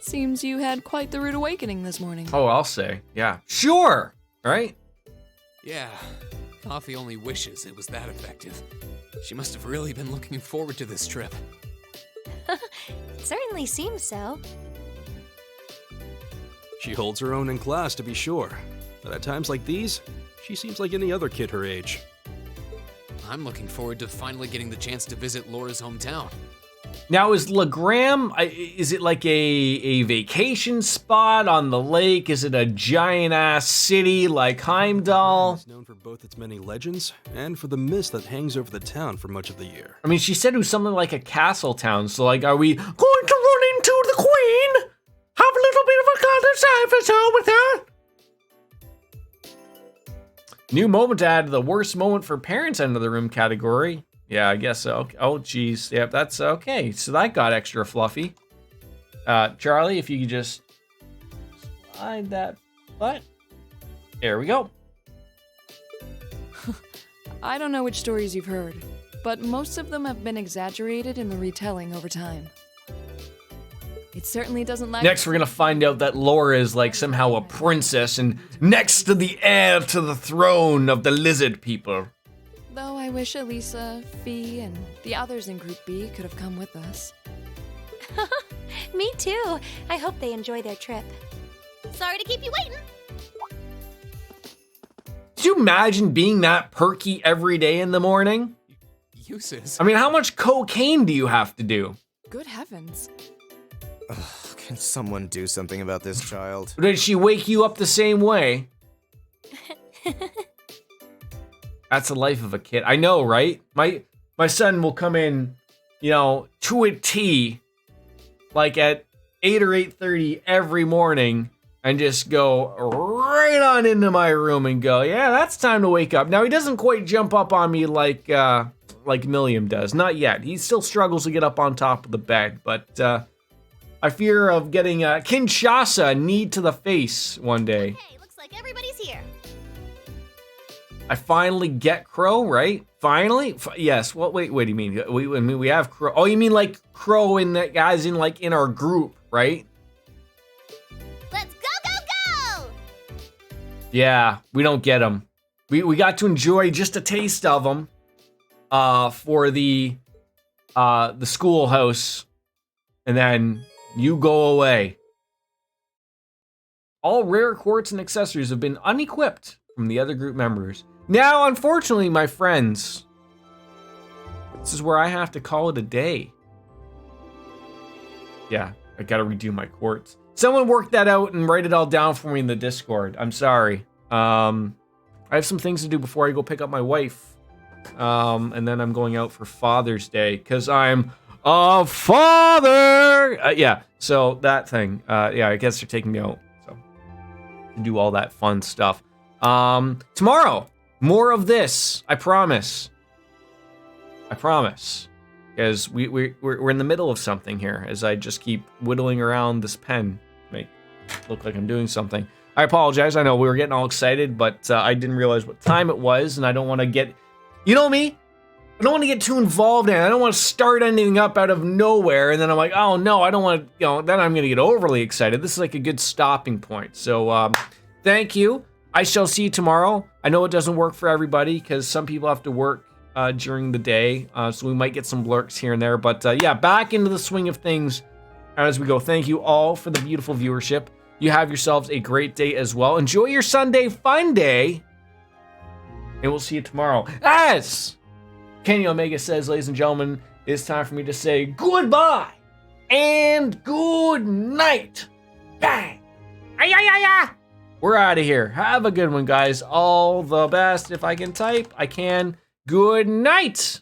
Seems you had quite the rude awakening this morning. Oh, I'll say. Yeah. Sure. Right? Yeah, Coffee only wishes it was that effective. She must have really been looking forward to this trip. It certainly seems so. She holds her own in class, to be sure. But at times like these, she seems like any other kid her age. I'm looking forward to finally getting the chance to visit Laura's hometown. Now, is Legram, is it like a vacation spot on the lake? Is it a giant-ass city like Heimdall? It's known for both its many legends and for the mist that hangs over the town for much of the year. I mean, she said it was something like a castle town, so like, are we going to run into the queen? Have a little bit of a conversation with her? New moment to add to the worst moment for parents under the room category. Yeah, I guess so. Oh, geez. Yep, that's okay. So that got extra fluffy. Charlie, if you could just slide that butt. There we go. I don't know which stories you've heard, but most of them have been exaggerated in the retelling over time. It certainly doesn't lack. Next, we're going to find out that Laura is like somehow a princess and next to the heir to the throne of the lizard people. Though I wish Elisa, Fee, and the others in Group B could have come with us. Me too. I hope they enjoy their trip. Sorry to keep you waiting. Could you imagine being that perky every day in the morning? Uses? I mean, how much cocaine do you have to do? Good heavens. Ugh, can someone do something about this child? Did she wake you up the same way? That's the life of a kid. I know, right? My son will come in, you know, to a T, like at 8 or 8:30 every morning, and just go right on into my room and go, yeah, that's time to wake up. Now, he doesn't quite jump up on me like Milliam does. Not yet. He still struggles to get up on top of the bed, but I fear of getting a Kinshasa knee to the face one day. Hey, looks like everybody's here. I finally get Crow, right? Finally? Yes. What? Wait, do you mean? We have Crow. Oh, you mean like Crow in that guys in like in our group, right? Let's go! Yeah, we don't get them. We got to enjoy just a taste of them for the schoolhouse, and then you go away. All rare quartz and accessories have been unequipped from the other group members. Now, unfortunately, my friends, this is where I have to call it a day. Yeah, I gotta redo my quartz. Someone work that out and write it all down for me in the Discord. I'm sorry. I have some things to do before I go pick up my wife. And then I'm going out for Father's Day because I'm a father. Yeah, so that thing. Yeah, I guess they're taking me out. So to do all that fun stuff. Tomorrow, more of this. I promise. Because we're in the middle of something here as I just keep whittling around this pen to make it look like I'm doing something. I apologize. I know we were getting all excited, but I didn't realize what time it was, and I don't want to get, you know me, I don't want to get too involved in it. I don't want to start anything up out of nowhere, and then I'm like, oh no, I don't want to, then I'm going to get overly excited. This is like a good stopping point. So thank you. I shall see you tomorrow. I know it doesn't work for everybody because some people have to work during the day, so we might get some lurks here and there. But yeah, back into the swing of things as we go. Thank you all for the beautiful viewership. You have yourselves a great day as well. Enjoy your Sunday fun day, and we'll see you tomorrow. As Kenny Omega says, ladies and gentlemen, it's time for me to say goodbye and good night. Bang! Ay-ay-ay-ay! We're out of here. Have a good one, guys. All the best. If I can type, I can. Good night.